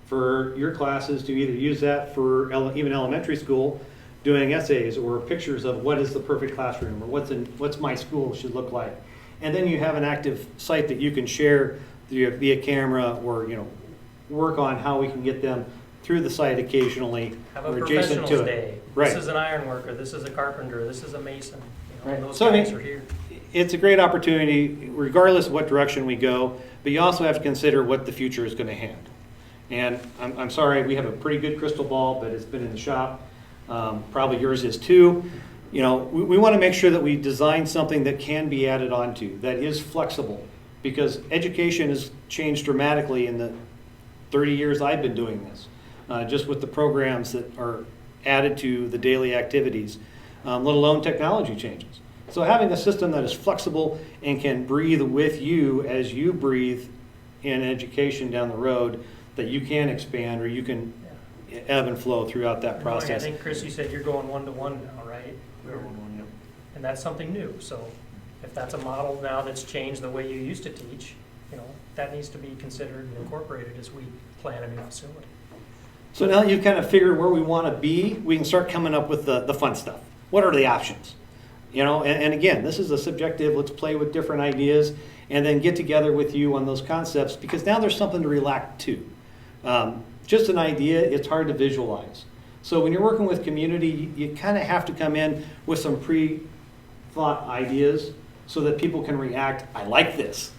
for your classes to either use that for even elementary school, doing essays or pictures of what is the perfect classroom or what's my school should look like. And then you have an active site that you can share via camera or, you know, work on how we can get them through the site occasionally Have a or adjacent professionals to it. day. Right. This is an iron worker, this is a carpenter, this is a mason. You know, Right. Those So, I guys mean, are here. It's a great opportunity regardless of what direction we go, but you also have to consider what the future is going to hand. And I'm sorry, we have a pretty good crystal ball, but it's been in the shop. Probably yours is too. You know, we want to make sure that we design something that can be added onto, that is flexible, because education has changed dramatically in the 30 years I've been doing this, just with the programs that are added to the daily activities, let alone technology changes. So having a system that is flexible and can breathe with you as you breathe in education down the road, that you can expand or you can ebb and flow throughout that process. I think, Chris, you said you're going one-to-one now, right? And that's something new. So if that's a model now that's changed the way you used to teach, you know, that needs to be considered and incorporated as we plan a new facility. So now you've kind of figured where we want to be, we can start coming up with the fun stuff. What are the options? You know, and again, this is a subjective, let's play with different ideas and then get together with you on those concepts, because now there's something to react to. Just an idea, it's hard to visualize. So when you're working with community, you kind of have to come in with some pre-thought ideas so that people can react, I like this,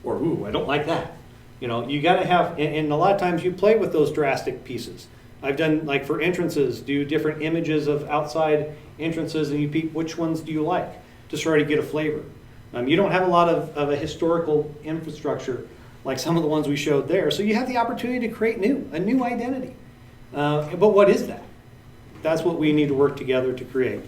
or ooh, I don't like that. You know, you got to have, and a lot of times you play with those drastic pieces. I've done, like for entrances, do different images of outside entrances and you peep which ones do you like to try to get a flavor. You don't have a lot of a historical infrastructure like some of the ones we showed there, so you have the opportunity to create a new identity. But what is that? That's what we need to work together to create.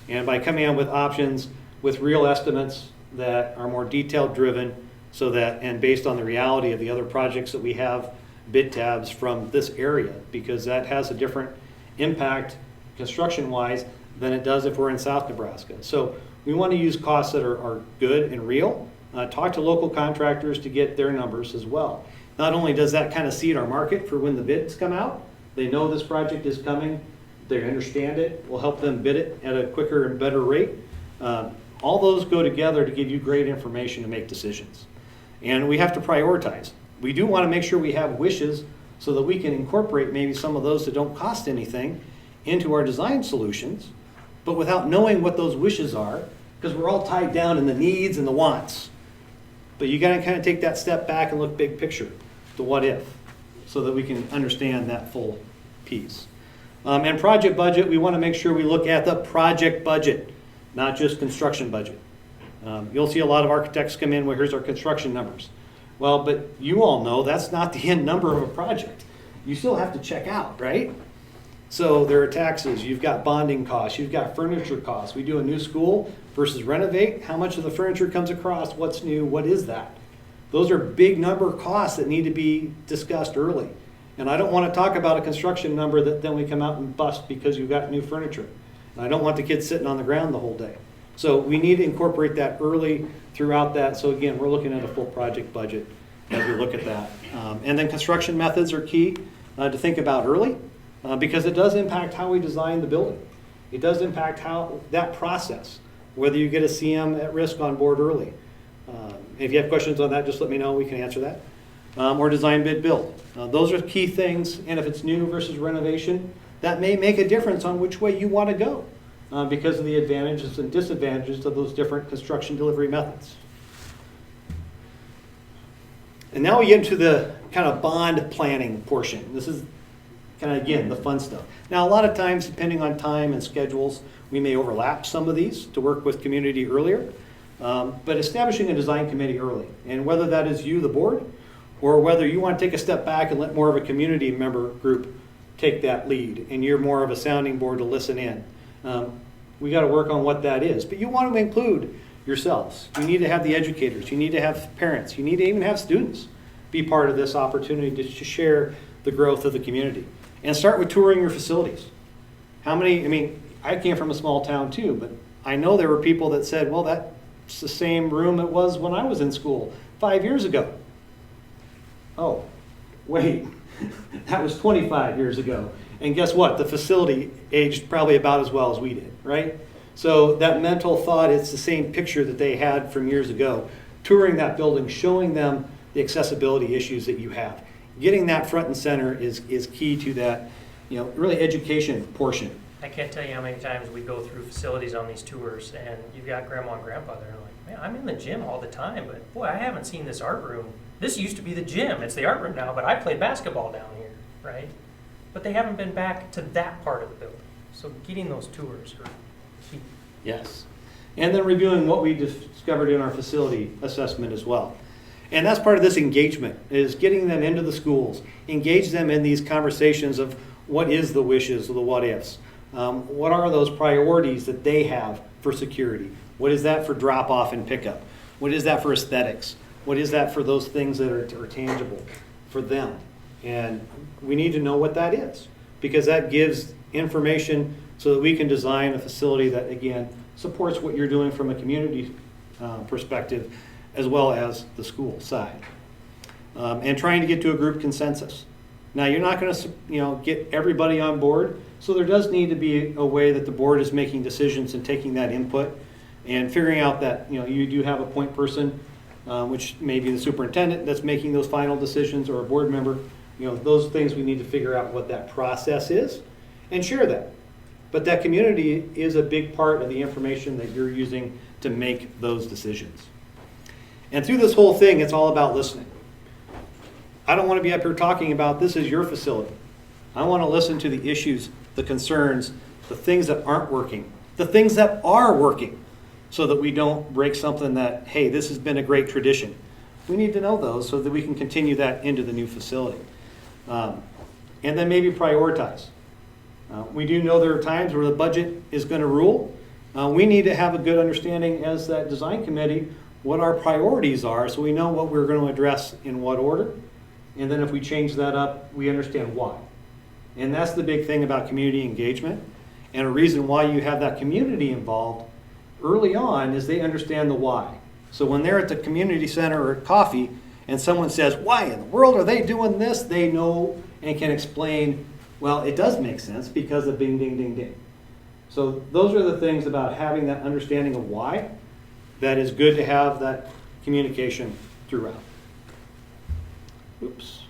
And by coming out with options with real estimates that are more detailed driven, so that, and based on the reality of the other projects that we have, bid tabs from this area, because that has a different impact construction-wise than it does if we're in South Nebraska. So we want to use costs that are good and real. Talk to local contractors to get their numbers as well. Not only does that kind of seed our market for when the bids come out, they know this project is coming, they understand it, we'll help them bid it at a quicker and better rate. All those go together to give you great information to make decisions. And we have to prioritize. We do want to make sure we have wishes so that we can incorporate maybe some of those that don't cost anything into our design solutions, but without knowing what those wishes are, because we're all tied down in the needs and the wants. But you got to kind of take that step back and look big picture, the what if, so that we can understand that full piece. And project budget, we want to make sure we look at the project budget, not just construction budget. You'll see a lot of architects come in, well, here's our construction numbers. Well, but you all know that's not the end number of a project. You still have to check out, right? So there are taxes, you've got bonding costs, you've got furniture costs. We do a new school versus renovate. How much of the furniture comes across? What's new? What is that? Those are big number costs that need to be discussed early. And I don't want to talk about a construction number that then we come out and bust because you've got new furniture. And I don't want the kids sitting on the ground the whole day. So we need to incorporate that early throughout that. So again, we're looking at a full project budget as we look at that. And then construction methods are key to think about early because it does impact how we design the building. It does impact how that process, whether you get a CM at risk on board early. If you have questions on that, just let me know. We can answer that. Or design, bid, build. Those are key things. And if it's new versus renovation, that may make a difference on which way you want to go because of the advantages and disadvantages of those different construction delivery methods. And now we get into the kind of bond planning portion. This is kind of, again, the fun stuff. Now, a lot of times, depending on time and schedules, we may overlap some of these to work with community earlier. But establishing a design committee early, and whether that is you, the board, or whether you want to take a step back and let more of a community member group take that lead, and you're more of a sounding board to listen in. We got to work on what that is. But you want to include yourselves. You need to have the educators. You need to have parents. You need to even have students be part of this opportunity to share the growth of the community. And start with touring your facilities. How many, I mean, I came from a small town too, but I know there were people that said, well, that's the same room it was when I was in school 5 years ago. Oh, wait, that was 25 years ago. And guess what? The facility aged probably about as well as we did, right? So that mental thought, it's the same picture that they had from years ago. Touring that building, showing them the accessibility issues that you have. Getting that front and center is key to that, really education portion. I can't tell you how many times we go through facilities on these tours, and you've got grandma and grandpa there, and like, man, I'm in the gym all the time, but boy, I haven't seen this art room. This used to be the gym. It's the art room now, but I played basketball down here, right? But they haven't been back to that part of the building. So getting those tours are key. Yes. And then reviewing what we discovered in our facility assessment as well. And that's part of this engagement, is getting them into the schools, engage them in these conversations of what is the wishes, the what ifs. What are those priorities that they have for security? What is that for drop off and pickup? What is that for aesthetics? What is that for those things that are tangible for them? And we need to know what that is, because that gives information so that we can design a facility that, again, supports what you're doing from a community perspective, as well as the school side. And trying to get to a group consensus. Now, you're not going to get everybody on board, so there does need to be a way that the board is making decisions and taking that input and figuring out that you do have a point person, which may be the superintendent that's making those final decisions, or a board member. Those things we need to figure out what that process is and share that. But that community is a big part of the information that you're using to make those decisions. And through this whole thing, it's all about listening. I don't want to be up here talking about this is your facility. I want to listen to the issues, the concerns, the things that aren't working, the things that are working, so that we don't break something that, hey, this has been a great tradition. We need to know those so that we can continue that into the new facility. And then maybe prioritize. We do know there are times where the budget is going to rule. We need to have a good understanding as that design committee what our priorities are, so we know what we're going to address in what order. And then if we change that up, we understand why. And that's the big thing about community engagement. And a reason why you have that community involved early on is they understand the why. So when they're at the community center or at coffee and someone says, why in the world are they doing this? They know and can explain, well, it does make sense because of ding, ding, ding, ding. So those are the things about having that understanding of why that is good to have that communication throughout. Oops.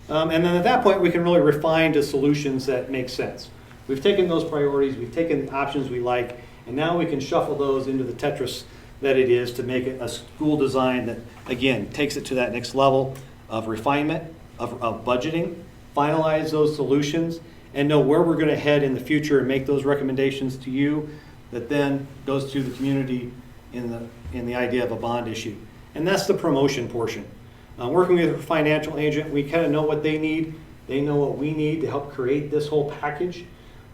And then at that point, we can really refine to solutions that make sense. We've taken those priorities, we've taken the options we like, and now we can shuffle those into the Tetris that it is to make it a school design that, again, takes it to that next level of refinement, of budgeting, finalize those solutions, and know where we're going to head in the future and make those recommendations to you that then goes to the community in the idea of a bond issue. And that's the promotion portion. Working with a financial agent, we kind of know what they need, They know what we need to help create this whole package.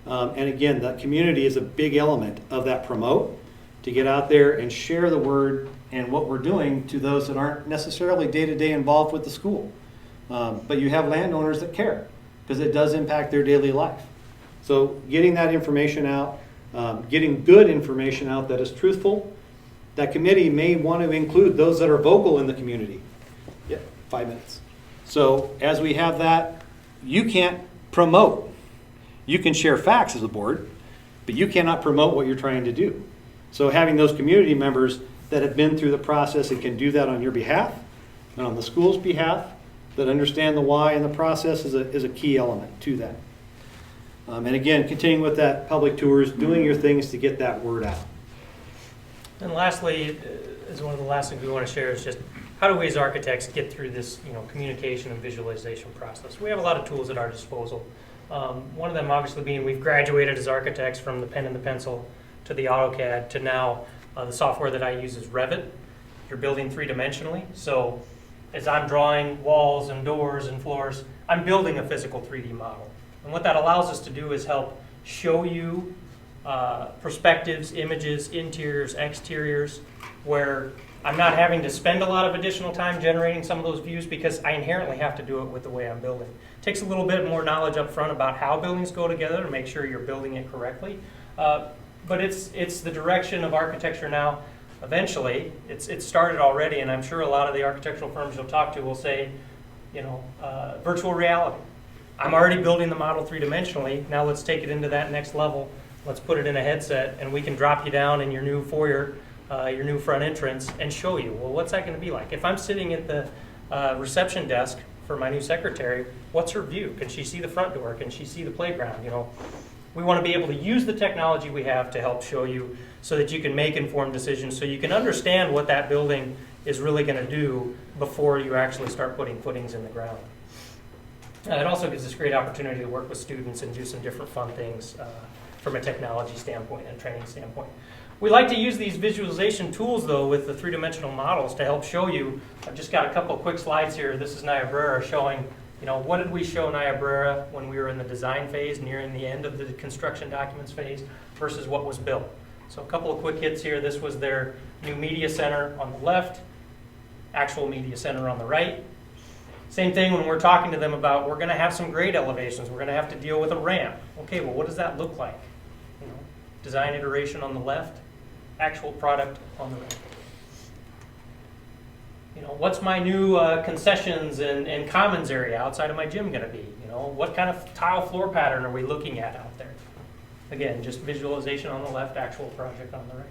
And again, the community is a big element of that promote, to get out there and share the word and what we're doing to those that aren't necessarily day-to-day involved with the school. But you have landowners that care, because it does impact their daily life. So getting that information out, getting good information out that is truthful. That committee may want to include those that are vocal in the community. Yeah, 5 minutes. So as we have that, you can't promote. You can share facts as a board, but you cannot promote what you're trying to do. So having those community members that have been through the process and can do that on your behalf and on the school's behalf, that understand the why and the process is a key element to that. And again, continuing with that public tours, doing your things to get that word out. And lastly, is one of the last things we want to share is just how do we as architects get through this, communication and visualization process? We have a lot of tools at our disposal. One of them obviously being we've graduated as architects from the pen and the pencil to the AutoCAD to now the software that I use is Revit. You're building three-dimensionally. So as I'm drawing walls and doors and floors, I'm building a physical 3D model. And what that allows us to do is help show you perspectives, images, interiors, exteriors, where I'm not having to spend a lot of additional time generating some of those views because I inherently have to do it with the way I'm building. It takes a little bit more knowledge up front about how buildings go together to make sure you're building it correctly. But it's the direction of architecture now. Eventually, it's started already, and I'm sure a lot of the architectural firms you'll talk to will say, virtual reality. I'm already building the model three-dimensionally. Now let's take it into that next level. Let's put it in a headset, and we can drop you down in your new foyer, your new front entrance, and show you, well, what's that going to be like? If I'm sitting at the reception desk for my new secretary, what's her view? Can she see the front door? Can she see the playground? We want to be able to use the technology we have to help show you so that you can make informed decisions, so you can understand what that building is really going to do before you actually start putting footings in the ground. It also gives us great opportunity to work with students and do some different fun things from a technology standpoint and training standpoint. We like to use these visualization tools, though, with the three-dimensional models to help show you. I've just got a couple of quick slides here. This is Niobrara showing, what did we show Niobrara when we were in the design phase, nearing the end of the construction documents phase, versus what was built. So a couple of quick hits here. This was their new media center on the left, actual media center on the right. Same thing when we're talking to them about, we're going to have some grade elevations. We're going to have to deal with a ramp. Okay, well, what does that look like? Design iteration on the left, actual product on the right. What's my new concessions and commons area outside of my gym going to be? What kind of tile floor pattern are we looking at out there? Again, just visualization on the left, actual project on the right.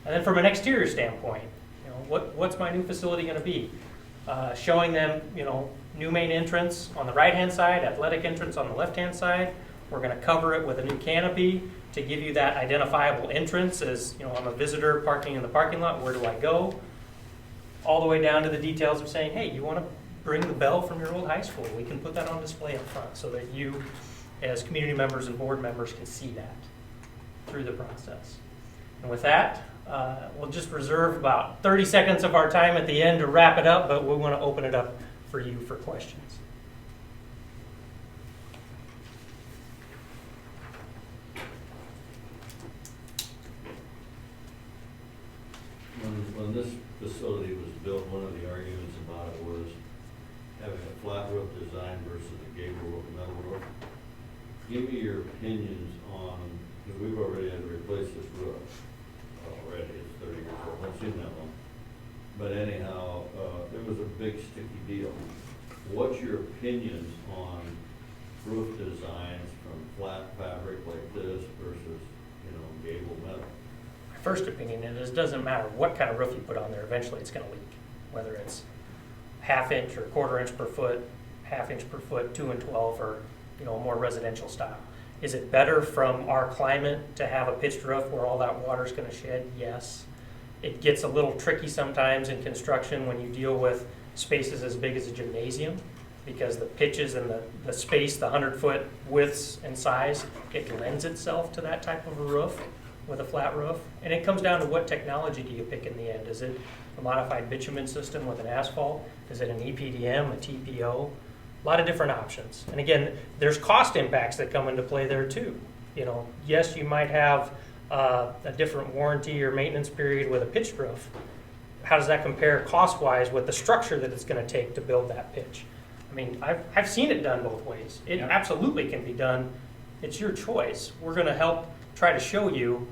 And then from an exterior standpoint, what's my new facility going to be? Showing them, new main entrance on the right-hand side, athletic entrance on the left-hand side. We're going to cover it with a new canopy to give you that identifiable entrance as, I'm a visitor parking in the parking lot, where do I go? All the way down to the details of saying, hey, you want to bring the bell from your old high school? We can put that on display up front so that you, as community members and board members, can see that through the process. And with that, we'll just reserve about 30 seconds of our time at the end to wrap it up, but we want to open it up for you for questions. When this facility was built, one of the arguments about it was having a flat roof design versus a gable roof, metal roof. Give me your opinions on, because we've already had to replace this roof already, it's 30 years old, I've seen that one. But anyhow, it was a big sticky deal. What's your opinions on roof designs from flat fabric like this versus, gable metal? First opinion is it doesn't matter what kind of roof you put on there, eventually it's going to leak. Whether it's 1/2 inch or 1/4 inch per foot, 1/2 inch per foot, 2 and 12, or more residential style. Is it better from our climate to have a pitched roof where all that water is going to shed? Yes. It gets a little tricky sometimes in construction when you deal with spaces as big as a gymnasium, because the pitches and the space, the 100-foot widths and size, it lends itself to that type of a roof with a flat roof. And it comes down to what technology do you pick in the end. Is it a modified bitumen system with an asphalt? Is it an EPDM, a TPO? A lot of different options. And again, there's cost impacts that come into play there too. You know, yes, you might have a different warranty or maintenance period with a pitched roof. How does that compare cost-wise with the structure that it's going to take to build that pitch? I mean, I've seen it done both ways. It absolutely can be done. It's your choice. We're going to help try to show you,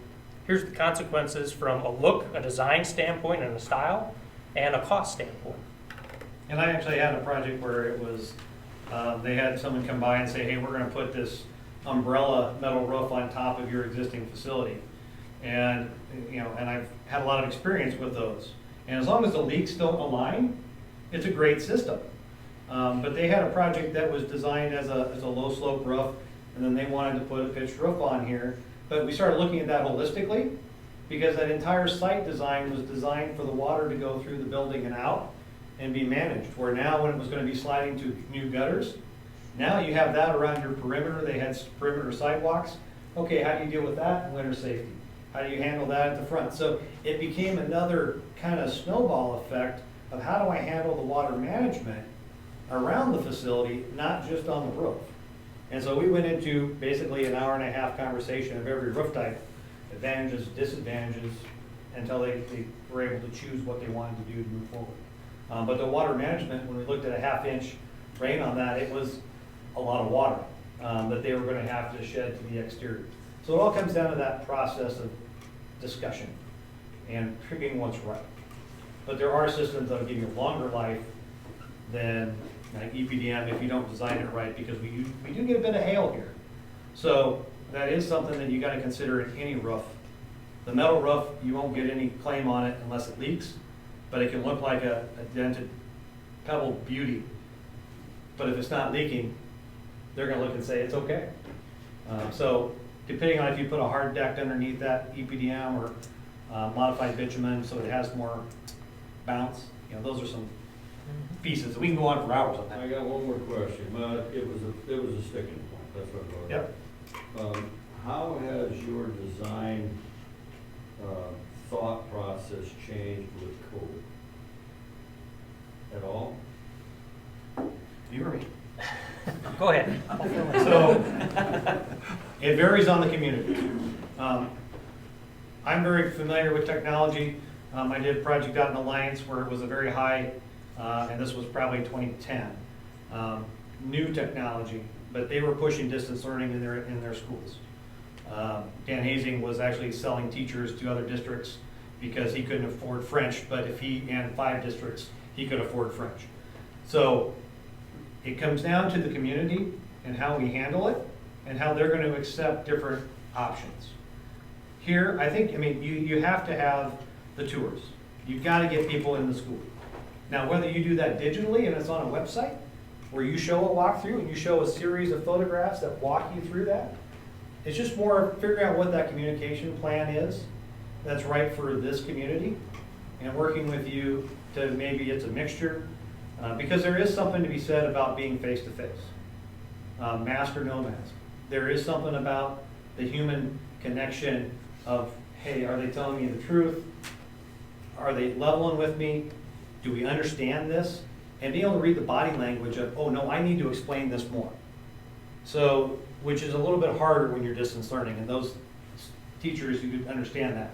here's the consequences from a look, a design standpoint, and a style, and a cost standpoint. And I actually had a project where it was, they had someone come by and say, hey, we're gonna put this umbrella metal roof on top of your existing facility. And, you know, and I've had a lot of experience with those. And as long as the leaks don't align, it's a great system. But they had a project that was designed as a low slope roof, and then they wanted to put a pitched roof on here. But we started looking at that holistically, because that entire site design was designed for the water to go through the building and out and be managed. Where now, when it was going to be sliding to new gutters, now you have that around your perimeter. They had perimeter sidewalks. Okay, how do you deal with that in winter safety? How do you handle that at the front? So it became another kind of snowball effect of how do I handle the water management around the facility, not just on the roof. And so we went into basically an hour-and-a-half conversation of every roof type, advantages, disadvantages, until they were able to choose what they wanted to do to move forward. But the water management, when we looked at a half-inch rain on that, it was a lot of water that they were going to have to shed to the exterior. So it all comes down to that process of discussion and picking what's right. But there are systems that will give you a longer life than like EPDM if you don't design it right, because we do get a bit of hail here. So that is something that you got to consider in any roof. The metal roof, you won't get any claim on it unless it leaks, but it can look like a dented pebble beauty. But if it's not leaking, they're going to look and say it's okay. So depending on if you put a hard deck underneath that EPDM or modified bitumen so it has more bounce, you know, those are some pieces. We can go on for hours on that. I got one more question. It was a sticking point. That's what I brought up. Yep. How has your design thought process changed with code? At all? You or me? Go ahead. So it varies on the community. I'm very familiar with technology. I did a project out in Alliance where it was a very high, and this was probably 2010, new technology, but they were pushing distance learning in their schools. Dan Hazing was actually selling teachers to other districts because he couldn't afford French, but if he and 5 districts, he could afford French. So it comes down to the community and how we handle it and how they're going to accept different options. Here, I mean, you have to have the tours. You've got to get people in the school. Now, whether you do that digitally and it's on a website, where you show a walkthrough and you show a series of photographs that walk you through that, it's just more figuring out what that communication plan is that's right for this community and working with you to maybe it's a mixture. Because there is something to be said about being face-to-face, mask or no mask. There is something about the human connection of, hey, are they telling me the truth? Are they leveling with me? Do we understand this? And being able to read the body language of, oh no, I need to explain this more. So, which is a little bit harder when you're distance learning, and those teachers who understand that,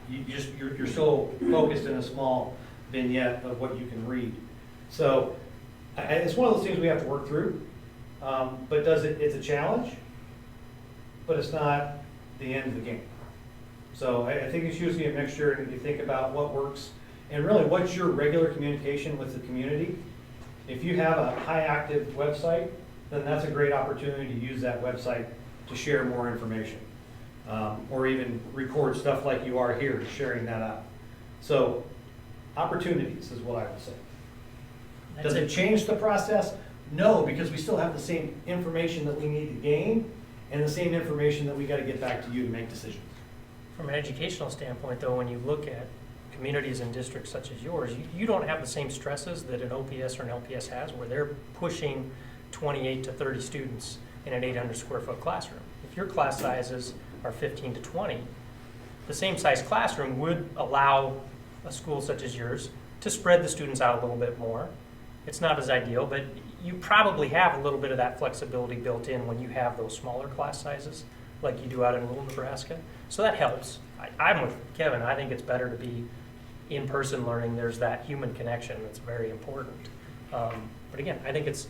you're so focused in a small vignette of what you can read. So it's one of those things we have to work through, but it's a challenge, but it's not the end of the game. So I think it's usually a mixture, and you think about what works, and really what's your regular communication with the community. If you have a high active website, then that's a great opportunity to use that website to share more information, or even record stuff like you are here, sharing that out. So opportunities is what I would say. Does it change the process? No, because we still have the same information that we need to gain and the same information that we got to get back to you to make decisions. From an educational standpoint, though, when you look at communities and districts such as yours, you don't have the same stresses that an OPS or an LPS has, where they're pushing 28 to 30 students in an 800 square foot classroom. If your class sizes are 15 to 20, the same size classroom would allow a school such as yours to spread the students out a little bit more, it's not as ideal, but you probably have a little bit of that flexibility built in when you have those smaller class sizes, like you do out in rural Nebraska. So that helps. I'm with Kevin. I think it's better to be in-person learning. There's that human connection that's very important. But again, I think it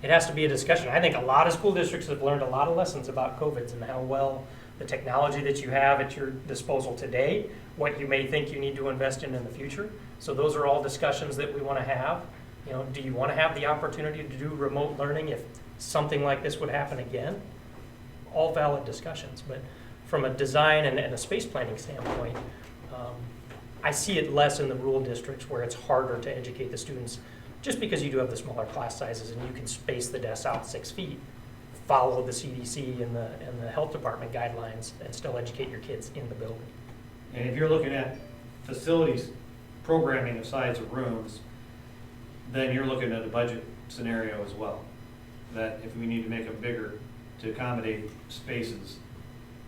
has to be a discussion. I think a lot of school districts have learned a lot of lessons about COVID and how well the technology that you have at your disposal today, what you may think you need to invest in the future. So those are all discussions that we want to have. You know, do you want to have the opportunity to do remote learning if something like this would happen again? All valid discussions, but from a design and a space planning standpoint, I see it less in the rural districts where it's harder to educate the students just because you do have the smaller class sizes and you can space the desks out 6 feet, follow the CDC and the health department guidelines and still educate your kids in the building. And if you're looking at facilities, programming of size of rooms, then you're looking at a budget scenario as well. That if we need to make them bigger to accommodate spaces,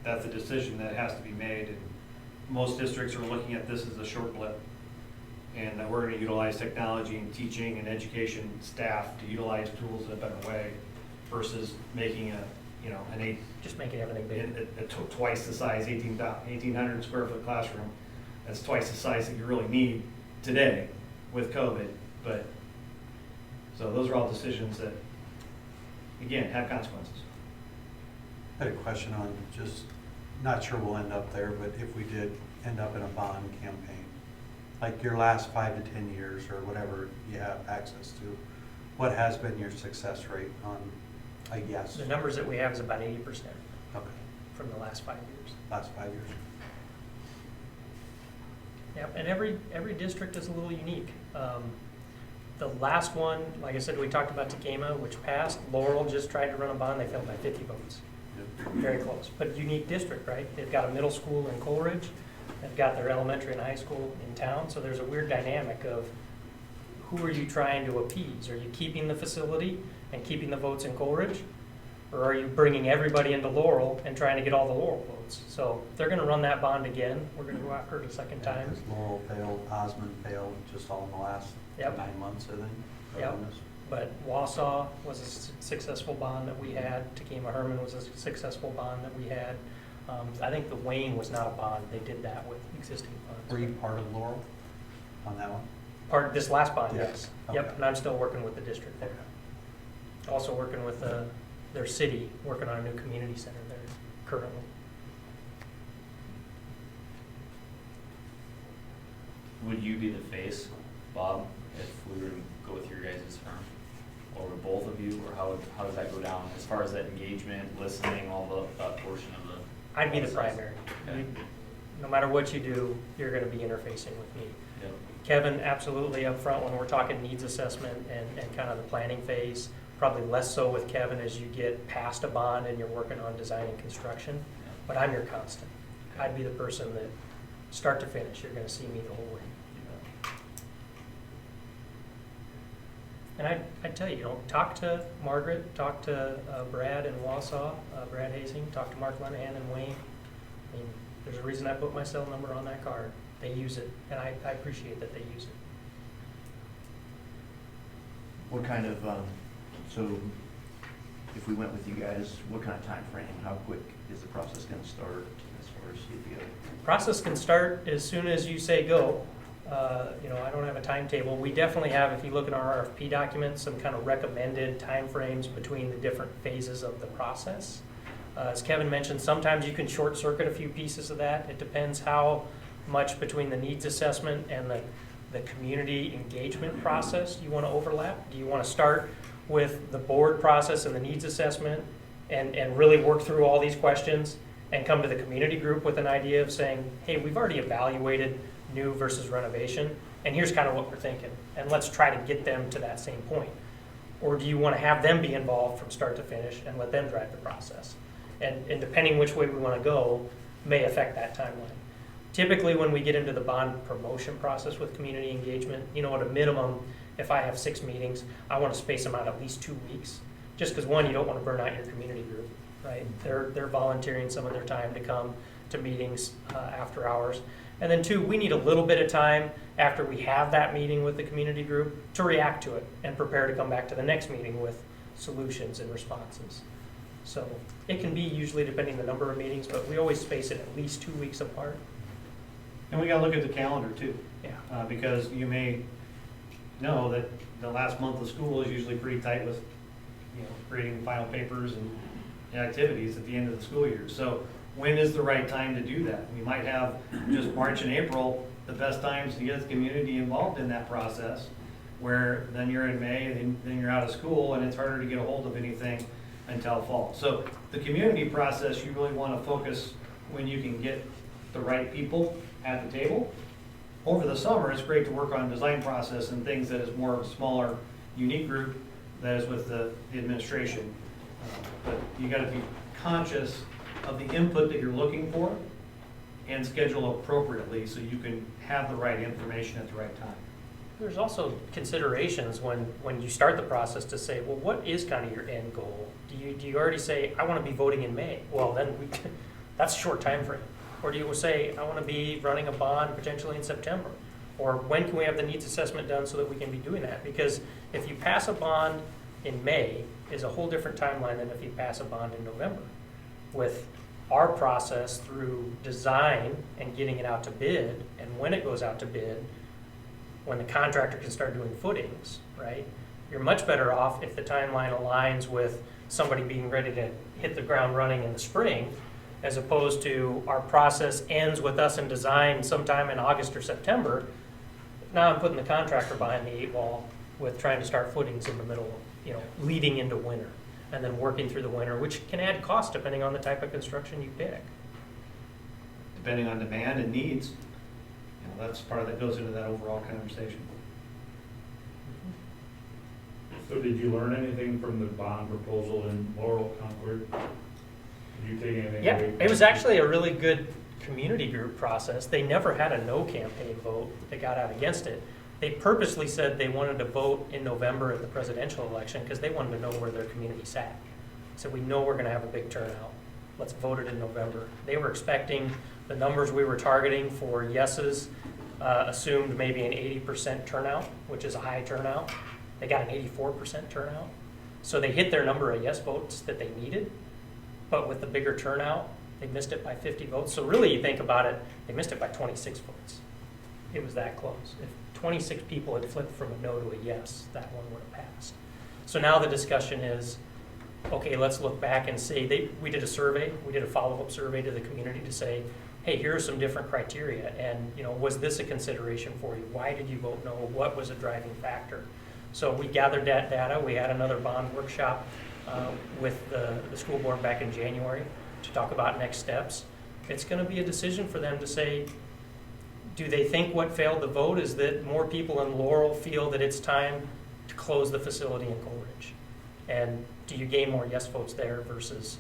that's a decision that has to be made. And most districts are looking at this as a short blip. And that we're going to utilize technology and teaching and education staff to utilize tools in a better way versus making just making everything big. Twice the size, 1,800 square foot classroom. That's twice the size that you really need today with COVID. But so those are all decisions that, again, have consequences. I had a question on just, not sure we'll end up there, but if we did end up in a bond campaign, like your last 5 to 10 years or whatever you have access to, what has been your success rate on a yes? The numbers that we have is about 80% Okay, from the last 5 years. last 5 years. Yep, and every district is a little unique. The last one, like I said, we talked about Takema, which passed. Laurel just tried to run a bond, they failed by 50 votes. Very close, but unique district, right? They've got a middle school in Coleridge, they've got their elementary and high school in town, so there's a weird dynamic of who are you trying to appease? Are you keeping the facility and keeping the votes in Coleridge? Or are you bringing everybody into Laurel and trying to get all the Laurel votes? So they're gonna run that bond again. We're gonna go after it a second time. Because Laurel failed, Osmond failed, just all in the last Yep. 9 months, I think. Yep. on this. But Wausau was a successful bond that we had. Takema Herman was a successful bond that we had. I think the Wayne was not a bond. They did that with existing funds. Were you part of Laurel on that one? This last bond, Yeah. yes. Okay. Yep, and I'm still working with the district there. Also working with their city, working on a new community center there currently. Would you be the face, Bob, if we were to go with your guys' firm? Or would both of you, or how does that go down as far as that engagement, listening, all that portion of the? I'd be the primary. Okay. No matter what you do, you're gonna be interfacing with me. Yep. Kevin, absolutely up front when we're talking needs assessment and kind of the planning phase. Probably less so with Kevin as you get past a bond and you're working on design and construction. But I'm your constant. I'd be the person that, start to finish, you're gonna see me the whole way. And I'd tell you, talk to Margaret, talk to Brad in Wausau, Brad Hazing, talk to Mark Lenahan and Wayne. I mean, there's a reason I put my cell number on that card. They use it, and I appreciate that they use it. What kind of, so if we went with you guys, what kind of time frame? How quick is the process gonna start as far as get together? Process can start as soon as you say go. I don't have a timetable. We definitely have, if you look at our RFP document, some kind of recommended timeframes between the different phases of the process. As Kevin mentioned, sometimes you can short circuit a few pieces of that. It depends how much between the needs assessment and the community engagement process you want to overlap. Do you want to start with the board process and the needs assessment and really work through all these questions and come to the community group with an idea of saying, hey, we've already evaluated new versus renovation, and here's kind of what we're thinking, and let's try to get them to that same point? Or do you want to have them be involved from start to finish and let them drive the process? And depending which way we want to go may affect that timeline. Typically, when we get into the bond promotion process with community engagement, at a minimum, if I have 6 meetings, I want to space them out at least 2 weeks. Just because, one, you don't want to burn out your community group, right? They're volunteering some of their time to come to meetings after hours. And then two, we need a little bit of time after we have that meeting with the community group to react to it and prepare to come back to the next meeting with solutions and responses. So it can be usually depending on the number of meetings, but we always space it at least 2 weeks apart. And we gotta look at the calendar too, Yeah. because you may know that the last month of school is usually pretty tight with, grading final papers and activities at the end of the school year. So when is the right time to do that? We might have just March and April, the best times to get the community involved in that process, where then you're in May, then you're out of school, and it's harder to get a hold of anything until fall. So the community process, you really want to focus when you can get the right people at the table. Over the summer, it's great to work on design process and things that is more of a smaller, unique group that is with the administration. But you got to be conscious of the input that you're looking for and schedule appropriately so you can have the right information at the right time. There's also considerations when you start the process to say, well, what is kind of your end goal? Do you already say, I want to be voting in May? Well, then that's a short time frame. Or do you say, I want to be running a bond potentially in September? Or when can we have the needs assessment done so that we can be doing that? Because if you pass a bond in May, is a whole different timeline than if you pass a bond in November. With our process through design and getting it out to bid, and when it goes out to bid, when the contractor can start doing footings, right? You're much better off if the timeline aligns with somebody being ready to hit the ground running in the spring, as opposed to our process ends with us in design sometime in August or September. Now I'm putting the contractor behind the 8 ball with trying to start footings in the middle, leading into winter, and then working through the winter, which can add cost depending on the type of construction you pick. Depending on demand and needs, that's part of that goes into that overall conversation. So did you learn anything from the bond proposal in Laurel, Concord? Did you take anything Yeah, away from it was actually a really good community group process. They never had a no campaign vote that got out against it. They purposely said they wanted to vote in November at the presidential election because they wanted to know where their community sat. So we know we're going to have a big turnout. Let's vote it in November. They were expecting the numbers we were targeting for yeses assumed maybe an 80% turnout, which is a high turnout. They got an 84% turnout. So they hit their number of yes votes that they needed, but with the bigger turnout, they missed it by 50 votes. So really, you think about it, they missed it by 26 votes. It was that close. If 26 people had flipped from a no to a yes, that one would have passed. So now the discussion is, okay, let's look back and see. We did a survey. We did a follow-up survey to the community to say, hey, here are some different criteria. And was this a consideration for you? Why did you vote no? What was a driving factor? So we gathered that data. We had another bond workshop with the school board back in January to talk about next steps. It's going to be a decision for them to say, do they think what failed the vote is that more people in Laurel feel that it's time to close the facility in Coleridge? And do you gain more yes votes there versus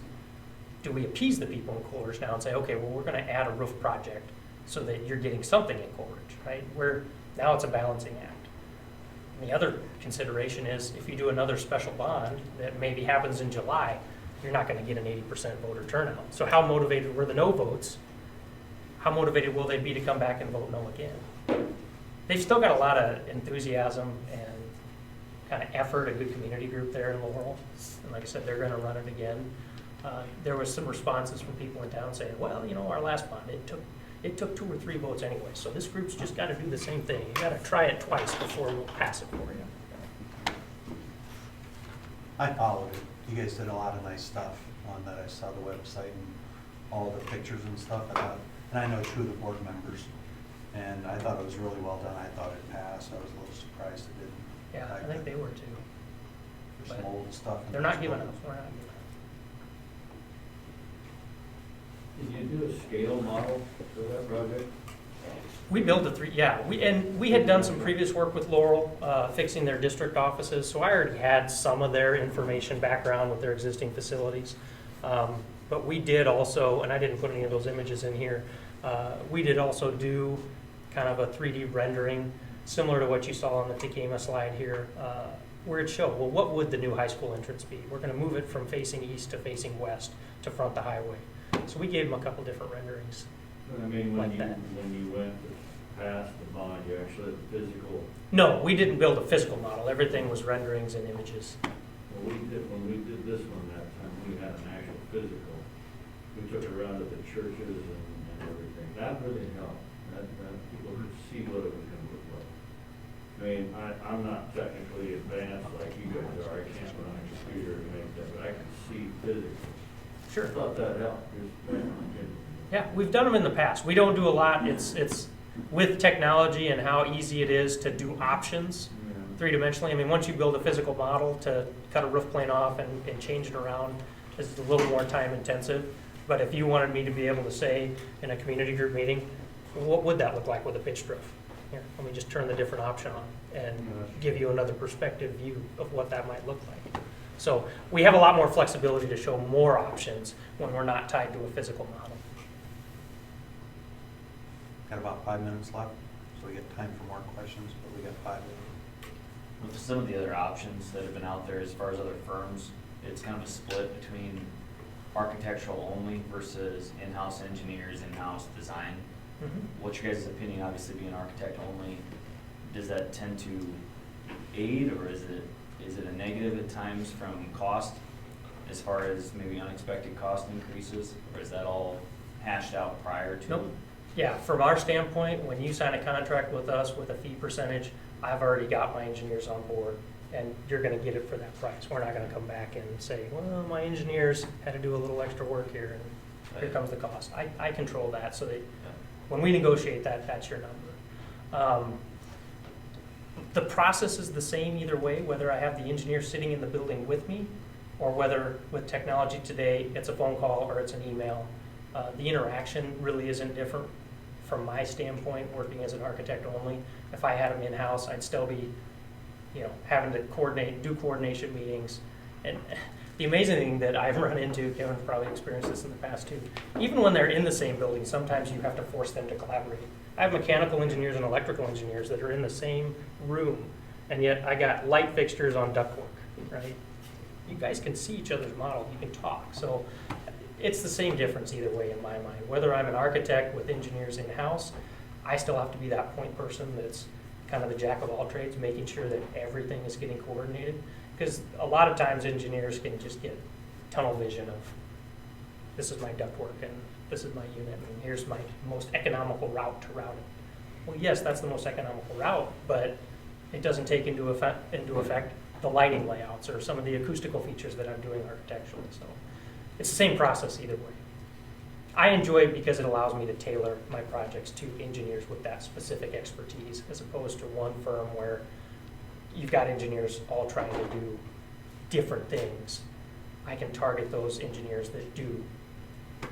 do we appease the people in Coleridge now and say, okay, well, we're going to add a roof project so that you're getting something in Coleridge, right? Where now it's a balancing act. And the other consideration is if you do another special bond that maybe happens in July, you're not going to get an 80% voter turnout. So how motivated were the no votes? How motivated will they be to come back and vote no again? They've still got a lot of enthusiasm and kind of effort, a good community group there in Laurel. And like I said, they're going to run it again. There was some responses from people in town saying, well, our last bond, it took 2 or 3 votes anyway, so this group's just got to do the same thing. You got to try it twice before we'll pass it for you. I followed it. You guys did a lot of nice stuff on that. I saw the website and all the pictures and stuff. And I know 2 of the board members, and I thought it was really well done. I thought it passed. I was a little surprised it didn't. Yeah, I think they were too. There's some old stuff. They're not giving up. We're not giving up. Did you do a scale model for that project? We built we had done some previous work with Laurel, fixing their district offices, so I already had some of their information background with their existing facilities. But we did also, and I didn't put any of those images in here, we did also do kind of a 3D rendering, similar to what you saw on the Tekema slide here, where it showed, well, what would the new high school entrance be? We're going to move it from facing east to facing west to front the highway. So we gave them a couple different renderings I mean, like that. when you went to pass the bond, you actually had the physical. No, we didn't build a physical model. Everything was renderings and images. Well, when we did this one that time, we had an actual physical. We took it around to the churches and everything. That really helped. That people could see what it was gonna look like. I mean, I'm not technically advanced like you guys are. I can't run a computer and make that, but I can see physically. Sure. I thought that helped. Yeah, we've done them in the past. We don't do a lot. It's with technology and how easy it is to do options three-dimensionally. I mean, once you build a physical model, to cut a roof plane off and change it around is a little more time intensive. But if you wanted me to be able to say in a community group meeting, what would that look like with a pitched roof? Here, let me just turn the different option on and give you another perspective view of what that might look like. So we have a lot more flexibility to show more options when we're not tied to a physical model. Got about 5 minutes left, so we get time for more questions, but we got 5 minutes. With some of the other options that have been out there as far as other firms, it's kind of a split between architectural only versus in-house engineers, in-house design. What's your guys' opinion, obviously being architect only? Does that tend to aid, or is it a negative at times from cost as far as maybe unexpected cost increases, or is that all hashed out prior to? Nope. Yeah, from our standpoint, when you sign a contract with us with a fee percentage, I've already got my engineers on board, and you're gonna get it for that price. We're not gonna come back and say, well, my engineers had to do a little extra work here, and here comes the cost. I control that, so that when we negotiate that, that's your number. The process is the same either way, whether I have the engineer sitting in the building with me, or whether with technology today, it's a phone call or it's an email. The interaction really isn't different from my standpoint, working as an architect only. If I had them in-house, I'd still be, having to do coordination meetings. And the amazing thing that I've run into, Kevin's probably experienced this in the past too, even when they're in the same building, sometimes you have to force them to collaborate. I have mechanical engineers and electrical engineers that are in the same room, and yet I got light fixtures on ductwork, right? You guys can see each other's model, you can talk. So it's the same difference either way in my mind. Whether I'm an architect with engineers in-house, I still have to be that point person that's kind of the jack of all trades, making sure that everything is getting coordinated. Because a lot of times engineers can just get tunnel vision of, this is my ductwork and this is my unit and here's my most economical route to route it. Well, yes, that's the most economical route, but it doesn't take into effect the lighting layouts or some of the acoustical features that I'm doing architecturally. So it's the same process either way. I enjoy it because it allows me to tailor my projects to engineers with that specific expertise, as opposed to one firm where you've got engineers all trying to do different things. I can target those engineers that do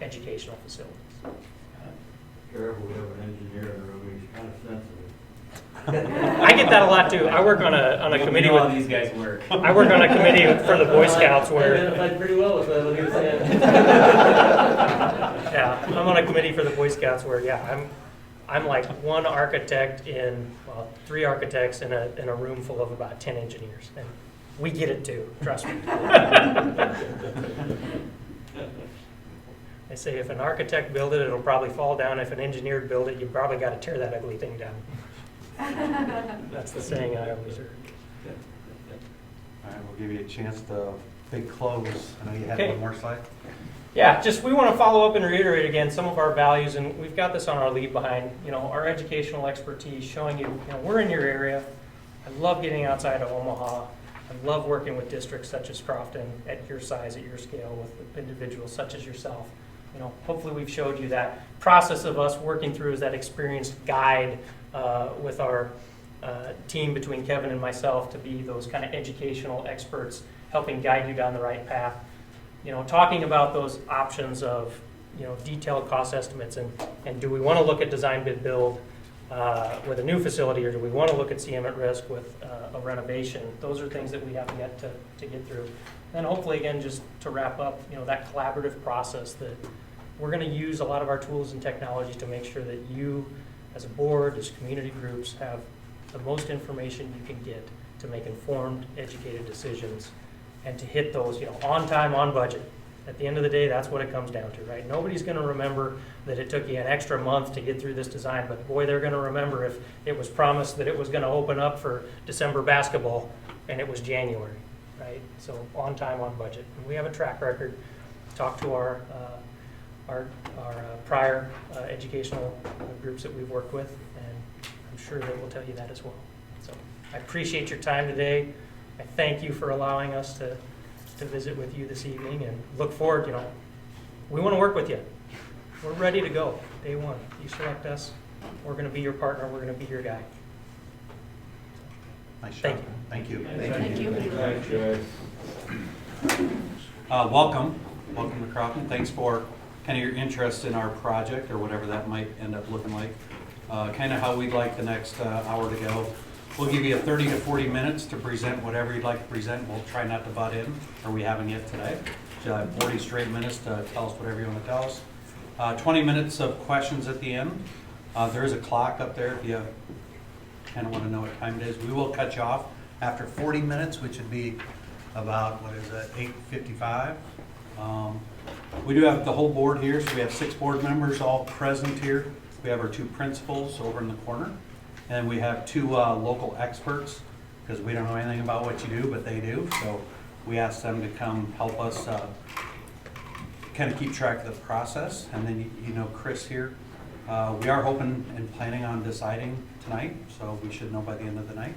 educational facilities. Careful, we have an engineer in the room, he's kind of sensitive. I get that a lot too. I work on a committee How with these guys work. I work on a committee for the Boy Scouts where identified pretty well with what he was saying. yeah, I'm on a committee for the Boy Scouts where I'm like one architect in, well, 3 architects in a room full of about 10 engineers. And we get it too, trust me. I say if an architect built it, it'll probably fall down. If an engineer built it, you probably got to tear that ugly thing down. That's the saying I always heard. All right, we'll give you a chance to big close. I know you had Okay. one more slide. Yeah, just we want to follow up and reiterate again some of our values, and we've got this on our lead behind, our educational expertise, showing you, we're in your area. I love getting outside of Omaha. I love working with districts such as Crofton at your size, at your scale, with individuals such as yourself. Hopefully we've showed you that process of us working through as that experienced guide with our team between Kevin and myself to be those kind of educational experts, helping guide you down the right path. Talking about those options of, detailed cost estimates and do we want to look at design bid build with a new facility, or do we want to look at CM at risk with a renovation? Those are things that we have yet to get through. And hopefully, again, just to wrap up, that collaborative process that we're going to use a lot of our tools and technology to make sure that you, as a board, as community groups, have the most information you can get to make informed, educated decisions and to hit those, on time, on budget. At the end of the day, that's what it comes down to, right? Nobody's going to remember that it took you an extra month to get through this design, but boy, they're going to remember if it was promised that it was going to open up for December basketball and it was January, right? So on time, on budget. And we have a track record. Talk to our prior educational groups that we've worked with, and I'm sure they will tell you that as well. So I appreciate your time today. I thank you for allowing us to visit with you this evening, and look forward, we want to work with you. We're ready to go, day one. You select us, we're going to be your partner, we're going to be your guy. Nice Thank job. you. Thank you. Thank you. Thanks, Jay. Welcome to Crofton. Thanks for kind of your interest in our project, or whatever that might end up looking like. Kind of how we'd like the next hour to go. We'll give you 30 to 40 minutes to present whatever you'd like to present. We'll try not to butt in, or we haven't yet today. So 40 straight minutes to tell us whatever you want to tell us. 20 minutes of questions at the end. There is a clock up there if you kind of want to know what time it is. We will cut you off after 40 minutes, which would be about, 8:55. We do have the whole board here, so we have 6 board members all present here. We have our 2 principals over in the corner, and we have 2 local experts, because we don't know anything about what you do, but they do. So we asked them to come help us kind of keep track of the process. And then Chris here. We are hoping and planning on deciding tonight, so we should know by the end of the night.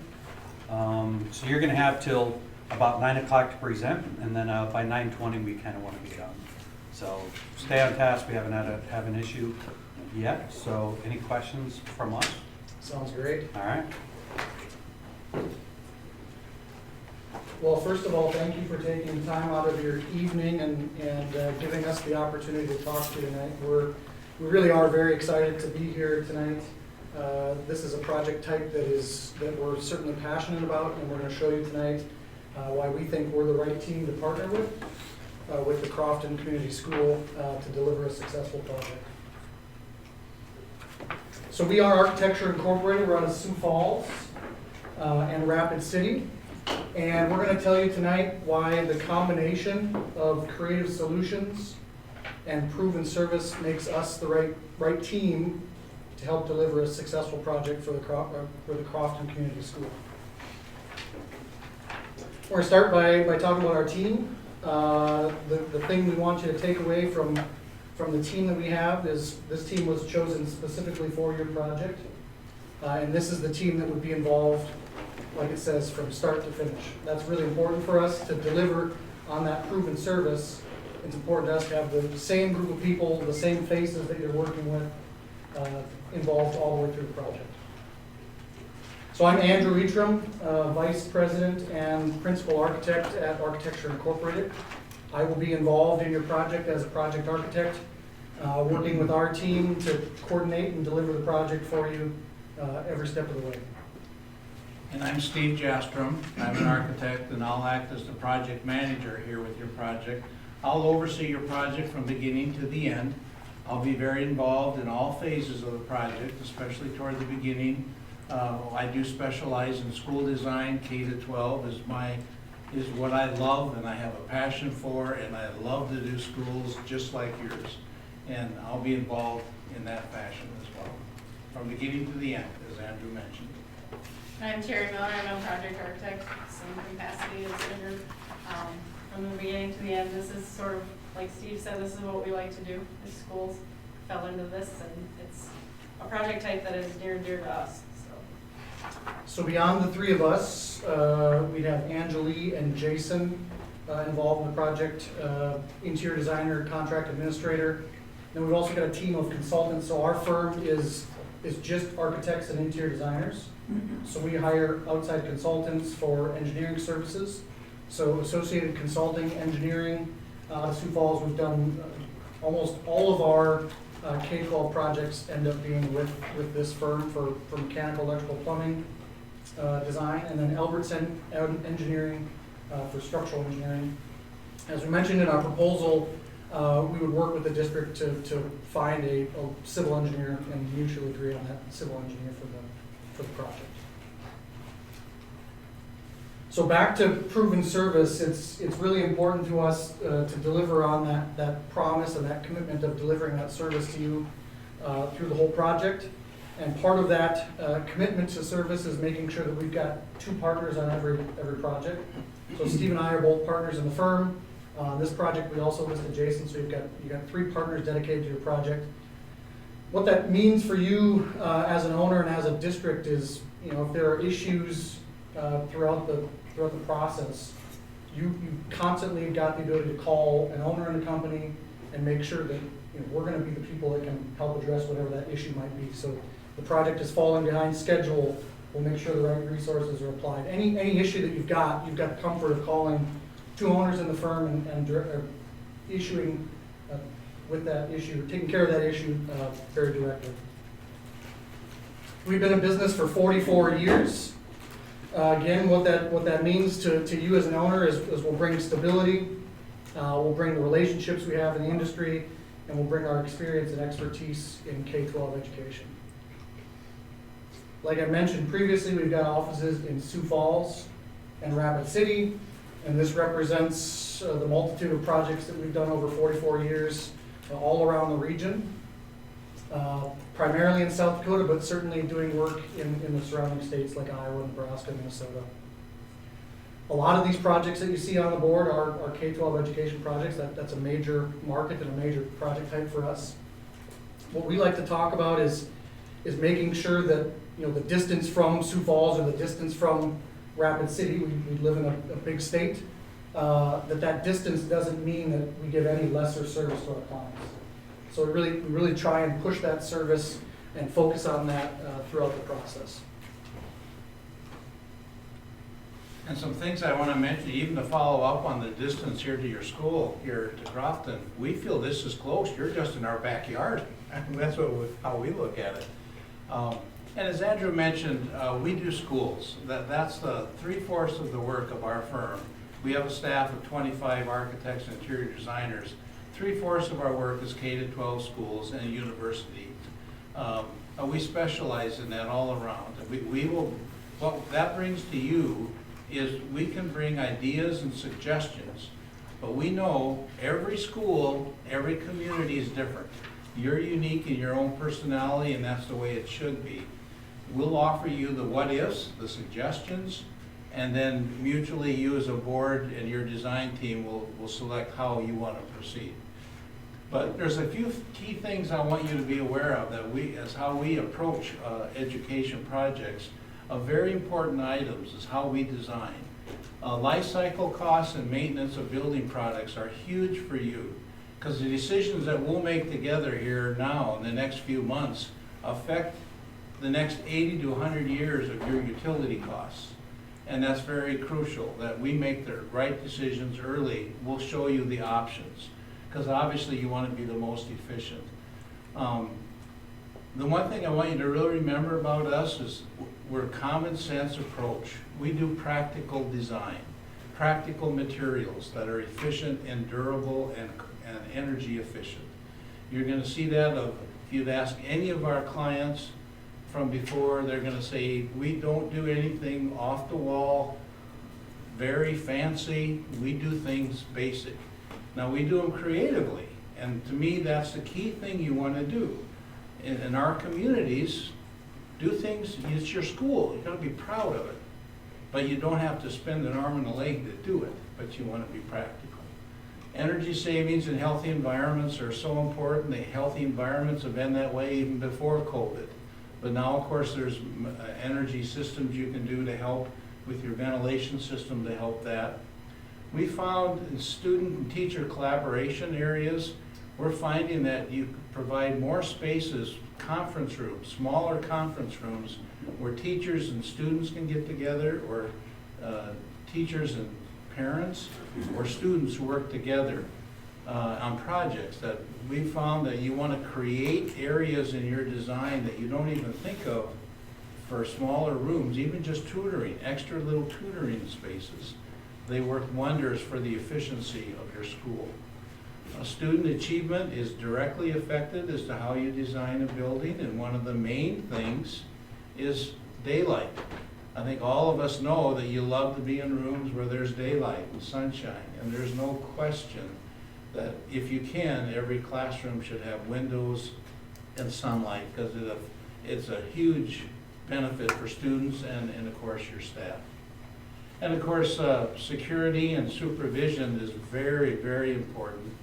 So you're going to have till about 9 o'clock to present, and then by 9:20 we kind of want to be done. So stay on task. We haven't had an issue yet. So any questions from us? Sounds great. All right. Well, first of all, thank you for taking time out of your evening and giving us the opportunity to talk to you tonight. We really are very excited to be here tonight. This is a project type that we're certainly passionate about, and we're going to show you tonight why we think we're the right team to partner with the Crofton Community School to deliver a successful project. So we are Architecture Incorporated. We're out of Sioux Falls and Rapid City. And we're going to tell you tonight why the combination of creative solutions and proven service makes us the right team to help deliver a successful project for the Crofton Community School. We're going to start by talking about our team. The thing we want you to take away from the team that we have is this team was chosen specifically for your project. And this is the team that would be involved, like it says, from start to finish. That's really important for us to deliver on that proven service. It's important to us to have the same group of people, the same faces that you're working with involved all the way through the project. So I'm Andrew Eitram, Vice President and Principal Architect at Architecture Incorporated. I will be involved in your project as a project architect, working with our team to coordinate and deliver the project for you every step of the way. And I'm Steve Jastrom. I'm an architect, and I'll act as the project manager here with your project. I'll oversee your project from beginning to the end. I'll be very involved in all phases of the project, especially toward the beginning. I do specialize in school design. K-12 is what I love and I have a passion for, and I love to do schools just like yours. And I'll be involved in that fashion as well, from beginning to the end, as Andrew mentioned. I'm Terry Miller. I'm a project architect, same capacity as Andrew. From the beginning to the end, this is sort of, like Steve said, this is what we like to do. The schools fell into this, and it's a project type that is near and dear to us. So beyond the 3 of us, we have Angelie and Jason involved in the project, interior designer, contract administrator. Then we've also got a team of consultants. So our firm is just architects and interior designers. So we hire outside consultants for engineering services. So Associated Consulting Engineering out of Sioux Falls, we've done almost all of our K-12 projects end up being with this firm for mechanical, electrical, plumbing design, and then Albertson Engineering for structural engineering. As we mentioned in our proposal, we would work with the district to find a civil engineer and mutually agree on that civil engineer for the project. So back to proven service, it's really important to us to deliver on that promise and that commitment of delivering that service to you through the whole project. And part of that commitment to service is making sure that we've got 2 partners on every project. So Steve and I are both partners in the firm. On this project, we also listed Jason, so you've got 3 partners dedicated to your project. What that means for you as an owner and as a district is, if there are issues throughout the process, you constantly got the ability to call an owner in the company and make sure that we're going to be the people that can help address whatever that issue might be. So the project is falling behind schedule, we'll make sure the right resources are applied. Any issue that you've got the comfort of calling 2 owners in the firm and issuing with that issue, taking care of that issue very directly. We've been in business for 44 years. Again, what that means to you as an owner is we'll bring stability, we'll bring the relationships we have in the industry, and we'll bring our experience and expertise in K-12 education. Like I mentioned previously, we've got offices in Sioux Falls and Rapid City, and this represents the multitude of projects that we've done over 44 years all around the region. Primarily in South Dakota, but certainly doing work in the surrounding states like Iowa, Nebraska, Minnesota. A lot of these projects that you see on the board are K-12 education projects. That's a major market and a major project type for us. What we like to talk about is making sure that the distance from Sioux Falls or the distance from Rapid City, we live in a big state, that distance doesn't mean that we give any lesser service to our clients. So we really try and push that service and focus on that throughout the process. And some things I want to mention, even to follow up on the distance here to your school, here to Crofton, we feel this is close. You're just in our backyard. That's how we look at it. And as Andrew mentioned, we do schools. That's the 3/4 of the work of our firm. We have a staff of 25 architects and interior designers. 3/4 of our work is K-12 schools and universities. We specialize in that all around. What that brings to you is we can bring ideas and suggestions, but we know every school, every community is different. You're unique in your own personality, and that's the way it should be. We'll offer you the what-ifs, the suggestions, and then mutually you as a board and your design team will select how you want to proceed. But there's a few key things I want you to be aware of as how we approach education projects. Very important items is how we design. Life cycle costs and maintenance of building products are huge for you because the decisions that we'll make together here now in the next few months affect the next 80 to 100 years of your utility costs. And that's very crucial that we make the right decisions early. We'll show you the options because obviously you want to be the most efficient. The one thing I want you to really remember about us is we're a common sense approach. We do practical design, practical materials that are efficient and durable and energy efficient. You're going to see that if you'd ask any of our clients from before, they're going to say, we don't do anything off the wall, very fancy. We do things basic. Now we do them creatively, and to me that's the key thing you want to do. In our communities, do things, it's your school, you've got to be proud of it. But you don't have to spend an arm and a leg to do it, but you want to be practical. Energy savings and healthy environments are so important. The healthy environments have been that way even before COVID. But now, of course, there's energy systems you can do to help with your ventilation system to help that. We found in student and teacher collaboration areas, we're finding that you provide more spaces, conference rooms, smaller conference rooms, where teachers and students can get together, or teachers and parents, or students work together on projects. That we found that you want to create areas in your design that you don't even think of for smaller rooms, even just tutoring, extra little tutoring spaces. They work wonders for the efficiency of your school. Student achievement is directly affected as to how you design a building, and one of the main things is daylight. I think all of us know that you love to be in rooms where there's daylight and sunshine, and there's no question that if you can, every classroom should have windows and sunlight, because it's a huge benefit for students and of course your staff. And of course, security and supervision is very, very important,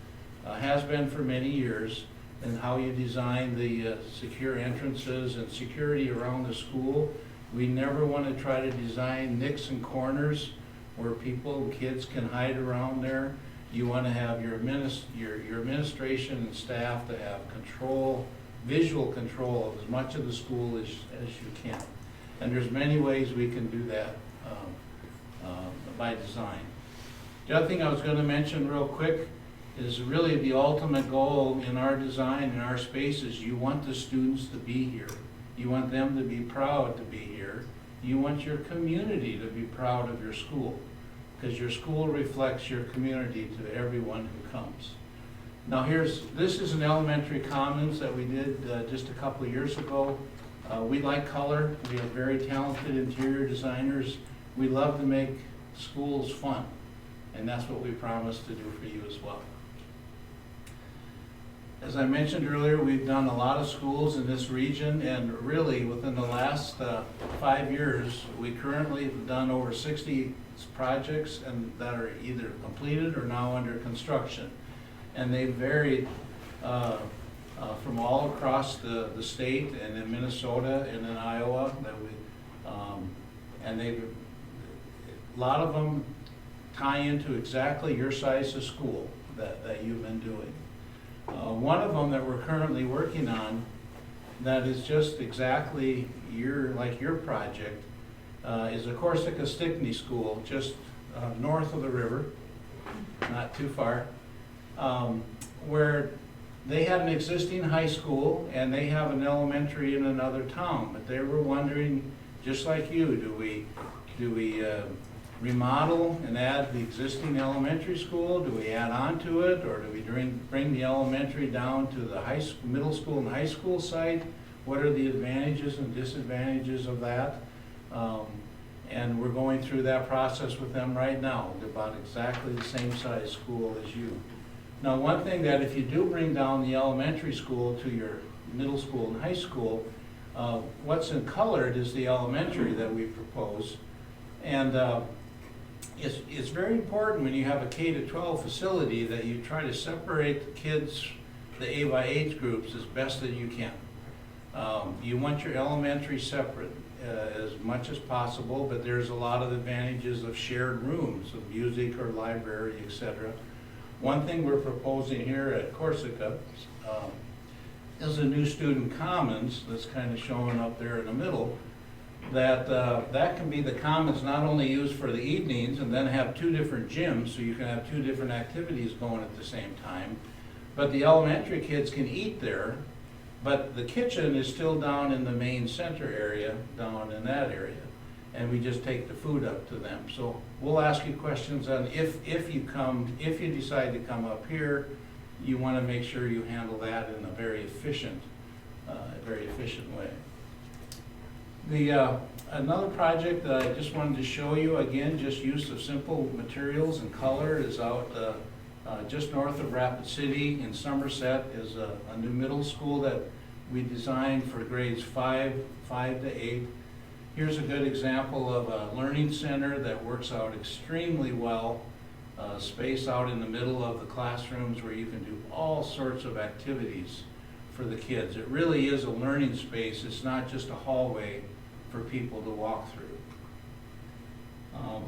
has been for many years, and how you design the secure entrances and security around the school. We never want to try to design nicks and corners where kids can hide around there. You want to have your administration and staff to have control, visual control of as much of the school as you can. And there's many ways we can do that by design. The other thing I was going to mention real quick is really the ultimate goal in our design, in our spaces. You want the students to be here. You want them to be proud to be here. You want your community to be proud of your school, because your school reflects your community to everyone who comes. Now this is an elementary commons that we did just a couple of years ago. We like color. We have very talented interior designers. We love to make schools fun, and that's what we promise to do for you as well. As I mentioned earlier, we've done a lot of schools in this region, and really within the last 5 years, we currently have done over 60 projects and that are either completed or now under construction. And they varied from all across the state, and in Minnesota and in Iowa. And a lot of them tie into exactly your size of school that you've been doing. One of them that we're currently working on that is just exactly like your project is a Corsica Stickney School, just north of the river, not too far, where they had an existing high school and they have an elementary in another town, but they were wondering, just like you, do we remodel and add the existing elementary school? Do we add on to it, or do we bring the elementary down to the middle school and high school site? What are the advantages and disadvantages of that? And we're going through that process with them right now, about exactly the same size school as you. Now, one thing that if you do bring down the elementary school to your middle school and high school, what's in colored is the elementary that we propose. And it's very important when you have a K-12 facility that you try to separate the kids, the A by age groups, as best that you can. You want your elementary separate as much as possible, but there's a lot of advantages of shared rooms, of music or library, etc. One thing we're proposing here at Corsica is a new student commons that's kind of showing up there in the middle. That can be the commons not only used for the evenings and then have 2 different gyms, so you can have 2 different activities going at the same time, but the elementary kids can eat there, but the kitchen is still down in the main center area, down in that area, and we just take the food up to them. So we'll ask you questions on if you decide to come up here, you want to make sure you handle that in a very efficient way. Another project that I just wanted to show you, again, just use of simple materials and color, is out just north of Rapid City in Somerset. Is a new middle school that we designed for grades 5 to 8. Here's a good example of a learning center that works out extremely well. Space out in the middle of the classrooms where you can do all sorts of activities for the kids. It really is a learning space. It's not just a hallway for people to walk through.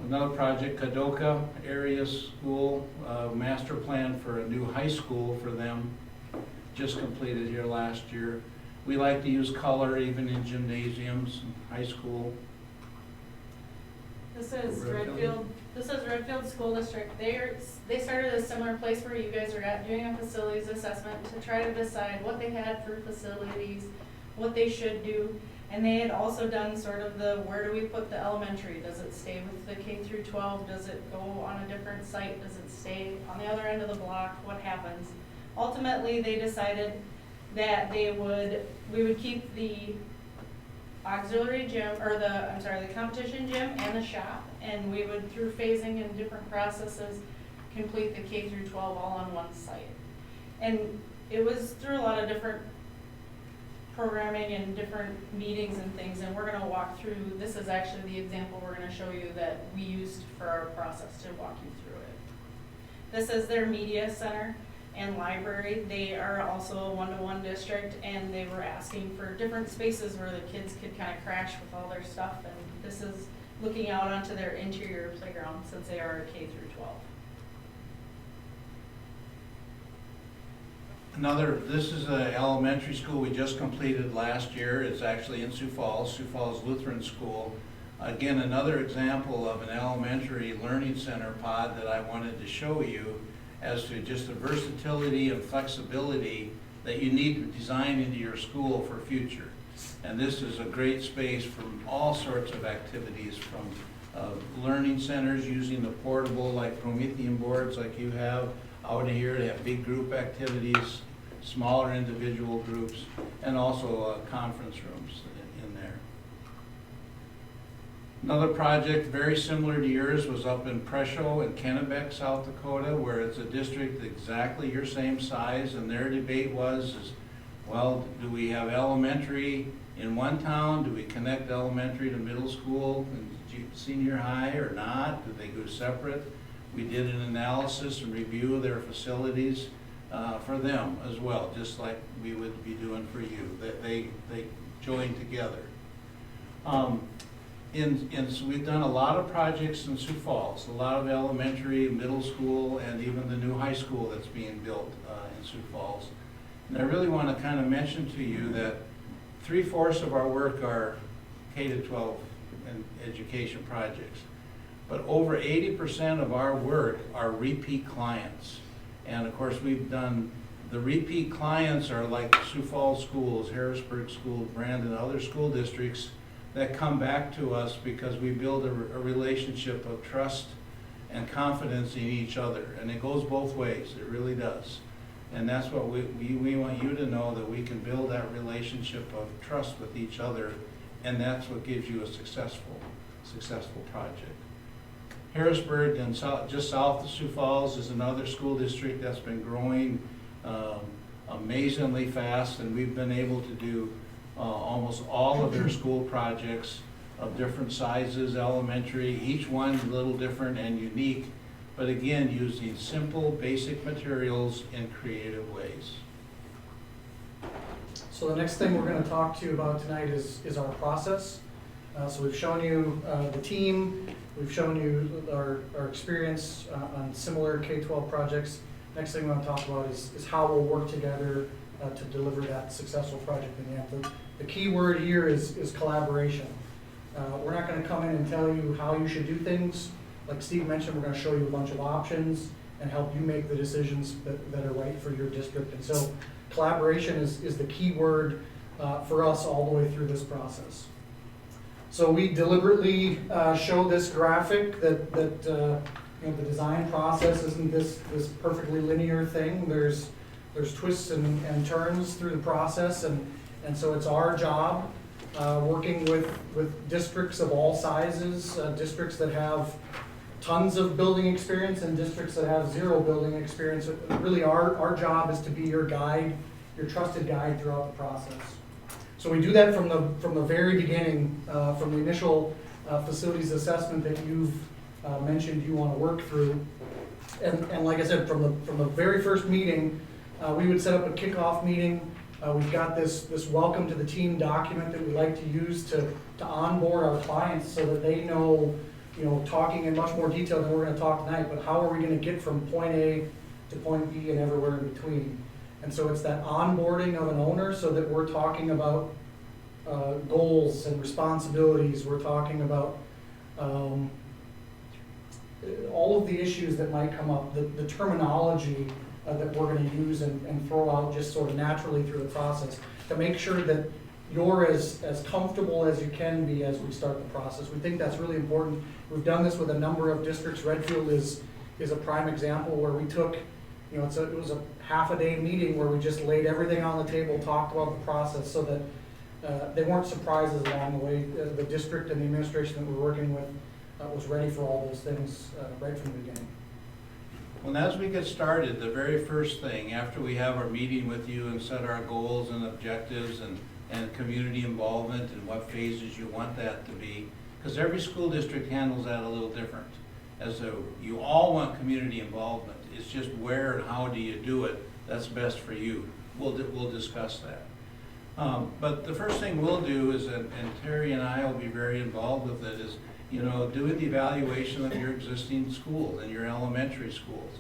Another project, Kadoka Area School, master plan for a new high school for them, just completed here last year. We like to use color even in gymnasiums, high school. This is Redfield. This is Redfield School District. They started a similar place where you guys are at, doing a facilities assessment to try to decide what they had for facilities, what they should do. And they had also done sort of the, where do we put the elementary? Does it stay with the K through 12? Does it go on a different site? Does it stay on the other end of the block? What happens? Ultimately, they decided that we would keep the auxiliary gym, or the competition gym and the shop, and we would, through phasing and different processes, complete the K through 12 all on one site. And it was through a lot of different programming and different meetings and things, and we're gonna walk through, this is actually the example we're gonna show you that we used for our process to walk you through it. This is their media center and library. They are also a one-to-one district, and they were asking for different spaces where the kids could kind of crash with all their stuff, and this is looking out onto their interior playground since they are K through 12. This is an elementary school we just completed last year. It's actually in Sioux Falls Lutheran School. Again, another example of an elementary learning center pod that I wanted to show you as to just the versatility and flexibility that you need to design into your school for future. And this is a great space for all sorts of activities, from learning centers using the portable like Promethean boards like you have out here to have big group activities, smaller individual groups, and also conference rooms in there. Another project very similar to yours was up in Presho in Kennebec, South Dakota, where it's a district exactly your same size, and their debate was, well, do we have elementary in one town? Do we connect elementary to middle school and senior high or not? Do they go separate? We did an analysis and review of their facilities for them as well, just like we would be doing for you. They join together. So we've done a lot of projects in Sioux Falls, a lot of elementary, middle school, and even the new high school that's being built in Sioux Falls. And I really want to kind of mention to you that 3/4 of our work are K-12 and education projects. But over 80% of our work are repeat clients. And of course, we've done, the repeat clients are like Sioux Falls schools, Harrisburg schools, Brandon, other school districts that come back to us because we build a relationship of trust and confidence in each other. And it goes both ways, it really does. And that's what we want you to know, that we can build that relationship of trust with each other, and that's what gives you a successful project. Harrisburg, and just south of Sioux Falls, is another school district that's been growing amazingly fast, and we've been able to do almost all of their school projects of different sizes, elementary, each one a little different and unique, but again, using simple, basic materials in creative ways. So the next thing we're going to talk to you about tonight is our process. So we've shown you the team, we've shown you our experience on similar K-12 projects. Next thing we want to talk about is how we'll work together to deliver that successful project in the end. The key word here is collaboration. We're not going to come in and tell you how you should do things. Like Steve mentioned, we're going to show you a bunch of options and help you make the decisions that are right for your district. And so collaboration is the key word for us all the way through this process. So we deliberately show this graphic that the design process isn't this perfectly linear thing. There's twists and turns through the process, and so it's our job working with districts of all sizes, districts that have tons of building experience and districts that have zero building experience. Really our job is to be your guide, your trusted guide throughout the process. So we do that from the very beginning, from the initial facilities assessment that you've mentioned you want to work through. And like I said, from the very first meeting, we would set up a kickoff meeting. We've got this welcome to the team document that we like to use to onboard our clients so that they know, talking in much more detail than we're going to talk tonight, but how are we going to get from point A to point B and everywhere in between. And so it's that onboarding of an owner so that we're talking about goals and responsibilities. We're talking about all of the issues that might come up, the terminology that we're going to use and throw out just sort of naturally through the process to make sure that you're as comfortable as you can be as we start the process. We think that's really important. We've done this with a number of districts. Redfield is a prime example where we took, it was a half-a-day meeting where we just laid everything on the table, talked about the process so that they weren't surprises along the way. The district and the administration that we're working with was ready for all those things right from the beginning. Well, as we get started, the very first thing, after we have our meeting with you and set our goals and objectives and community involvement and what phases you want that to be, because every school district handles that a little different. As though you all want community involvement, it's just where and how do you do it that's best for you. We'll discuss that. But the first thing we'll do is, and Terry and I will be very involved with it, is, you know, doing the evaluation of your existing schools and your elementary schools.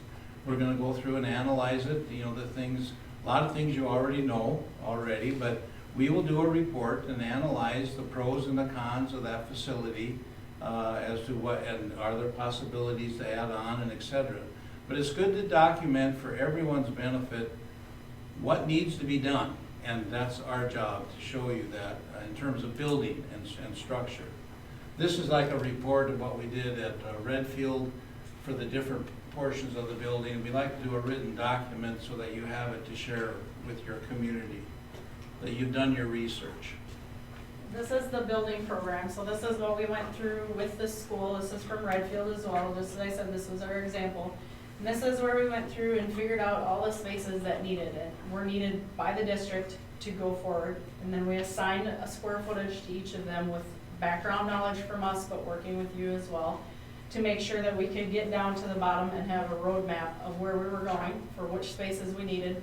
We're gonna go through and analyze it, you know, a lot of things you already know already, but we will do a report and analyze the pros and the cons of that facility as to what, and are there possibilities to add on and et cetera. But it's good to document for everyone's benefit what needs to be done. And that's our job, to show you that in terms of building and structure. This is like a report of what we did at Redfield for the different portions of the building. We like to do a written document so that you have it to share with your community, that you've done your research. This is the building program, so this is what we went through with the school. This is from Redfield as well. Just as I said, this was our example. And this is where we went through and figured out all the spaces that were needed by the district to go forward. And then we assigned a square footage to each of them with background knowledge from us, but working with you as well, to make sure that we could get down to the bottom and have a roadmap of where we were going, for which spaces we needed,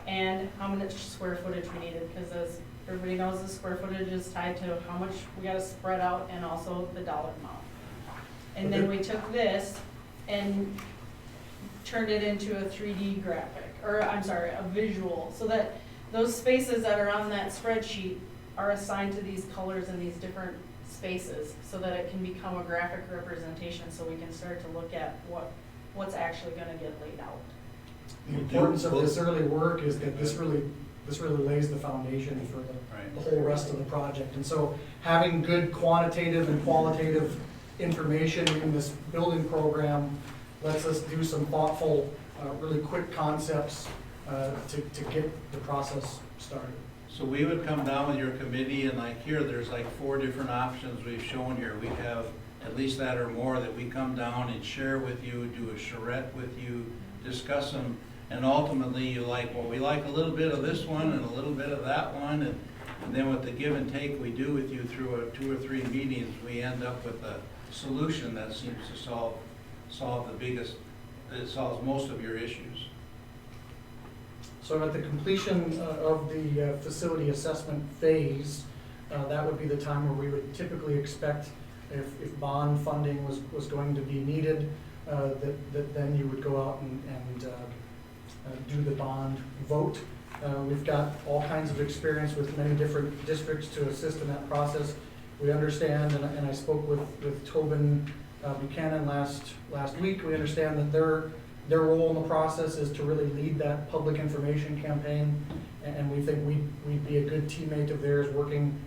and how much square footage we needed, because as everybody knows, the square footage is tied to how much we gotta spread out and also the dollar amount. And then we took this and turned it into a 3D graphic, or I'm sorry, a visual, so that those spaces that are on that spreadsheet are assigned to these colors in these different spaces, so that it can become a graphic representation, so we can start to look at what's actually gonna get laid out. The importance of this early work is that this really lays the foundation for the whole rest of the project. And so having good quantitative and qualitative information in this building program lets us do some thoughtful, really quick concepts to get the process started. So we would come down with your committee, and like here, there's like 4 different options we've shown here. We have at least that or more that we come down and share with you, do a charrette with you, discuss them, and ultimately you like, well, we like a little bit of this one and a little bit of that one, and then with the give and take we do with you through 2 or 3 meetings, we end up with a solution that seems to solve the biggest, it solves most of your issues. So at the completion of the facility assessment phase, that would be the time where we would typically expect, if bond funding was going to be needed, that then you would go out and do the bond vote. We've got all kinds of experience with many different districts to assist in that process. We understand, and I spoke with Tobin Buchanan last week. We understand that their role in the process is to really lead that public information campaign, and we think we'd be a good teammate of theirs, working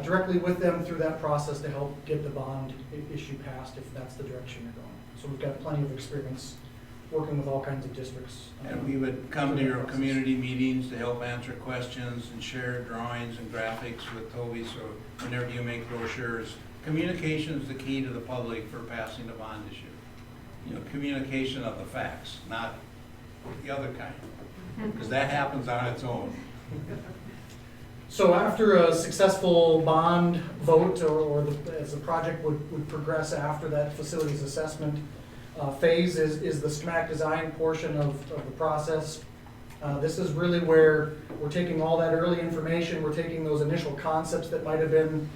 directly with them through that process to help get the bond issue passed, if that's the direction you're going. So we've got plenty of experience working with all kinds of districts. And we would come to your community meetings to help answer questions and share drawings and graphics with Toby, so whenever you make brochures, communication is the key to the public for passing the bond issue. You know, communication of the facts, not the other kind, because that happens on its own. So after a successful bond vote, or as the project would progress after that facilities assessment phase, is the schematic design portion of the process. This is really where we're taking all that early information, we're taking those initial concepts that might have been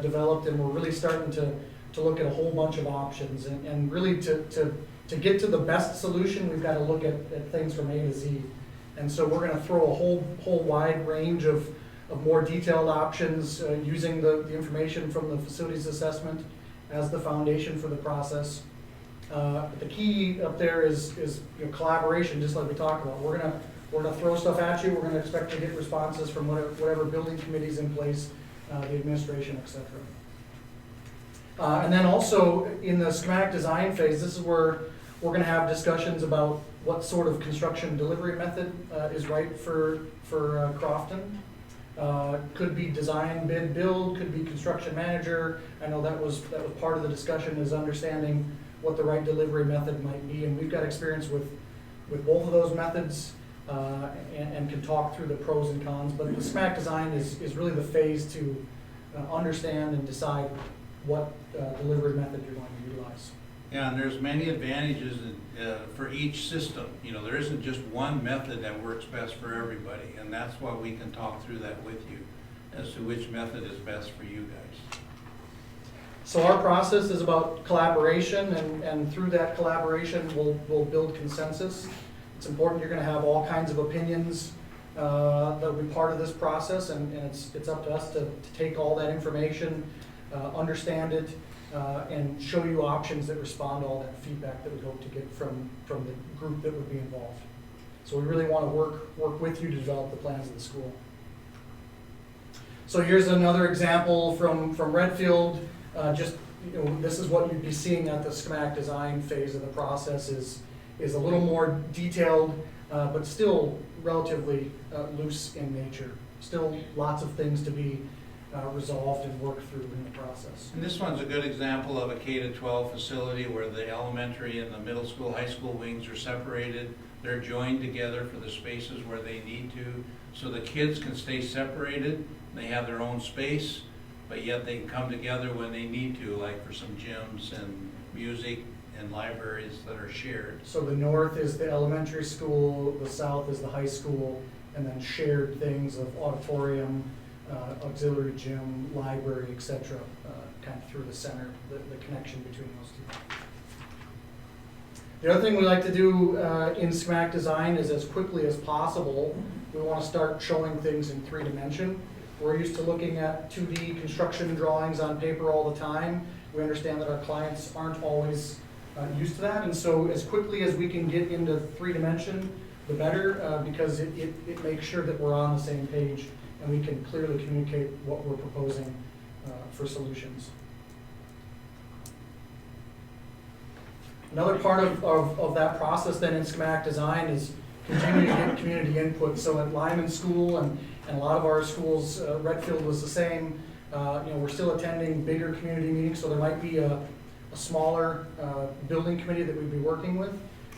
developed, and we're really starting to look at a whole bunch of options. And really to get to the best solution, we've got to look at things from A to Z. And so we're going to throw a whole wide range of more detailed options using the information from the facilities assessment as the foundation for the process. The key up there is collaboration, just like we talked about. We're gonna throw stuff at you. We're gonna expect to get responses from whatever building committee's in place, the administration, etc. And then also in the schematic design phase, this is where we're gonna have discussions about what sort of construction delivery method is right for Crofton. Could be design, bid, build, could be construction manager. I know that was part of the discussion, is understanding what the right delivery method might be. And we've got experience with both of those methods and can talk through the pros and cons. But the SMAC design is really the phase to understand and decide what delivery method you're going to utilize. Yeah, and there's many advantages for each system. You know, there isn't just one method that works best for everybody, and that's why we can talk through that with you as to which method is best for you guys. So our process is about collaboration, and through that collaboration, we'll build consensus. It's important. You're going to have all kinds of opinions that will be part of this process, and it's up to us to take all that information, understand it, and show you options that respond to all that feedback that we hope to get from the group that would be involved. So we really want to work with you to develop the plans of the school. So here's another example from Redfield. This is what you'd be seeing at the schematic design phase of the process, is a little more detailed, but still relatively loose in nature. Still lots of things to be resolved and worked through in the process. And this one's a good example of a K-12 facility where the elementary and the middle school, high school wings are separated. They're joined together for the spaces where they need to, so the kids can stay separated. They have their own space, but yet they can come together when they need to, like for some gyms and music and libraries that are shared. So the north is the elementary school, the south is the high school, and then shared things of auditorium, auxiliary gym, library, etc., kind of through the center, the connection between those two. The other thing we like to do in schematic design is, as quickly as possible, we want to start showing things in 3D. We're used to looking at 2D construction drawings on paper all the time. We understand that our clients aren't always used to that, and so as quickly as we can get into 3D, the better, because it makes sure that we're on the same page and we can clearly communicate what we're proposing for solutions. Another part of that process then in schematic design is continuing to get community input. So at Lyman School and a lot of our schools, Redfield was the same. We're still attending bigger community meetings, so there might be a smaller building committee that we'd be working with.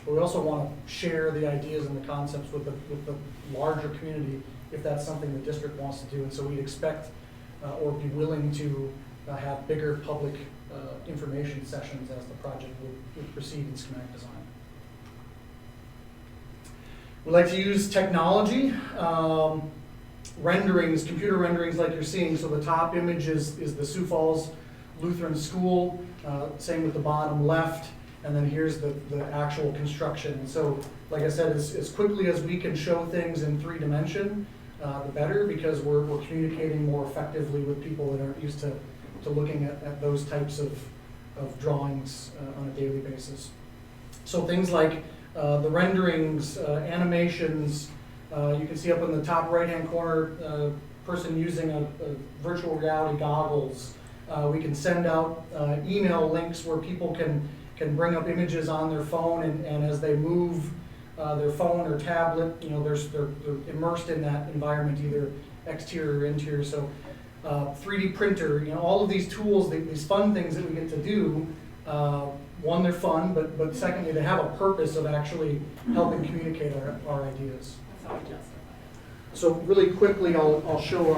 But we also want to share the ideas and the concepts with the larger community if that's something the district wants to do. And so we'd expect or be willing to have bigger public information sessions as the project would proceed in schematic design. We like to use technology, renderings, computer renderings like you're seeing. So the top image is the Sioux Falls Lutheran School, same with the bottom left, and then here's the actual construction. And so, like I said, as quickly as we can show things in 3D, the better, because we're communicating more effectively with people that aren't used to looking at those types of drawings on a daily basis. So things like the renderings, animations, you can see up in the top right-hand corner, person using a virtual reality goggles. We can send out email links where people can bring up images on their phone, and as they move their phone or tablet, they're immersed in that environment, either exterior or interior. So 3D printer, all of these tools, these fun things that we get to do, one, they're fun, but secondly, they have a purpose of actually helping communicate our ideas. That's how we justify it. So really quickly, I'll show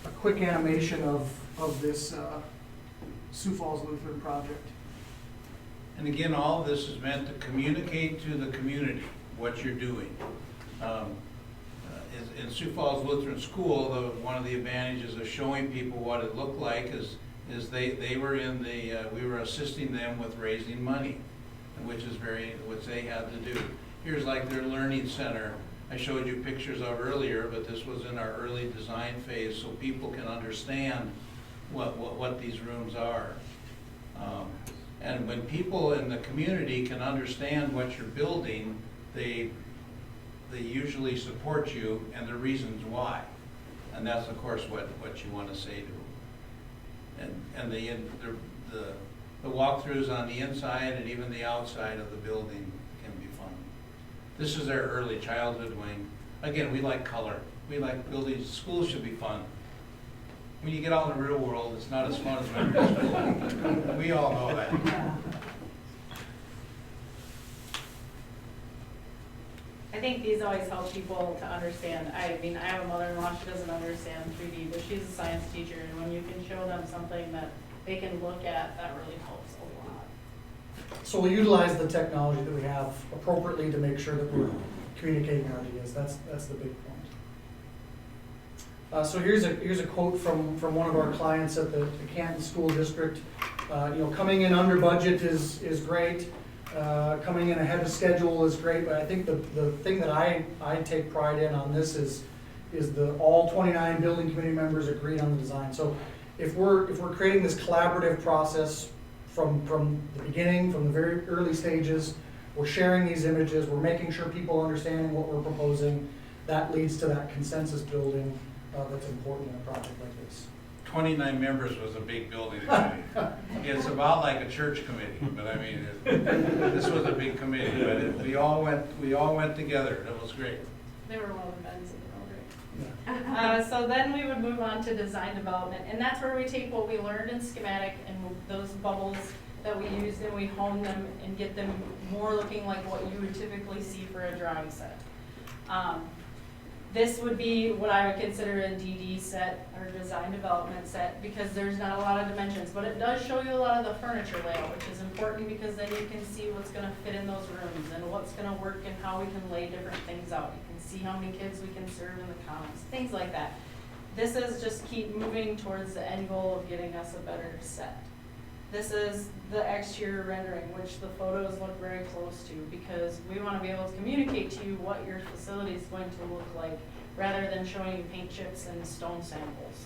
a quick animation of this Sioux Falls Lutheran project. And again, all of this is meant to communicate to the community what you're doing. In Sioux Falls Lutheran School, one of the advantages of showing people what it looked like is they were in we were assisting them with raising money, which they had to do. Here's like their learning center. I showed you pictures of earlier, but this was in our early design phase, so people can understand what these rooms are. And when people in the community can understand what you're building, they usually support you and the reasons why. And that's, of course, what you want to say to them. And the walkthroughs on the inside and even the outside of the building can be fun. This is their early childhood wing. Again, we like color. we like buildings, schools should be fun. When you get out in the real world, it's not as fun as when you're in school. We all know that. I think these always help people to understand. I mean, I have a mother-in-law, she doesn't understand 3D, but she's a science teacher, and when you can show them something that they can look at, that really helps a lot. So we'll utilize the technology that we have appropriately to make sure that we're communicating our ideas. That's the big point. So here's a quote from one of our clients at the Canton School District. Coming in under budget is great. Coming in ahead of schedule is great, but I think the thing that I take pride in on this is all 29 building committee members agreed on the design. So if we're creating this collaborative process from the beginning, from the very early stages, we're sharing these images, we're making sure people are understanding what we're proposing, that leads to that consensus building that's important in a project like this. 29 members was a big building committee. It's about like a church committee, but I mean, this was a big committee, but we all went together. It was great. They were well events in the building. So then we would move on to design development, and that's where we take what we learned in schematic and those bubbles that we used, and we hone them and get them more looking like what you would typically see for a drawing set. This would be what I would consider a DD set or design development set, because there's not a lot of dimensions, but it does show you a lot of the furniture layout, which is important because then you can see what's going to fit in those rooms and what's going to work and how we can lay different things out. You can see how many kids we can serve in the commons, things like that. This is just keep moving towards the end goal of getting us a better set. This is the exterior rendering, which the photos look very close to, because we want to be able to communicate to you what your facility is going to look like, rather than showing you paint chips and stone samples.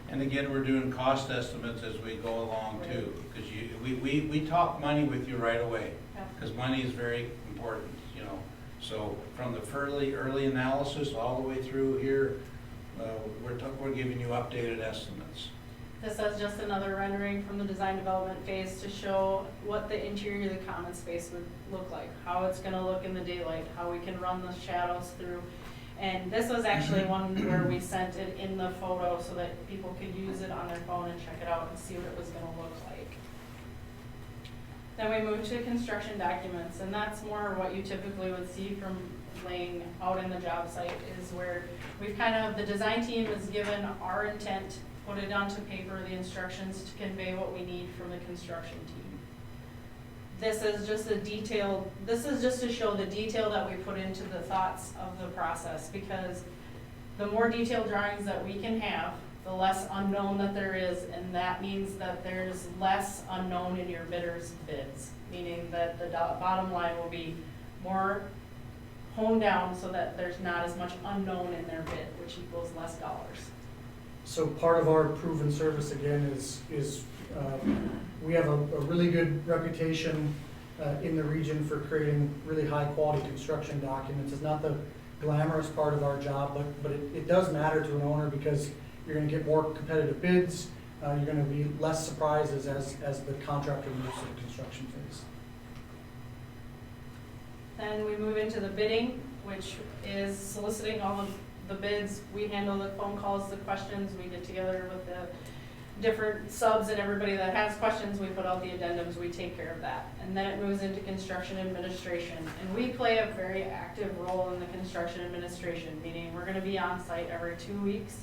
And again, we're doing cost estimates as we go along too, because we talk money with you right away, because money is very important, you know. So from the early analysis all the way through here, we're giving you updated estimates. This is just another rendering from the design development phase to show what the interior of the common space would look like, how it's going to look in the daylight, how we can run the shadows through. And this was actually one where we sent it in the photo so that people could use it on their phone and check it out and see what it was going to look like. Then we moved to construction documents, and that's more what you typically would see from laying out in the job site, is where we've the design team is given our intent, put it onto paper, the instructions to convey what we need from the construction team. This is just to show the detail that we put into the thoughts of the process, because the more detailed drawings that we can have, the less unknown that there is, and that means that there's less unknown in your bidder's bids, meaning that the bottom line will be more honed down so that there's not as much unknown in their bid, which equals less dollars. So part of our proven service again is we have a really good reputation in the region for creating really high quality construction documents. It's not the glamorous part of our job, but it does matter to an owner, because you're going to get more competitive bids. You're going to be less surprises as the contractor moves to the construction phase. Then we move into the bidding, which is soliciting all of the bids. We handle the phone calls, the questions. We get together with the different subs and everybody that has questions. We put out the addendums. We take care of that. And then it moves into construction administration. And we play a very active role in the construction administration, meaning we're going to be on site every 2 weeks.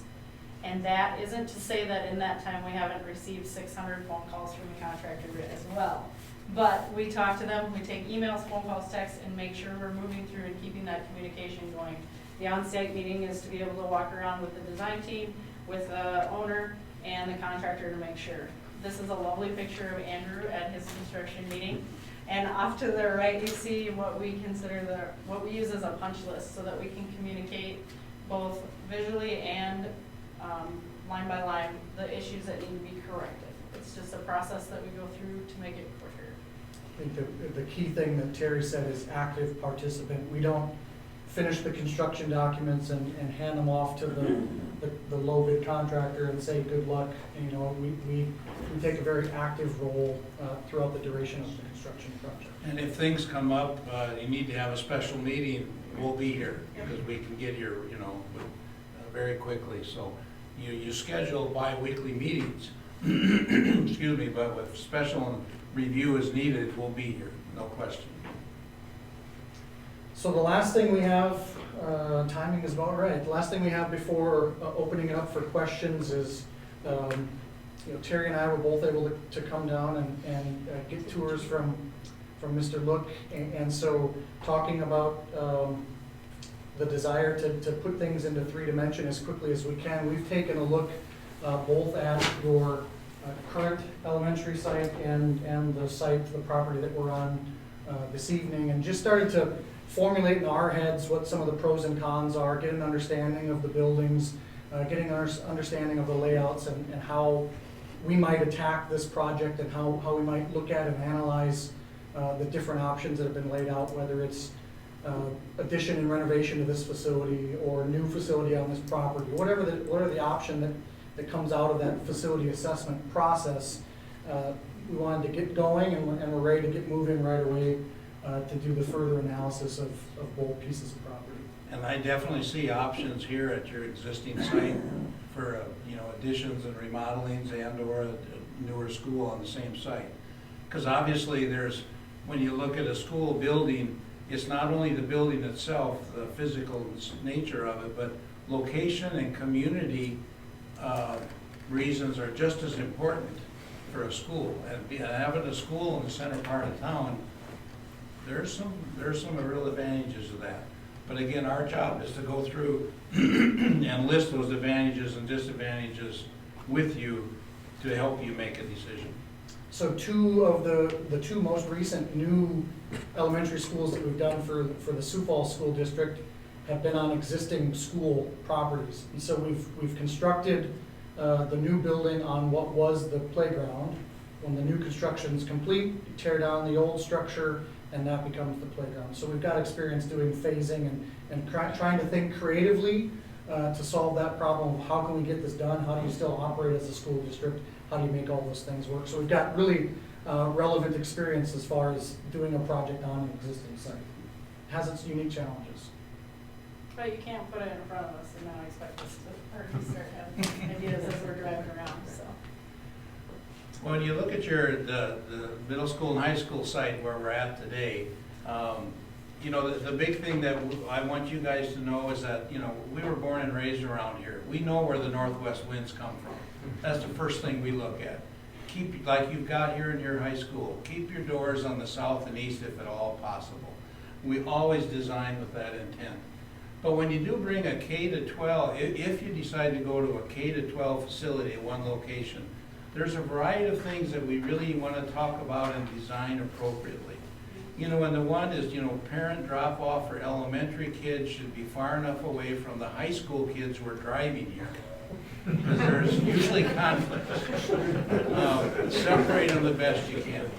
And that isn't to say that in that time we haven't received 600 phone calls from the contractor as well. But we talk to them, we take emails, phone calls, texts, and make sure we're moving through and keeping that communication going. The on-site meeting is to be able to walk around with the design team, with the owner, and the contractor to make sure. This is a lovely picture of Andrew at his construction meeting. And off to the right, you see what we consider what we use as a punch list, so that we can communicate both visually and line by line the issues that need to be corrected. It's just a process that we go through to make it quicker. I think the key thing that Terry said is active participant. We don't finish the construction documents and hand them off to the low bid contractor and say, good luck. And, you know, we take a very active role throughout the duration of the construction project. And if things come up, you need to have a special meeting, we'll be here, because we can get here, you know, very quickly. So you schedule bi-weekly meetings, excuse me, but if special review is needed, we'll be here, no question. So the last thing we have, timing is about right. The last thing we have before opening it up for questions is, you know, Terry and I were both able to come down and get tours from Mr. Look, and so talking about the desire to put things into 3D as quickly as we can, we've taken a look both at your current elementary site and the site, the property that we're on this evening, and just started to formulate in our heads what some of the pros and cons are, get an understanding of the buildings, getting an understanding of the layouts and how we might attack this project and how we might look at and analyze the different options that have been laid out, whether it's addition and renovation to this facility or new facility on this property, whatever the option that comes out of that facility assessment process. We wanted to get going and we're ready to get moving right away to do the further analysis of both pieces of property. And I definitely see options here at your existing site for, you know, additions and remodelings and/or a newer school on the same site. Because obviously when you look at a school building, it's not only the building itself, the physical nature of it, but location and community reasons are just as important for a school. And having a school in the center part of town, there's some real advantages of that. But again, our job is to go through and list those advantages and disadvantages with you to help you make a decision. So two of the two most recent new elementary schools that we've done for the Sioux Falls School District have been on existing school properties. And so we've constructed the new building on what was the playground. When the new construction is complete, you tear down the old structure and that becomes the playground. So we've got experience doing phasing and trying to think creatively to solve that problem of how can we get this done? How do you still operate as a school district? How do you make all those things work? So we've got really relevant experience as far as doing a project on an existing site. It has its unique challenges. But you can't put it in front of us and now expect us to already start having ideas as we're driving around, so. When you look at the middle school and high school site where we're at today, you know, the big thing that I want you guys to know is that, you know, we were born and raised around here. We know where the northwest winds come from. That's the first thing we look at. Keep, like you've got here in your high school, keep your doors on the south and east if at all possible. We always design with that intent. But when you do bring a K-12, if you decide to go to a K-12 facility at one location, there's a variety of things that we really want to talk about and design appropriately. You know, and the one is, you know, parent drop-off for elementary kids should be far enough away from the high school kids who are driving here. Because there's usually conflicts. Separate them the best you can.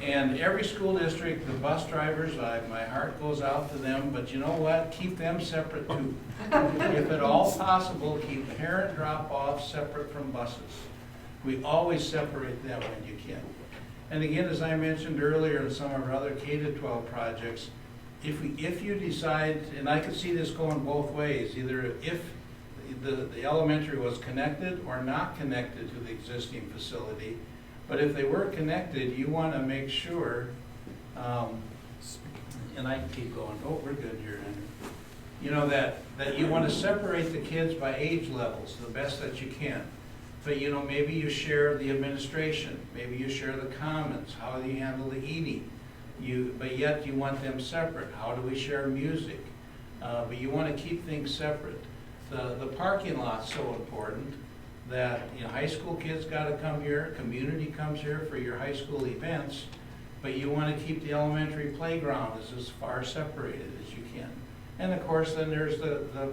And every school district, the bus drivers, my heart goes out to them, but you know what? Keep them separate too. If at all possible, keep parent drop-off separate from buses. We always separate them when you can. And again, as I mentioned earlier in some of our other K-12 projects, if you decide, and I could see this going both ways, either if the elementary was connected or not connected to the existing facility, but if they were connected, you want to make sure, and I can keep going, oh, we're good here, Andrew. You know, that you want to separate the kids by age levels the best that you can. But you know, maybe you share the administration, maybe you share the commons, how do you handle the eating? But yet you want them separate. How do we share music? But you want to keep things separate. The parking lot's so important that, you know, high school kids got to come here, community comes here for your high school events, but you want to keep the elementary playground as far separated as you can. And of course, then there's the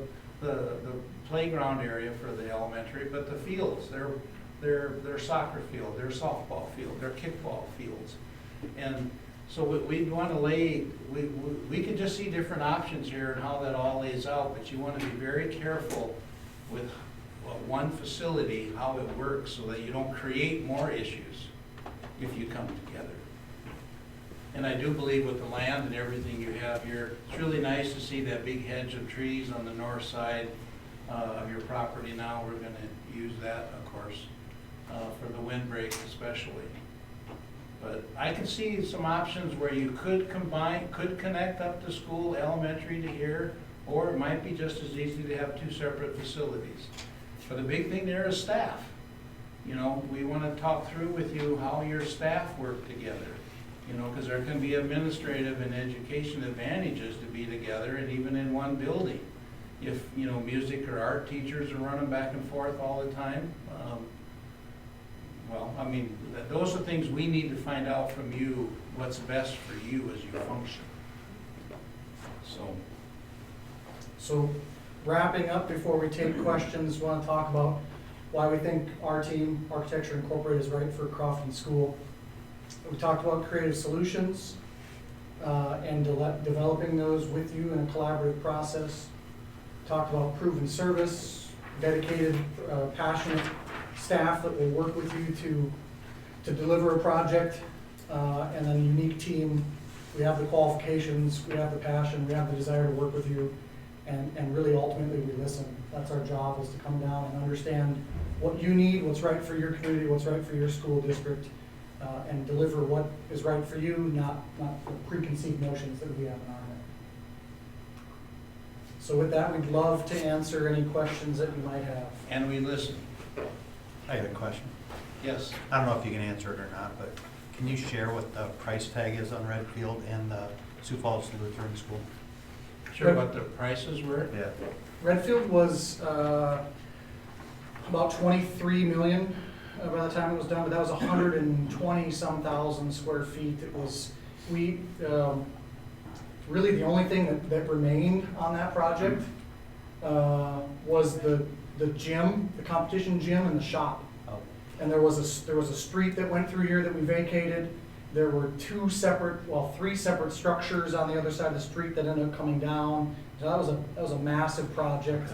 playground area for the elementary, but the fields, their soccer field, their softball field, their kickball fields. And So we want to we could just see different options here and how that all lays out, but you want to be very careful with one facility, how it works, so that you don't create more issues if you come together. And I do believe with the land and everything you have here, it's really nice to see that big hedge of trees on the north side of your property now. We're going to use that, of course, for the windbreak especially. But I can see some options where you could connect up to school, elementary to here, or it might be just as easy to have two separate facilities. But the big thing there is staff. You know, we want to talk through with you how your staff work together. You know, because there can be administrative and education advantages to be together and even in one building. If, you know, music or art teachers are running back and forth all the time, well, I mean, those are things we need to find out from you, what's best for you as you function. So wrapping up before we take questions, want to talk about why we think our team, Architecture Incorporated, is right for Crofton School. We talked about creative solutions and developing those with you in a collaborative process. Talked about proven service, dedicated, passionate staff that will work with you to deliver a project, and then a unique team. We have the qualifications, we have the passion, we have the desire to work with you, and really ultimately we listen. That's our job, is to come down and understand what you need, what's right for your community, what's right for your school district, and deliver what is right for you, not the preconceived notions that we have in our head. So with that, we'd love to answer any questions that you might have. And we listen. I have a question. Yes. I don't know if you can answer it or not, but can you share what the price tag is on Redfield and the Sioux Falls Lutheran School? Sure, what the prices were? Yeah. Redfield was about 23 million by the time it was done, but that was 120-some thousand square feet. It was, really the only thing that remained on that project was the gym, the competition gym, and the shop. Oh. And there was a street that went through here that we vacated. There were three separate structures on the other side of the street that ended up coming down. So that was a massive project.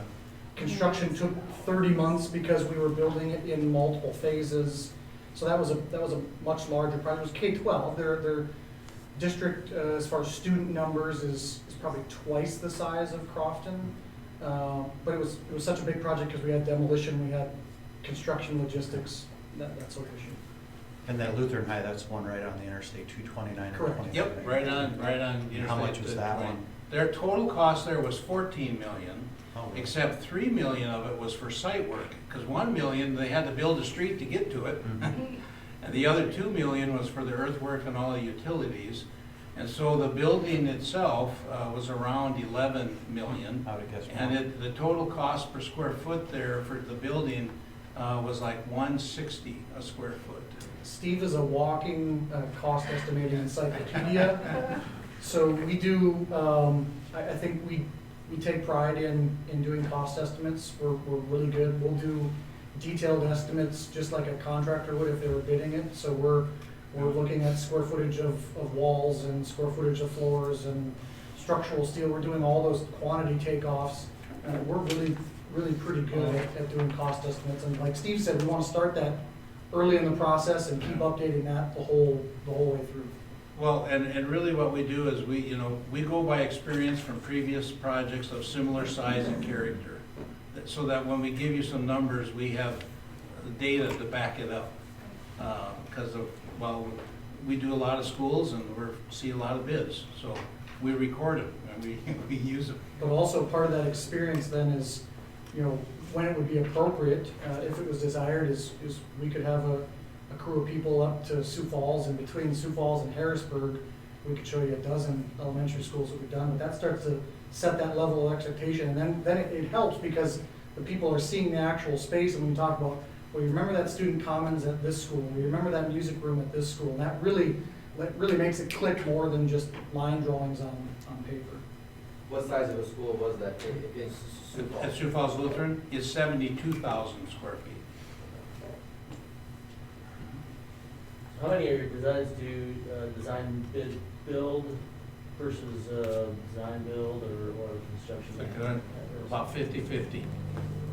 Construction took 30 months because we were building it in multiple phases. So that was a much larger project. It was K-12. Their district, as far as student numbers, is probably twice the size of Crofton. But it was such a big project because we had demolition, we had construction logistics, that sort of issue. And that Lutheran High, that's one right on the Interstate 229 or Correct. 25. Yep, right on Interstate. How much was that 220. one? Their total cost there was 14 million, Oh. except 3 million of it was for site work, because 1 million, they had to build a street to get to it. Mhm. And the other 2 million was for the earthwork and all the utilities. And so the building itself was around 11 million. I would guess And the total cost per square foot there for the building was like 160 a square foot. Steve is a walking cost estimating encyclopedia. So we do, I think we take pride in doing cost estimates. We're really good. We'll do detailed estimates just like a contractor would if they were bidding it. So we're looking at square footage of walls and square footage of floors and structural steel. We're doing all those quantity takeoffs. And we're really pretty good at doing cost estimates. And like Steve said, we want to start that early in the process and keep updating that the whole way through. Well, and really what we do is we go by experience from previous projects of similar size and character. So that when we give you some numbers, we have the data to back it up. Because we do a lot of schools and we see a lot of bids. So we record them and we use them. But also part of that experience then is, when it would be appropriate, if it was desired, is we could have a crew of people up to Sioux Falls, and between Sioux Falls and Harrisburg, we could show you a dozen elementary schools that we've done. But that starts to set that level of expectation, and then it helps because the people are seeing the actual space, and we talk about, well, you remember that student commons at this school, you remember that music room at this school, and that really makes it click more than just line drawings on paper. What size of a school was that in Sioux Falls? At Sioux Falls Lutheran, it's 72,000 square feet. How many of your designs do design bid build versus design build or construction? Like, about 50-50.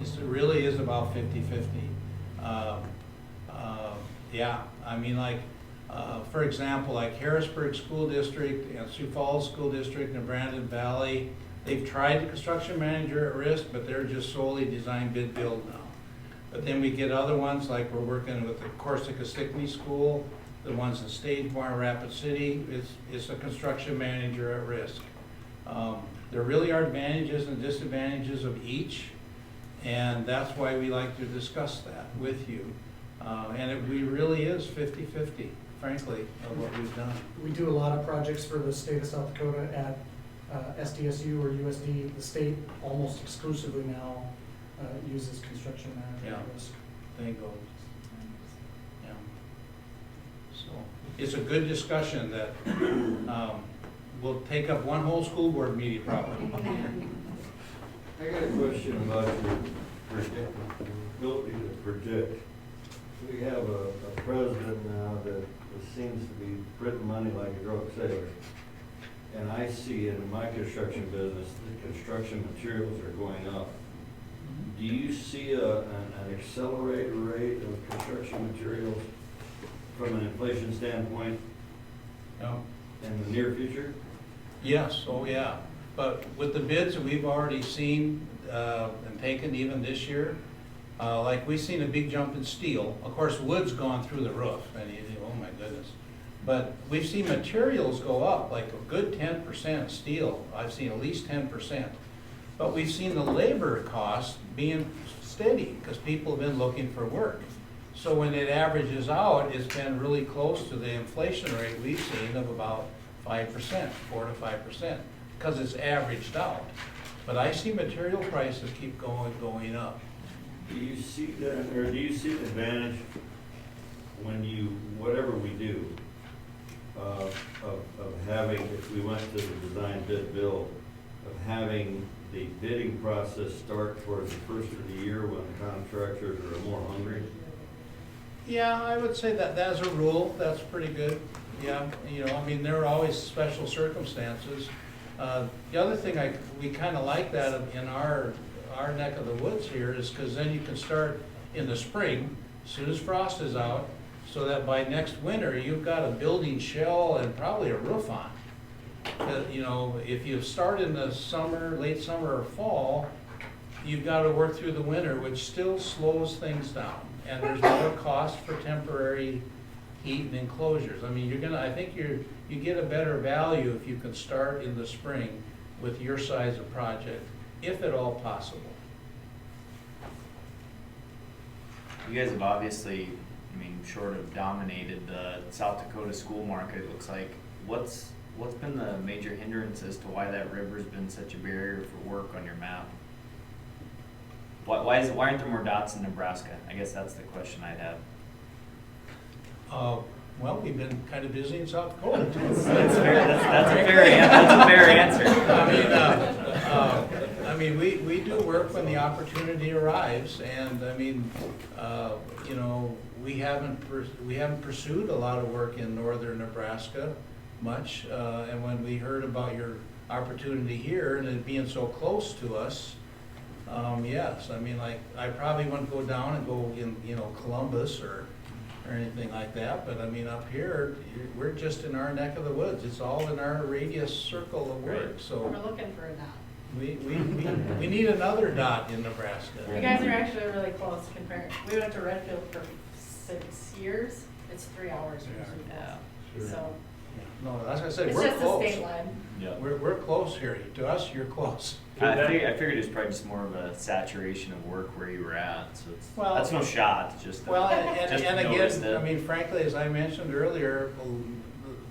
It really is about 50-50. Yeah, I mean, like, for example, like Harrisburg School District and Sioux Falls School District and Brandon Valley, they've tried the construction manager at risk, but they're just solely design bid build now. But then we get other ones, like we're working with the Corsica Stickney School, the ones in Stagebar, Rapid City, it's a construction manager at risk. There really are advantages and disadvantages of each, and that's why we like to discuss that with you. We really is 50-50, frankly, of what we've done. We do a lot of projects for the state of South Dakota at SDSU or USD. The state almost exclusively now uses construction manager at risk. Bingo. Yeah. So, it's a good discussion that will take up one whole school board meeting probably. I got a question about your ability to predict. We have a president now that seems to be printing money like a drunk sailor. And I see in my construction business, the construction materials are going up. Do you see an accelerated rate of construction materials from an inflation standpoint in the near future? Yes, oh yeah. But with the bids that we've already seen and taken even this year, like we've seen a big jump in steel. Of course, wood's gone through the roof, and you think, oh my goodness. But we've seen materials go up, like a good 10% steel. I've seen at least 10%. But we've seen the labor cost being steady because people have been looking for work. So when it averages out, it's been really close to the inflation rate we've seen of about 5%, 4 to 5%, because it's averaged out. But I see material prices keep going up. Do you see that, or do you see the advantage when you, whatever we do, of having, if we went to the design bid build, of having the bidding process start towards the first of the year when the contractors are more hungry? Yeah, I would say that as a rule, that's pretty good. Yeah, you know, I mean, there are always special circumstances. The other thing we kind of like that in our neck of the woods here is because then you can start in the spring, as soon as frost is out, so that by next winter you've got a building shell and probably a roof on. You know, if you start in the summer, late summer or fall, you've got to work through the winter, which still slows things down. And there's more cost for temporary heat and enclosures. I mean, I think you get a better value if you can start in the spring with your size of project, if at all possible. You guys have obviously, I mean, sort of dominated the South Dakota school market, it looks like. What's been the major hindrance as to why that river's been such a barrier for work on your map? Why aren't there more dots in Nebraska? I guess that's the question I'd have. Well, we've been kind of busy in South Dakota. That's a fair answer. I mean, we do work when the opportunity arrives, and I mean, you know, we haven't pursued a lot of work in northern Nebraska much, and when we heard about your opportunity here and it being so close to us, yes, I mean, like, I probably wouldn't go down and go in, you know, Columbus or anything like that, but I mean, up here, we're just in our neck of the woods. It's all in our radius circle of work, so. We're looking for a dot. We need another dot in Nebraska. You guys are actually really close compared. We went to Redfield for 6 years. It's 3 hours from Sioux Falls. So. No, that's what I said, It's we're just close. a state line. Yeah. We're close here. To us, you're close. I figured it's probably just more of a saturation of work where you were at, so that's no shot, it's just Well, just and noticed again, it. I mean, frankly, as I mentioned earlier,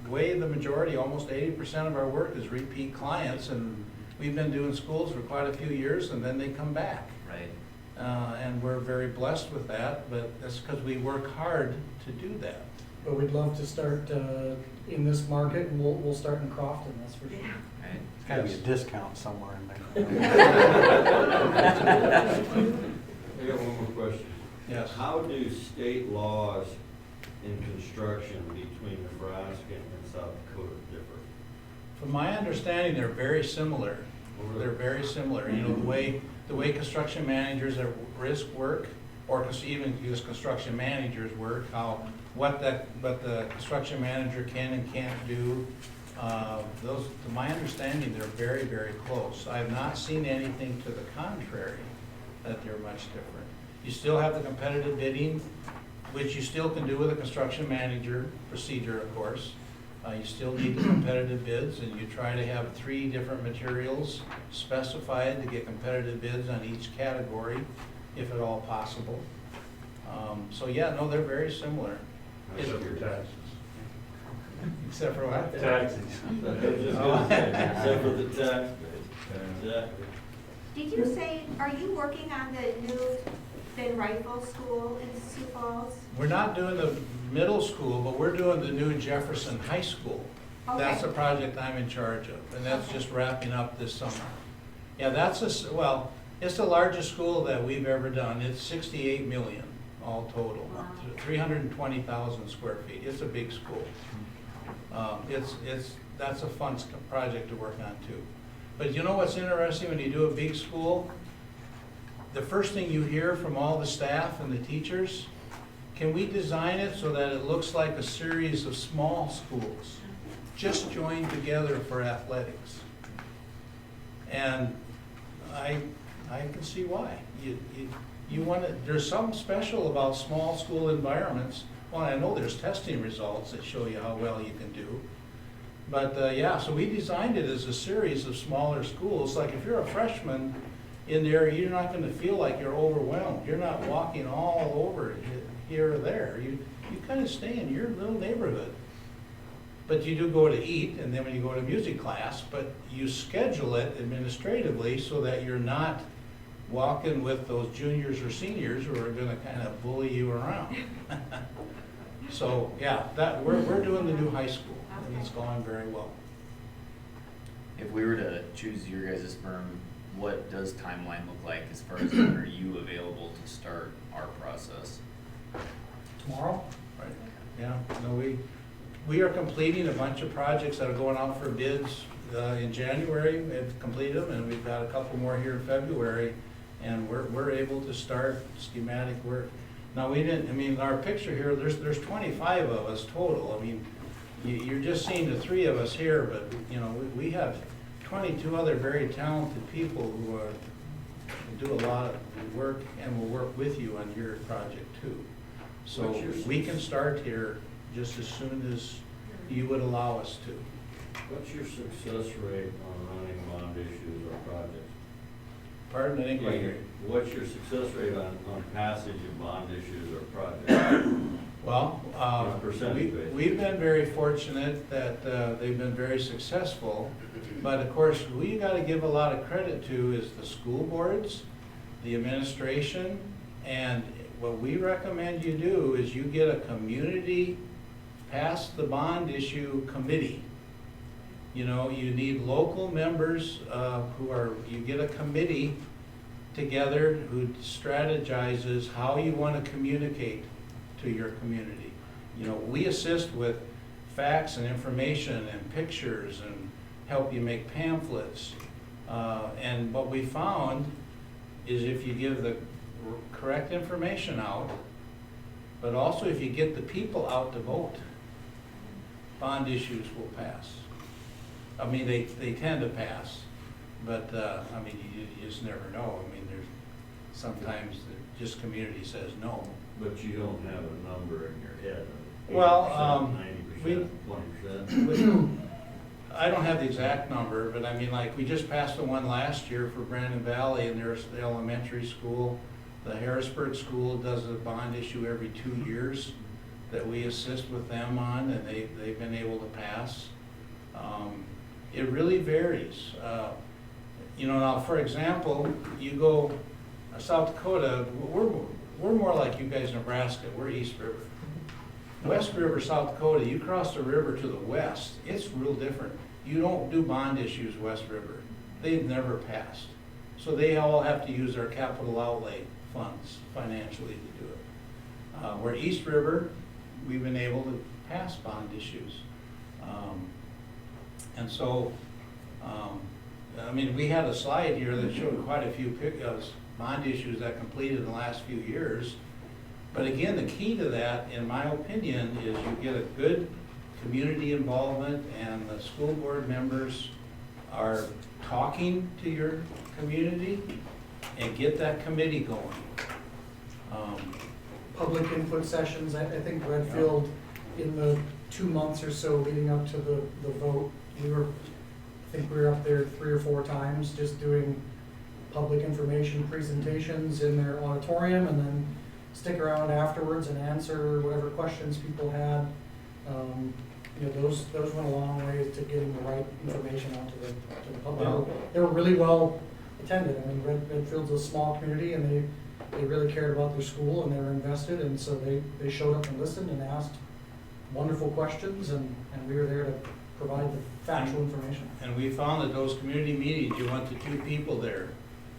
the way the majority, almost 80% of our work is repeat clients, and we've been doing schools for quite a few years, and then they come back. Right. And we're very blessed with that, but that's because we work hard to do that. But we'd love to start in this market, and we'll start in Crofton, that's for sure. Right. It's gotta be a discount somewhere in there. I got one more question. Yes. How do state laws in construction between Nebraska and South Dakota differ? From my understanding, they're very similar. They're very similar. You know, the way construction managers at risk work, or even just construction managers work, what the construction manager can and can't do. Those, to my understanding, they're very, very close. I have not seen anything to the contrary that they're much different. You still have the competitive bidding, which you still can do with a construction manager procedure, of course. You still need the competitive bids, and you try to have 3 different materials specified to get competitive bids on each category, if at all possible. So yeah, no, they're very similar. Except for taxes. Except for what? Taxes. Except for the tax base. Exactly. Did you say, are you working on the new Finn Rifle School in Sioux Falls? We're not doing the middle school, but we're doing the new Jefferson High School. That's the project I'm in charge of, and that's just wrapping up this summer. Yeah, well, it's the largest school that we've ever done. It's 68 million all total, 320,000 square feet. It's a big school. That's a fun project to work on too. But you know what's interesting when you do a big school? The first thing you hear from all the staff and the teachers, can we design it so that it looks like a series of small schools just joined together for athletics? And I can see why. You want to, there's something special about small school environments. Well, I know there's testing results that show you how well you can do. But yeah, so we designed it as a series of smaller schools. Like if you're a freshman in there, you're not going to feel like you're overwhelmed. You're not walking all over here or there. You kind of stay in your little neighborhood. But you do go to eat, and then when you go to music class, but you schedule it administratively so that you're not walking with those juniors or seniors who are going to kind of bully you around. So yeah, we're doing the new high school, and it's going very well. If we were to choose your guys' firm, what does timeline look like as far as when are you available to start our process? Tomorrow? Right. Yeah. No, we are completing a bunch of projects that are going out for bids in January. We've completed them, and we've got a couple more here in February, and we're able to start schematic work. Now we didn't. I mean, our picture here. There's 25 of us total. I mean, you're just seeing the 3 of us here, but you know we have 22 other very talented people who do a lot of work and will work with you on your project too. So we can start here just as soon as you would allow us to. What's your success rate on running bond issues or projects? Pardon, I didn't quite hear you. What's your success rate on passage of bond issues or projects? Well, percentage basis. we've been very fortunate that they've been very successful, but of course, who you got to give a lot of credit to is the school boards, the administration, and what we recommend you do is you get a community pass the bond issue committee. You know, you need local members you get a committee together who strategizes how you want to communicate to your community. You know, we assist with facts and information and pictures and help you make pamphlets. And what we found is if you give the correct information out, but also if you get the people out to vote, bond issues will pass. I mean, they tend to pass, but I mean, you just never know. I mean, there's sometimes just community says no. But you don't have a number in your head. Well, 90%, 20%. I don't have the exact number, but I mean, like, we just passed the one last year for Brandon Valley, and there's the elementary school. The Harrisburg School does a bond issue every 2 years that we assist with them on, and they've been able to pass. It really varies. You know, now, for example, you go South Dakota, we're more like you guys in Nebraska. We're East River. West River, South Dakota, you cross the river to the west, it's real different. You don't do bond issues West River. They've never passed. So they all have to use their capital outlay funds financially to do it. Where East River, we've been able to pass bond issues. And so, I mean, we had a slide here that showed quite a few bond issues that completed in the last few years. But again, the key to that, in my opinion, is you get a good community involvement and the school board members are talking to your community and get that committee going. Public input sessions, I think Redfield, in the 2 months or so leading up to the vote, I think we were up there 3 or 4 times just doing public information presentations in their auditorium, and then stick around afterwards and answer whatever questions people had. You know, those went a long way to getting the right information out to the public. They were really well attended. I mean, Redfield's a small community, and they really cared about their school, and they were invested, and so they showed up and listened and asked wonderful questions, and we were there to provide the factual information. And we found that those community meetings, you want the 2 people there.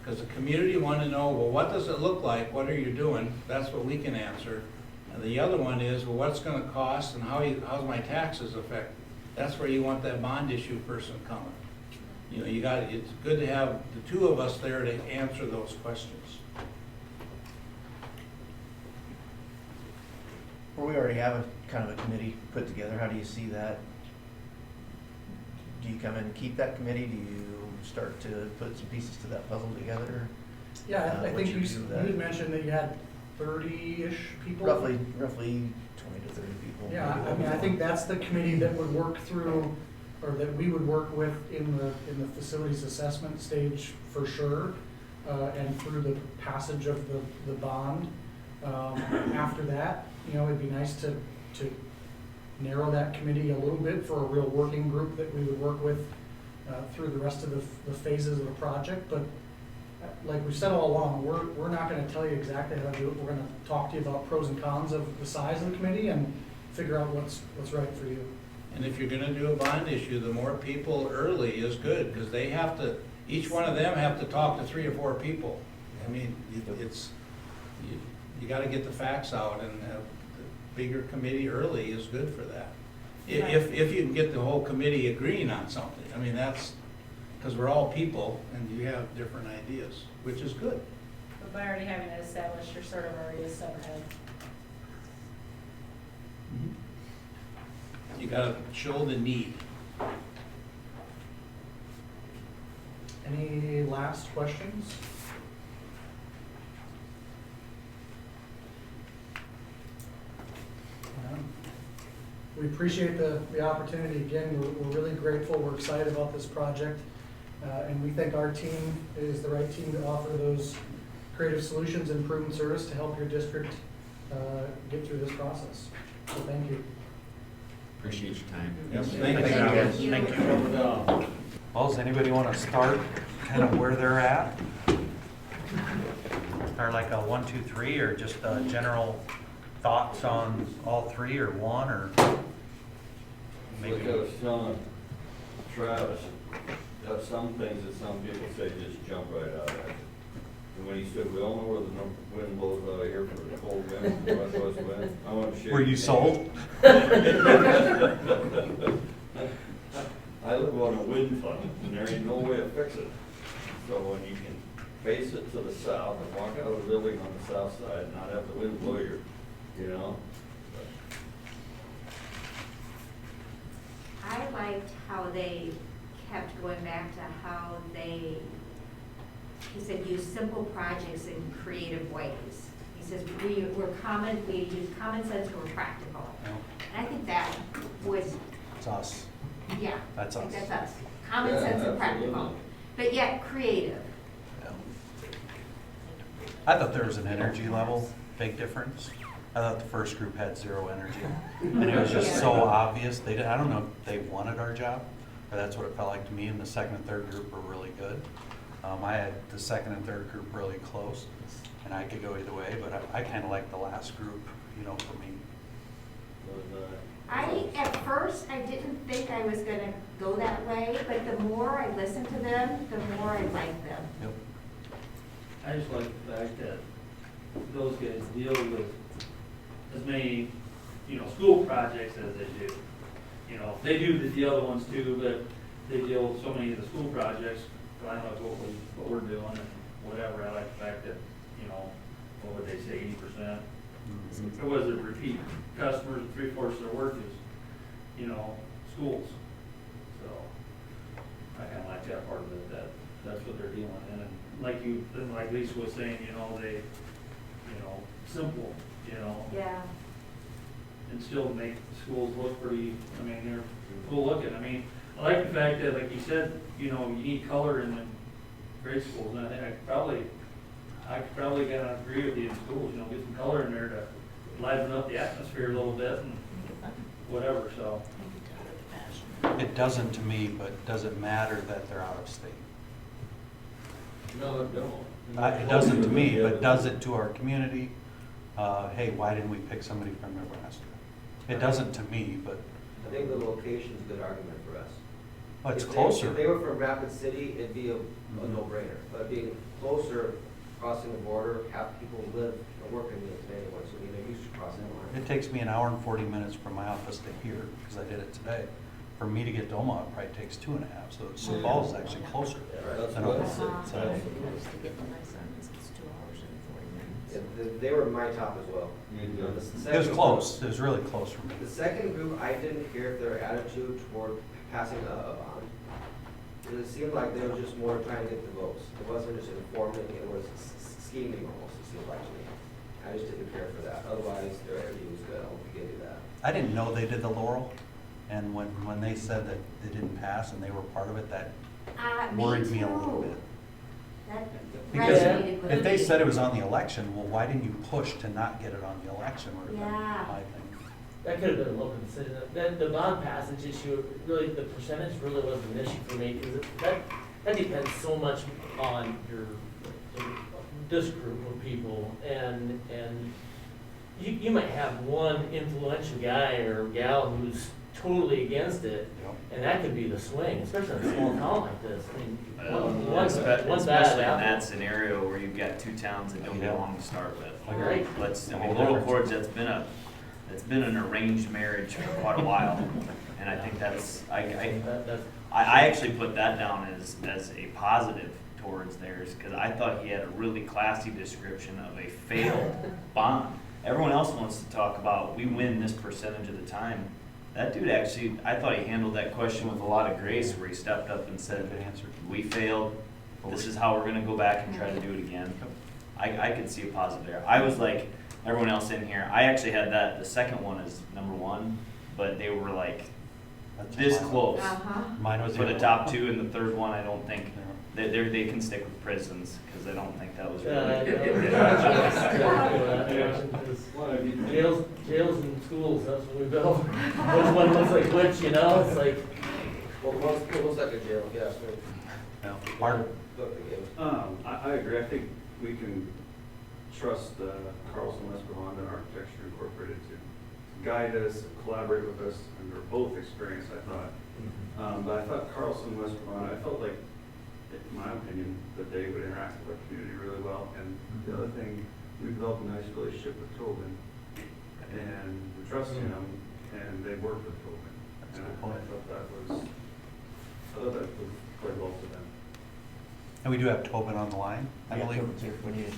Because the community want to know, well, what does it look like? What are you doing? That's what we can answer. And the other one is, well, what's going to cost and how's my taxes affected? That's where you want that bond issue person coming. You know, it's good to have the 2 of us there to answer those questions. Well, we already have a kind of a committee put together. How do you see that? Do you come in and keep that committee? Do you start to put some pieces to that puzzle together? Yeah, I think you do with that? had mentioned that you had 30-ish people. Roughly 20 to 30 people. Yeah, I mean, I think that's the committee that would work through, or that we would work with in the facilities assessment stage for sure, and through the passage of the bond. After that, you know, it'd be nice to narrow that committee a little bit for a real working group that we would work with through the rest of the phases of the project. But like we've said all along, we're not going to tell you exactly how to do it. We're going to talk to you about pros and cons of the size of the committee and figure out what's right for you. And if you're going to do a bond issue, the more people early is good, because they have to, each one of them have to talk to 3 or 4 people. I mean, you got to get the facts out, and the bigger committee early is good for that. If you can get the whole committee agreeing on something. I mean, that's, because we're all people and you have different ideas, which is good. But by already having it established, you're sort of already a step ahead. You gotta show the need. Any last questions? We appreciate the opportunity. Again, we're really grateful. We're excited about this project. And we think our team is the right team to offer those creative solutions and proven service to help your district get through this process. So thank you. Appreciate your time. Yes, Thank you. Thank you. Well, does anybody want to start kind of where they're at? Or like a 1, 2, 3, or just general thoughts on all 3, or 1, or maybe? Like I was telling Travis, got some things that some people say just jump right out of it. And when he said, we all know where the wind blows out of here for the cold wind, the west wind, I want to shake. Were you sold? I live on a wind tunnel, and there ain't no way to fix it. So when you can face it to the south and walk out of the building on the south side and not have the wind blow you know? I liked how they kept going back to how he said, use simple projects in creative ways. He says, we use common sense, we're practical. No. And I think that was, It's us. yeah. That's us. That's us. Common sense and practical, but yet creative. Yeah. I thought there was an energy level, big difference. I thought the first group had 0 energy. And it was just so obvious. I don't know if they wanted our job, or that's what it felt like to me. And the second and third group were really good. I had the second and third group really close, and I could go either way, but I kind of liked the last group, you know, for me. At first, I didn't think I was gonna go that way, but the more I listened to them, the more I liked them. Yep. I just like the fact that those guys deal with as many school projects as they do. They do the other ones too, but they deal with so many of the school projects, line up what we're doing and whatever. I like the fact that, what would they say, 80%? It was a repeat customers, 3/4 of their work is, schools. So I kind of like that part of it, that's what they're dealing in. And like Lisa was saying, they, simple, Yeah. and still make schools look pretty, they're cool looking. I like the fact that, like you said, you need color in the grade schools, and I think I could probably kind of agree with you in schools, get some color in there to liven up the atmosphere a little bit and whatever, so. It doesn't to me, but does it matter that they're out of state? No, it don't. It doesn't to me, but does it to our community? Hey, why didn't we pick somebody from Nebraska? It doesn't to me, but. I think the location's a good argument for us. Well, it's If closer. If they were from Rapid City, it'd be a no-brainer, but being closer, crossing the border, half people live and work in Yankton anyway, so they're used to crossing the line. It takes me an hour and 40 minutes from my office to here, because I did it today. For me to get to Omaha, it probably takes 2.5, so Sioux Falls is actually closer than Omaha. So- Yeah, they were my top as well. It was close, it was really close for me. The second group, I didn't care if their attitude toward passing a bond. It seemed like they were just more trying to get the votes. It wasn't just informing, it was scheming almost, it seemed like to me. I just didn't care for that. Otherwise, their attitude was good, I'll give you that. I didn't know they did the Laurel, and when they said that it didn't pass and they were part of it, that worried me a little bit. That Because resonated with if they me. said it was on the election, well, why didn't you push to not get it on the election? Would have been Yeah. my thing. That could have been a local decision. The bond passage issue, really, the percentage really wasn't an issue for me, because that depends so much on this group of people, and you might have one influential guy or gal who's totally against it, and that could be the swing, especially in a small town like this. Especially in that scenario where you've got two towns that don't get along to start with. Right. Little Forge, that's been an arranged marriage for quite a while, and I think I actually put that down as a positive towards theirs, because I thought he had a really classy description of a failed bond. Everyone else wants to talk about, we win this percentage of the time. That dude actually, I thought he handled that question with a lot of grace, where he stepped up and said, we failed, this is how we're gonna go back and try to do it again. I could see a positive there. I was like everyone else in here, I actually had the second one as number one, but they were like this close. Mine was For the the top two, and the third one, I don't think, they can stick with prisons, because I don't think that was really. Jails and schools, that's what we built. Which one looks like which, it's like. What was that good jail, if you ask me? Martin? I agree. I think we can trust Carlson Westbrook and Architecture Incorporated to guide us, collaborate with us, and they're both experienced, I thought. But I thought Carlson Westbrook, I felt like, in my opinion, that they would interact with our community really well. And the other thing, we developed a nice relationship with Tobin, and we trusted him, and they worked with Tobin. And I thought that was quite well for them. And we do have Tobin on the line, I Yeah, believe. Tobin's here if we need it.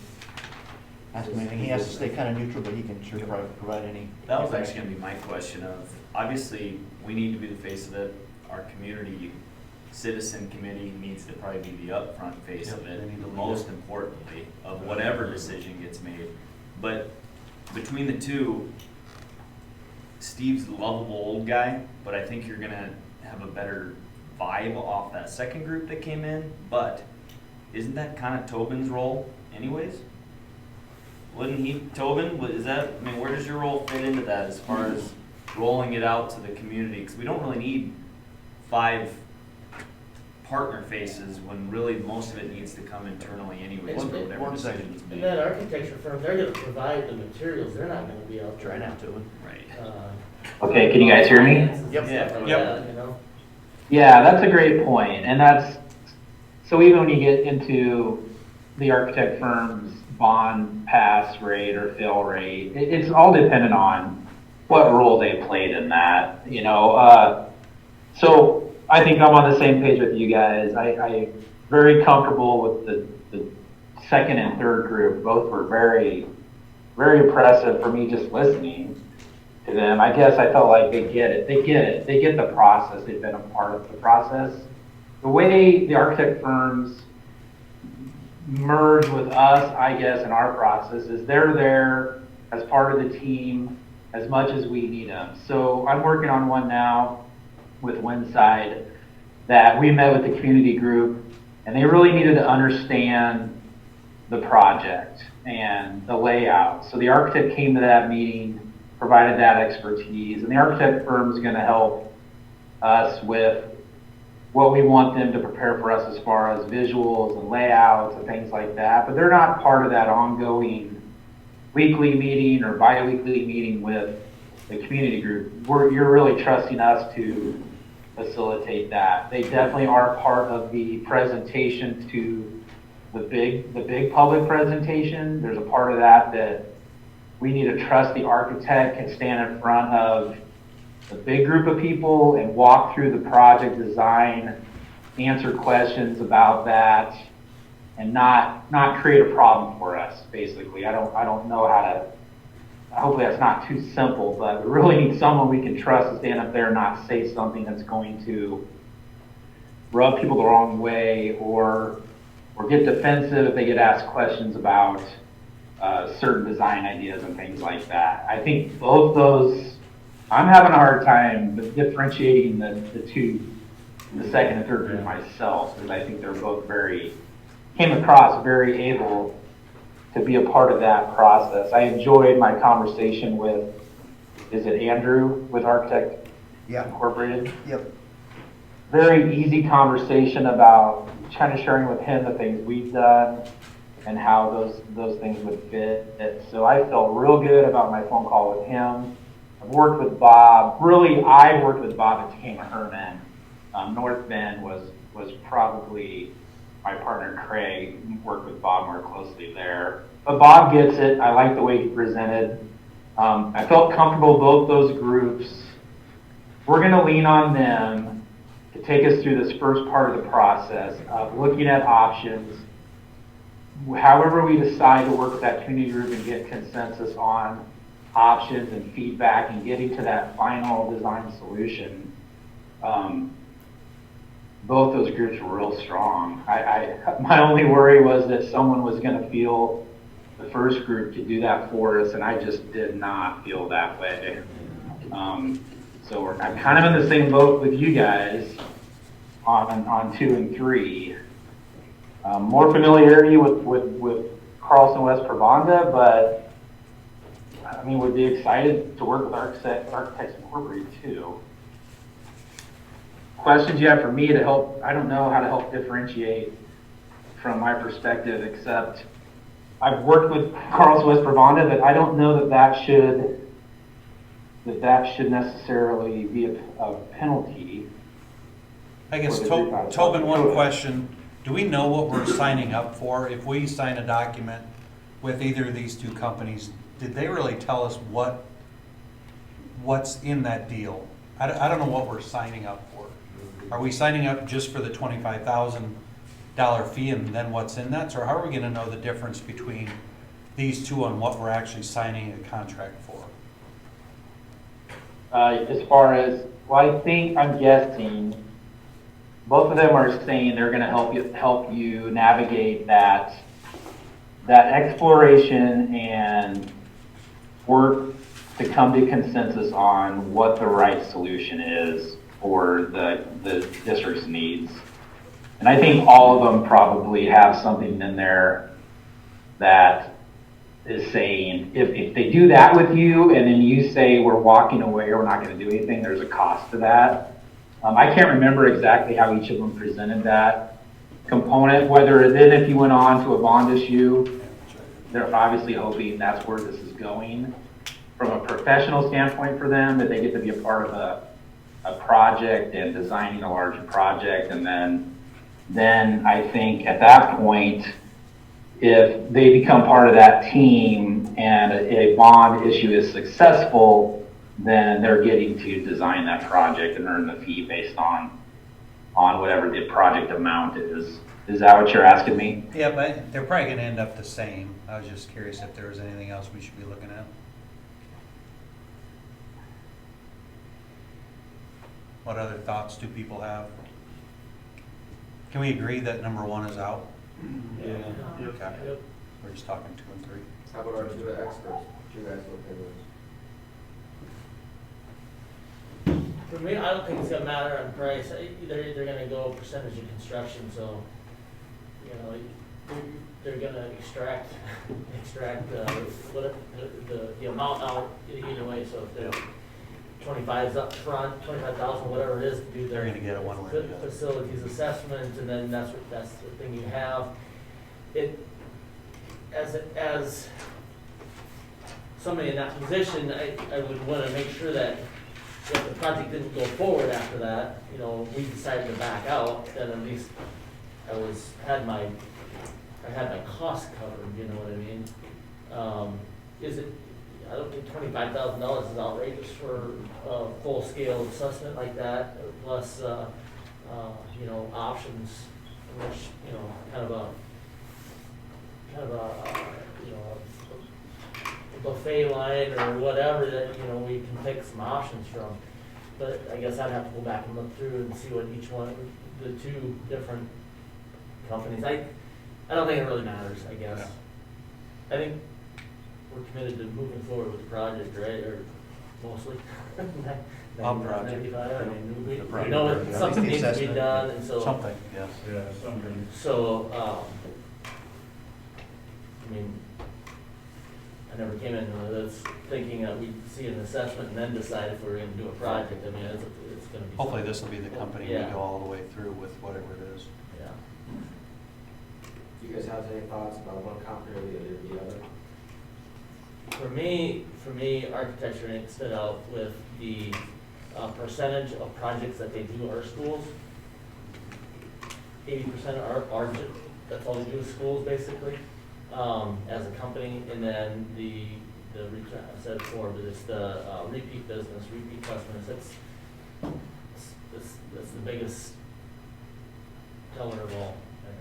Ask him anything. He has to stay kind of neutral, but he can sure provide any. That was actually gonna be my question of, obviously, we need to be the face of it. Our community citizen committee needs to probably be the upfront face of it, most importantly, of whatever decision gets made. But between the two, Steve's the lovable old guy, but I think you're gonna have a better vibe off that second group that came in. But isn't that kind of Tobin's role anyways? Wouldn't he, Tobin, where does your role fit into that as far as rolling it out to the community? Because we don't really need 5 partner faces when really most of it needs to come internally anyways, for whatever decisions And made. that architecture firm, they're gonna provide the materials, they're not gonna be out there. Try not to. Right. Okay, can you guys hear me? Yep. Yeah, that's a great point, and that's, so even when you get into the architect firm's bond pass rate or fail rate, it's all dependent on what role they played in that, you know. So I think I'm on the same page with you guys. I'm very comfortable with the second and third group. Both were very, very impressive for me just listening to them. I guess I felt like they get it. They get it. They get the process. They've been a part of the process. The way the architect firms merge with us, I guess, in our process is they're there as part of the team as much as we need them. So I'm working on one now with Windside that we met with the community group, and they really needed to understand the project and the layout. So the architect came to that meeting, provided that expertise, and the architect firm is going to help us with what we want them to prepare for us as far as visuals and layouts and things like that. But they're not part of that ongoing weekly meeting or bi-weekly meeting with the community group. You're really trusting us to facilitate that. They definitely are part of the presentation to the big public presentation. There's a part of that we need to trust the architect can stand in front of a big group of people and walk through the project design, answer questions about that, and not create a problem for us, basically. I don't know how to, hopefully that's not too simple, but we really need someone we can trust to stand up there and not say something that's going to rub people the wrong way or get defensive if they get asked questions about certain design ideas and things like that. I think both those, I'm having a hard time differentiating the two, the second and third group myself, because I think they're both came across very able to be a part of that process. I enjoyed my conversation with, is it Andrew with Architect Incorporated? Yep. Very easy conversation about kind of sharing with him the things we've done and how those things would fit. So I felt real good about my phone call with him. I've worked with Bob. Really, I worked with Bob at Tama Herman. North Bend was probably my partner Craig. Worked with Bob more closely there. But Bob gets it. I like the way he presented. I felt comfortable both those groups. We're going to lean on them to take us through this first part of the process of looking at options. However we decide to work with that community group and get consensus on options and feedback and getting to that final design solution, both those groups were real strong. My only worry was that someone was going to feel the first group to do that for us, and I just did not feel that way. So I'm kind of in the same boat with you guys on 2 and 3. More familiarity with Carlson West Provanda, but I mean, would be excited to work with Architects Incorporated too. Questions you have for me to help? I don't know how to help differentiate from my perspective, except I've worked with Carlson West Provanda, but I don't know that should necessarily be a penalty. I guess, Tobin, one question. Do we know what we're signing up for? If we sign a document with either of these two companies, did they really tell us what's in that deal? I don't know what we're signing up for. Are we signing up just for the $25,000 fee and then what's in that? Or how are we going to know the difference between these two on what we're actually signing a contract for? As far as, well, I'm guessing, both of them are saying they're going to help you navigate that exploration and work to come to consensus on what the right solution is for the district's needs. And I think all of them probably have something in there that is saying, if they do that with you and then you say we're walking away or we're not going to do anything, there's a cost to that. I can't remember exactly how each of them presented that component, whether then if you went on to a bond issue, they're obviously hoping that's where this is going. From a professional standpoint for them, that they get to be a part of a project and designing a larger project. And then I think at that point, if they become part of that team and a bond issue is successful, then they're getting to design that project and earn the fee based on whatever the project amount is. Is that what you're asking me? Yeah, but they're probably gonna end up the same. I was just curious if there was anything else we should be looking at. What other thoughts do people have? Can we agree that number 1 is out? Yeah. Okay. Yep. We're just talking 2 and 3. How about our two experts? Do you guys look at those? For me, I don't think it's gonna matter on price. They're gonna go percentage of construction, so, you know, they're gonna extract the amount out either way, so if they're 25's up front, 25,000, whatever it is, to do They're their gonna get it one way or the other. facilities assessment, and then that's the thing you have. As somebody in that position, I would wanna make sure that if the project didn't go forward after that, you know, we decided to back out, then at least I had my costs covered, you know what I mean? I don't think $25,000 is outrageous for a full-scale assessment like that, plus, you know, options, which, you know, kind of a, you know, a buffet line or whatever that, you know, we can pick some options from. But I guess I'd have to go back and look through and see what each one, the 2 different companies, I don't think it really matters, I guess. Yeah. I think we're committed to moving forward with the project, right, or mostly? Project. 95, I mean, The we project, know yeah. that something needs to be Assessment. done, and so. Something, yes. Yeah, something. So, I mean, I never came in with this thinking that we'd see an assessment and then decide if we were gonna do a project. I mean, it's gonna be. Hopefully this will be the company we Yeah. go all the way through with whatever it is. Yeah. Do you guys have any thoughts about one company or the other? For me, Architecture Inc. stood out with the percentage of projects that they do our schools. 80% are that's all they do is schools, basically, as a company. And then the return, I said before, but it's the repeat business, repeat customers. That's the biggest teller of all, I think.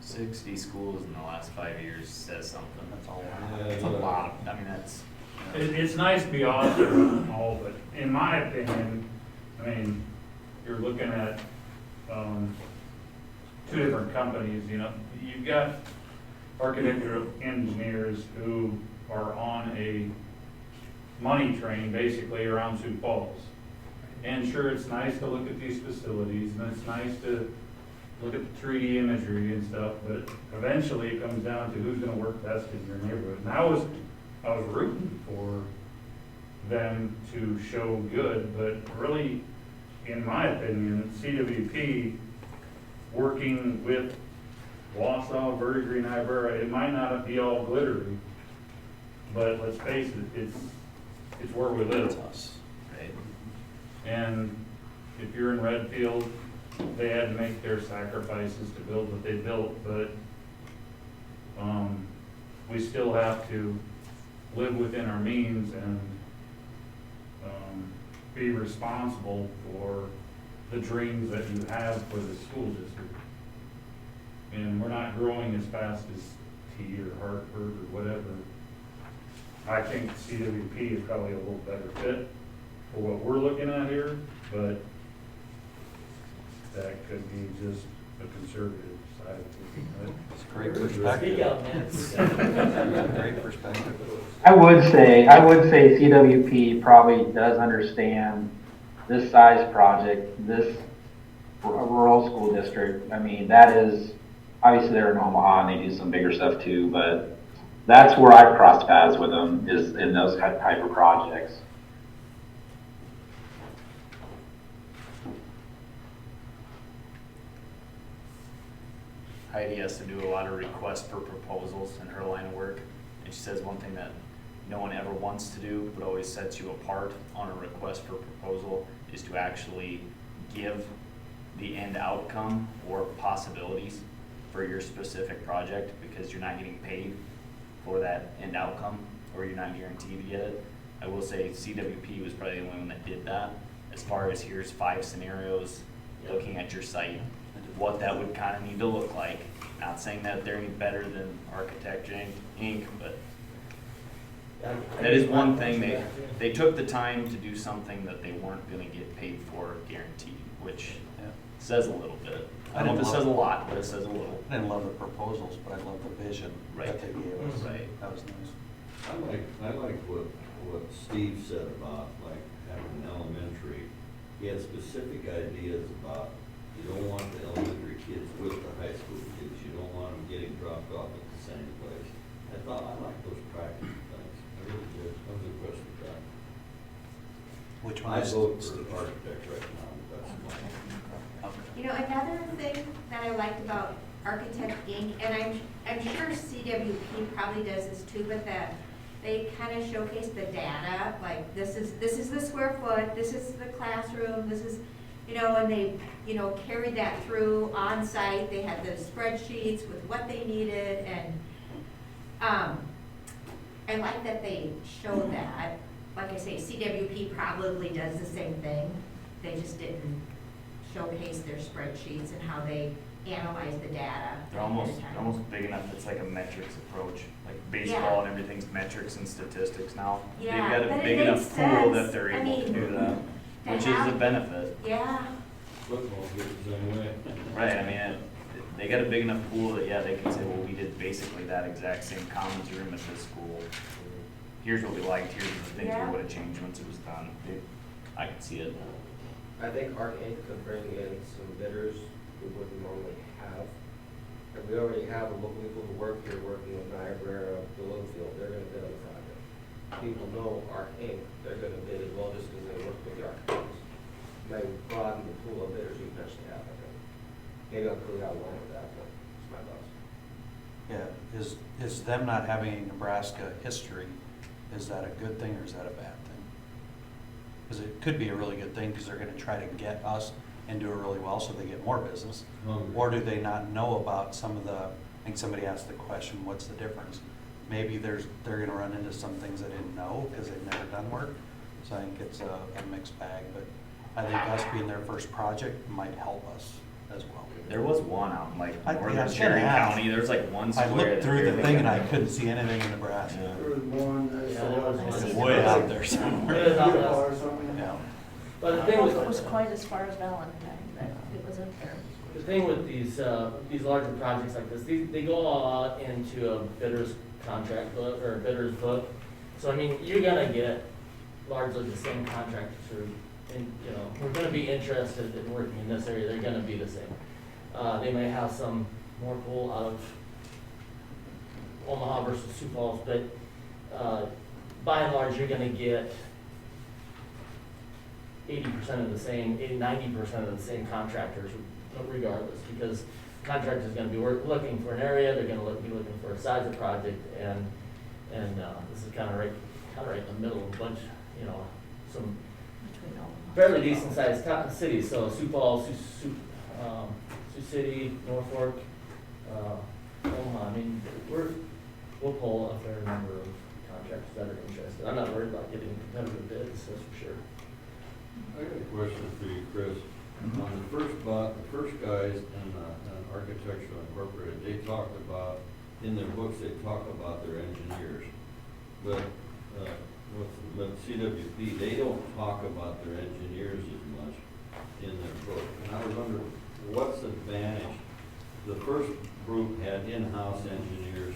60 schools in the last 5 years says something. That's all. That's a lot. I mean, that's. It's nice to be out there and all, but in my opinion, I mean, you're looking at, 2 different companies, you know. You've got architectural engineers who are on a money train basically around Sioux Falls. And sure, it's nice to look at these facilities, and it's nice to look at the 3D imagery and stuff, but eventually it comes down to who's gonna work best in your neighborhood. And I was rooting for them to show good, but really, in my opinion, CWP working with Wausau, Verdigris, Niobrara, it might not be all glittery, but let's face it, it's where we live. Us. Right. And if you're in Redfield, they had to make their sacrifices to build what they built, but we still have to live within our means and be responsible for the dreams that you have for the school district. And we're not growing as fast as T or Hartford or whatever. I think CWP is probably a little better fit for what we're looking at here, but that could be just a conservative side of it. It's a great perspective. Speak out, man. Great perspective. I would say CWP probably does understand this size project, this rural school district. I mean, that is, obviously they're in Omaha and they do some bigger stuff too, but that's where I've crossed paths with them, is in those type of projects. Heidi has to do a lot of requests for proposals in her line of work. And she says one thing that no one ever wants to do, but always sets you apart on a request for proposal, is to actually give the end outcome or possibilities for your specific project, because you're not getting paid for that end outcome, or you're not guaranteed to get it. I will say CWP was probably the only one that did that. As far as here's 5 scenarios, looking at your site, what that would kind of need to look like. Not saying that they're any better than Architect Inc., but that is one thing. They took the time to do something that they weren't gonna get paid for guaranteed, which says a little bit. I don't know if it says a lot, but it says a little. I didn't love the proposals, but I love the vision that they gave us. Right. That was nice. I like what Steve said about like having an elementary. He had specific ideas about, you don't want the elementary kids with the high school kids. You don't want them getting dropped off at the same place. I like those practical things. I really did. I was impressed with that. Which one I is vote Steve? for architect right now, but that's my. You know, another thing that I liked about Architect Inc., and I'm sure CWP probably does this too, but that they kind of showcase the data, like this is the square foot, this is the classroom, this is, you know, and they, you know, carried that through on site. They had the spreadsheets with what they needed, and I like that they show that. Like I say, CWP probably does the same thing. They just didn't showcase their spreadsheets and how they analyze the data. They're almost big enough, it's like a metrics approach, like baseball Yeah. and everything's metrics and statistics now. Yeah, They've got but a it big makes enough pool that sense. they're I able to mean, do that, to which is have- a benefit. Yeah, Football gets the same way. Right, I mean, they got a big enough pool that, yeah, they can say, well, we did basically that exact same commons room at this school. Here's what we liked, here's the things Yeah. we would've changed once it was done. I can see it. I think Arc Inc. could bring in some bidders we wouldn't normally have. And we already have a local people who work here working with Niobrara, the Littlefield, they're gonna bid on the project. People know Arc Inc., they're gonna bid as well just because they work with the architects. May broaden the pool of bidders we potentially have, I think. Maybe I'm clearly out of line with that, but it's my thoughts. Yeah, is them not having a Nebraska history, is that a good thing or is that a bad thing? Because it could be a really good thing, because they're gonna try to get us and do it really well so they get more business. Or do they not know about some of the, I think somebody asked the question, what's the difference? Maybe they're gonna run into some things they didn't know because they've never done work. So I think it's a mixed bag, but I think us being their first project might help us as well. There was one out in like I northern should Cherry have. County, there's like one I square. looked that through the barely thing and got I it. couldn't see anything in Nebraska. Yeah. There was one, Yeah, there was one. It's way out there somewhere. It is out there. Yeah. But the I thing don't know if it with, was quite as far as Valentine, but it was up there. the thing with these larger projects like this, they go all out into a bidder's contract book or a bidder's book. So I mean, you're gonna get largely the same contractors who, and, you know, we're gonna be interested in working in this area, they're gonna be the same. They may have some more pull out of Omaha versus Sioux Falls, but, by and large, you're gonna get 80% of the same, 90% of the same contractors regardless, because contractor's gonna be looking for an area, they're gonna be looking for a size of project, and this is kinda right in the middle of a bunch, you know, some Between all of them. fairly decent sized cities, so Sioux Falls, Sioux City, Norfolk, Omaha, I mean, we'll pull a fair number of contractors that are interested. I'm not worried about getting competitive bids, that's for sure. I got a question for you, Chris. On the first guys in Architectural Incorporated, they talked about, in their books, they talk about their engineers. But with CWP, they don't talk about their engineers as much in their book. And I was wondering, what's the advantage? The first group had in-house engineers.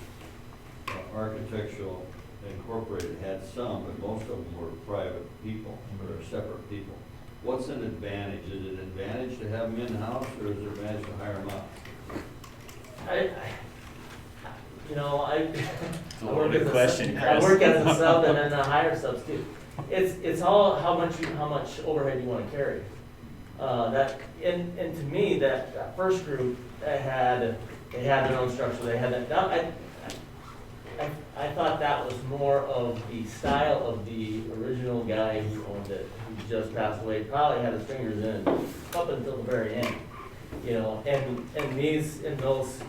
Architectural Incorporated had some, but most of them were private people, or separate people. What's an advantage? Is it an advantage to have them in-house, or is it an advantage to hire them out? It's a loaded question, I Chris. work as a sub and then I hire subs too. It's all how much overhead you wanna carry. And to me, that first group, they had their own structure, they had that, I thought that was more of the style of the original guy who owned it, who just passed away, probably had his fingers in up until the very end. You know, and those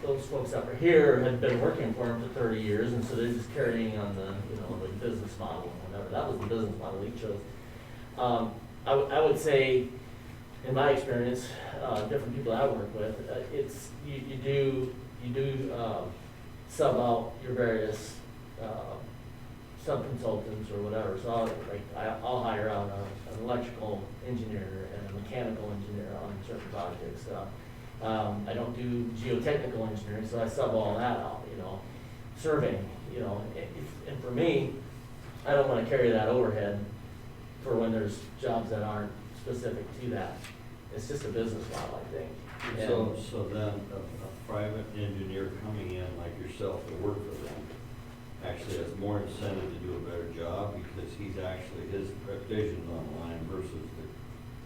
those folks that were here had been working for him for 30 years, and so they're just carrying on the, the business model, whatever. That was the business model he chose. I would say, in my experience, different people I work with, it's, you do sub out your various sub-consultants or whatever. So I'll hire out an electrical engineer and a mechanical engineer on certain projects. I don't do geotechnical engineering, so I sub all that out, surveying, and for me, I don't want to carry that overhead for when there's jobs that aren't specific to that. It's just a business model, I think. So then a private engineer coming in like yourself to work for them actually has more incentive to do a better job because he's actually, his reputation's on the line versus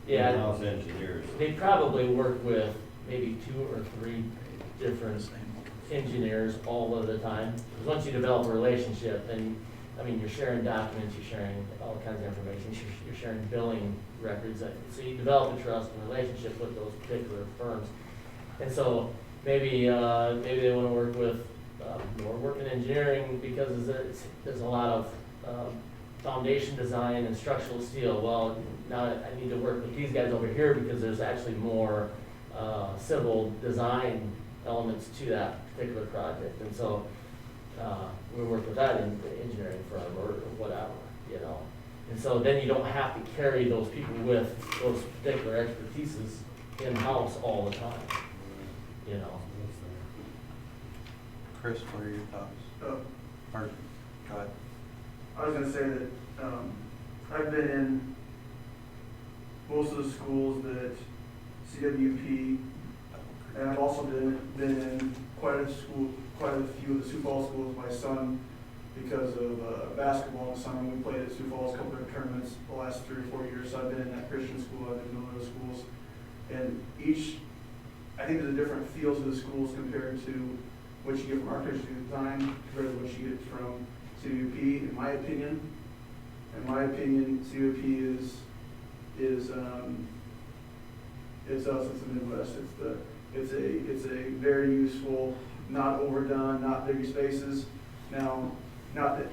the in-house engineers. They probably work with maybe 2 or 3 different engineers all of the time. Because once you develop a relationship, then, you're sharing documents, you're sharing all kinds of information, you're sharing billing records. So you develop a trust and relationship with those particular firms. And so maybe they want to work with more work in engineering because there's a lot of foundation design and structural steel. Well, now I need to work with these guys over here because there's actually more civil design elements to that particular project. And so we work with that in the engineering firm or whatever, And so then you don't have to carry those people with those particular expertises in-house all the time, Chris, what are your thoughts? Mark, go ahead. I was gonna say that, I've been in most of the schools that CWP, and I've also been in quite a few of the Sioux Falls schools. My son, because of basketball in the summer, we played at Sioux Falls, a couple of tournaments the last 3 or 4 years. So I've been in that Christian school, I've been in those schools, and I think there's a different feel to the schools compared to what you get from architecture design compared to what you get from CWP. In my opinion, CWP is us. It's the Midwest. It's a very useful, not overdone, not big spaces. Now, not that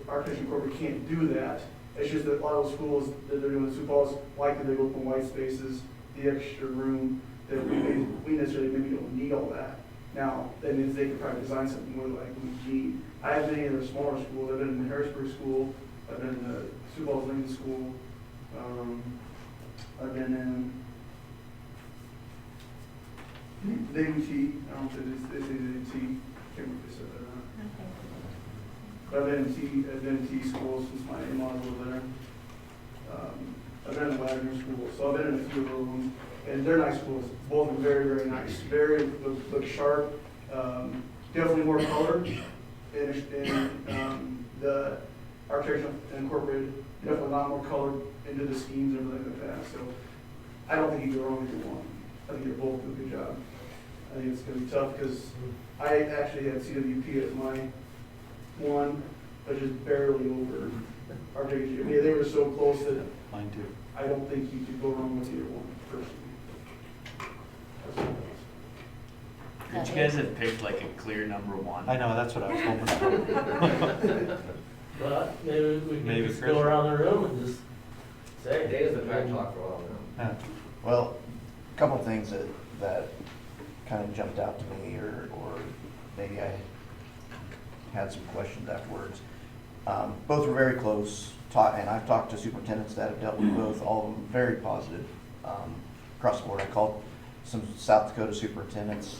Architecture Incorporated can't do that. It's just that a lot of those schools that they're doing in Sioux Falls, likely they go from white spaces, the extra room that we necessarily maybe don't need all that. Now, that means they could probably design something more like we need. I have been in the smaller schools. I've been in the Harrisburg School. I've been in the Sioux Falls Lincoln School. I've been in the AUT. I don't know if it's AUT. Can't remember if they said that or not. But I've been in T schools since my in-laws were there. I've been in Wagner School, so I've been in a few of them. And they're nice schools. Both are very, very nice. Look sharp. Definitely more color. And the Architecture Incorporated, definitely a lot more color into the schemes and everything like that. So I don't think you go wrong with one. I think they both do a good job. I think it's going to be tough because I actually had CWP as my one, but just barely over architecture. They were so close that mine too. I don't think you could go wrong with either one personally. Could you guys have picked like a clear number 1? I know, that's what I was hoping for. But maybe we can just Chris. go around the room and just say. Dave's been trying to talk for a while now. Yeah. Well, a couple of things that kind of jumped out to me, or maybe I had some questions afterwards. Both were very close, and I've talked to superintendents that have dealt with both, all of them very positive across the board. I called some South Dakota superintendents,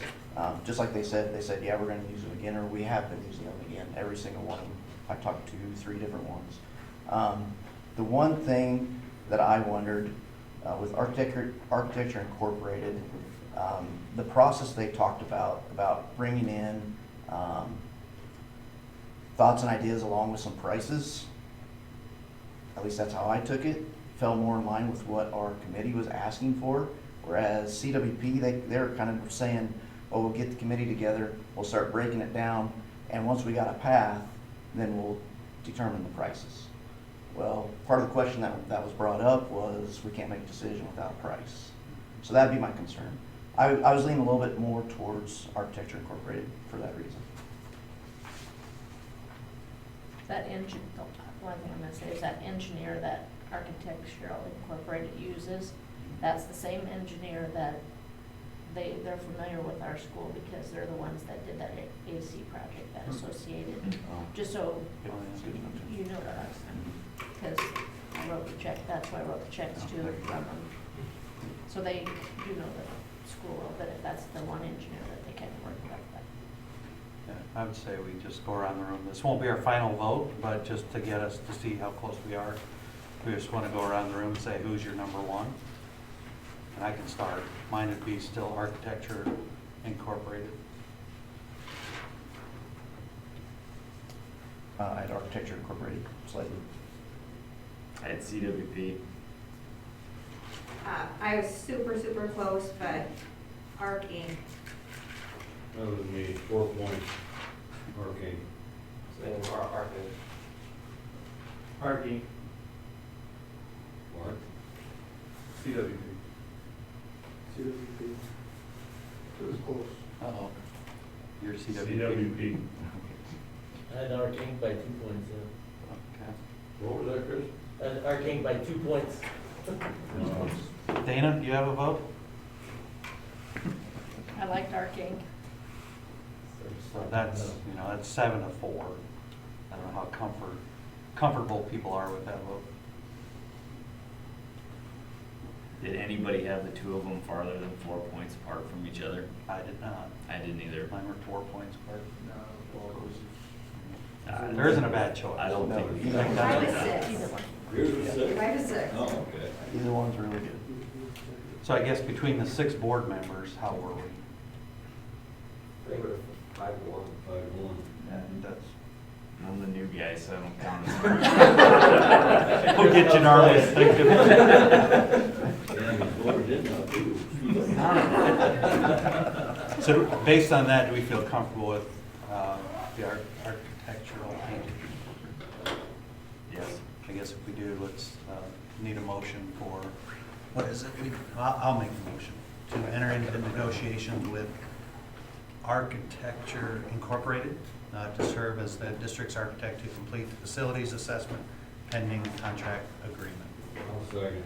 just like they said, yeah, we're going to use them again, or we have been using them again, every single one of them. I talked to 3 different ones. The one thing that I wondered with Architecture Incorporated, the process they talked about bringing in thoughts and ideas along with some prices, at least that's how I took it, fell more in line with what our committee was asking for. Whereas CWP, they're kind of saying, oh, we'll get the committee together, we'll start breaking it down, and once we got a path, then we'll determine the prices. Well, part of the question that was brought up was we can't make a decision without a price. So that'd be my concern. I was leaning a little bit more towards Architecture Incorporated for that reason. That one thing I'm gonna say is that engineer that Architectural Incorporated uses, that's the same engineer that they're familiar with our school because they're the ones that did that AC project that associated, just so you know that. Because I wrote the check, that's why I wrote the checks to from them. So they do know the school a little bit, if that's the one engineer that they kind of work with. Yeah, I would say we just go around the room. This won't be our final vote, but just to get us to see how close we are, we just want to go around the room and say, who's your number one? And I can start. Mine would be still Architecture Incorporated. I had Architecture Incorporated slightly. I had CWP. I was super close, but Arc Inc. That was me, 4 points, Arcane. Same, Arc Inc. Parking. Mark? CWP. CWP. It was close. Uh-oh. You're CWP. CWP. I had our king by 2 points, yeah. Okay. What was that, Chris? I had our king by 2 points. Dana, do you have a vote? I liked our king. So that's, that's 7 to 4. I don't know how comfortable people are with that vote. Did anybody have the two of them farther than 4 points apart from each other? I did not. I didn't either. Mine were 4 points apart. Uh, There isn't a bad choice. I don't think. Either one. 5 to 6. Yours was 6? 5 to 6. Oh, okay. Either one's really good. So I guess between the 6 board members, how were we? I think it was 5-1. 5-1. And that's. I'm the new guy, so I don't count as much. We'll get you in our list. Thank you. Yeah, we voted in now, too. So based on that, do we feel comfortable with the architectural? Yes. I guess if we do, let's need a motion for, what is it? I'll make the motion to enter into negotiations with Architecture Incorporated to serve as the district's architect to complete the facilities assessment pending contract agreement. I'll second.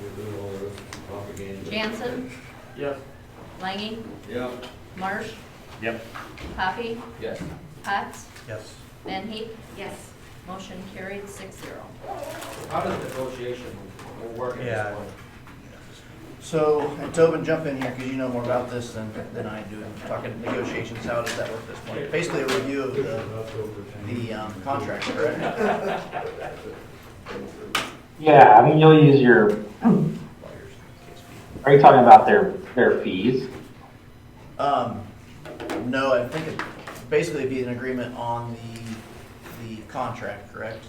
We're doing all the rest of the propaganda. Jansen, Yes. Langy, Yeah. Marsh, Yep. Poppy, Yes. Potts, Yes. Van Heek. Yes. Motion carried 6-0. How does negotiation work at Yeah. this point? So, and Tobin, jump in here, because you know more about this than I do. Talking negotiations, how does that work at this point? Basically a review of the contract, correct? Yeah, I mean, you'll use your, are you talking about their fees? No, I think it basically it'd be an agreement on the contract, correct?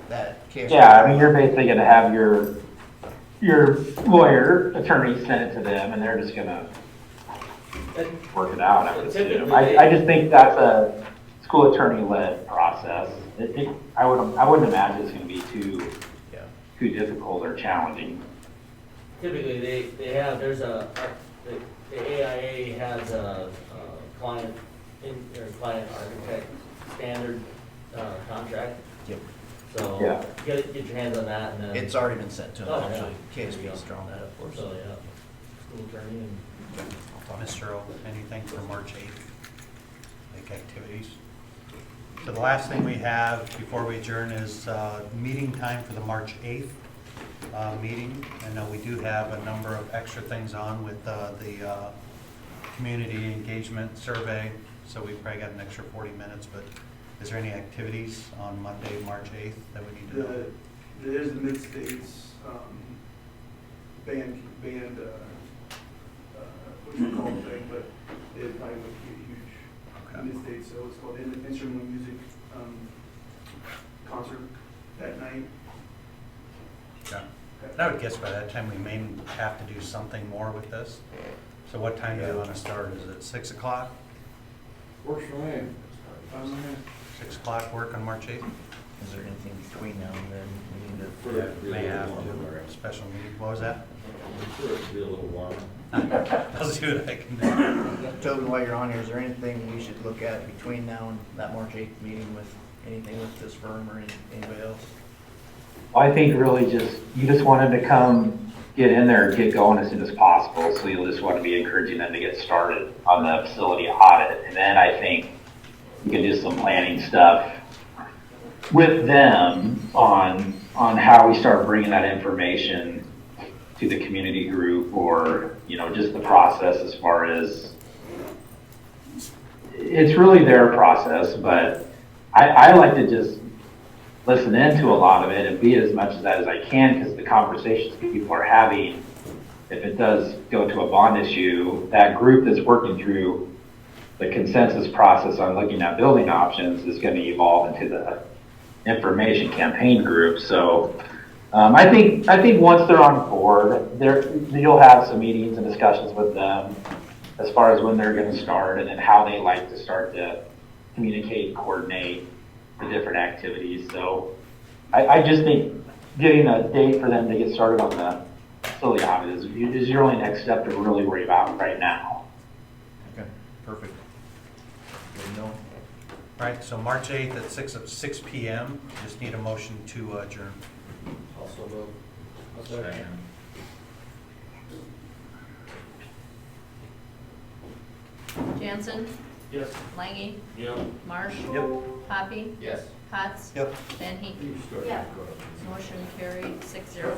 That KSP. Yeah, I mean, you're basically gonna have your attorney send it to them, and they're just gonna work it out. I would assume. I just think that's a school attorney-led process. I wouldn't imagine it's gonna be too difficult or challenging. Typically, they have, the AIA has a client architect standard contract. Yep. So, Yeah. you gotta get your hands on that and then. It's already been sent to them, Oh, yeah. actually. KSB's drawn that up for us. So, yeah, school attorney and. Mr. O, anything for March 8th? Like activities? So the last thing we have before we adjourn is meeting time for the March 8th meeting. I know we do have a number of extra things on with the community engagement survey, so we've probably got an extra 40 minutes, but is there any activities on Monday, March 8th that we need to know? There's the Mid-States band, what you call it thing, but it probably would be huge. Mid-States, so it's called Instrumental Music Concert that night. Okay. And I would guess by that time we may have to do something more with this. So what time do you want to start? Is it 6 o'clock? Works for me. 6 o'clock work on March 8th? Is there anything between now and then we need For to, it to be a May have little to, warmer. special meeting, what was that? For it to be a little warmer. I'll see what I can do. Tobin, while you're on here, is there anything we should look at between now and that March 8th meeting with anything with this firm or anybody else? I think really you just want them to come get in there and get going as soon as possible. So you'll just want to be encouraging them to get started on the facility audit. And then I think you can do some planning stuff with them on how we start bringing that information to the community group, or, you know, just the process as far as, it's really their process, but I like to just listen into a lot of it and be as much of that as I can, because the conversations people are having, if it does go to a bond issue, that group that's working through the consensus process on looking at building options is going to evolve into the information campaign group. So I think once they're on board, you'll have some meetings and discussions with them as far as when they're going to start and then how they like to start to communicate and coordinate the different activities. So I just think getting a date for them to get started on the facility audit is your only next step to really worry about right now. Okay, perfect. Good to know. All right, so March 8th at 6 p.m., just need a motion to adjourn. Also move. Jansen, Yes. Langy, Yep. Marsh, Yep. Poppy, Yes. Potts, Yep. Van Heek. Yeah. Motion carried 6-0.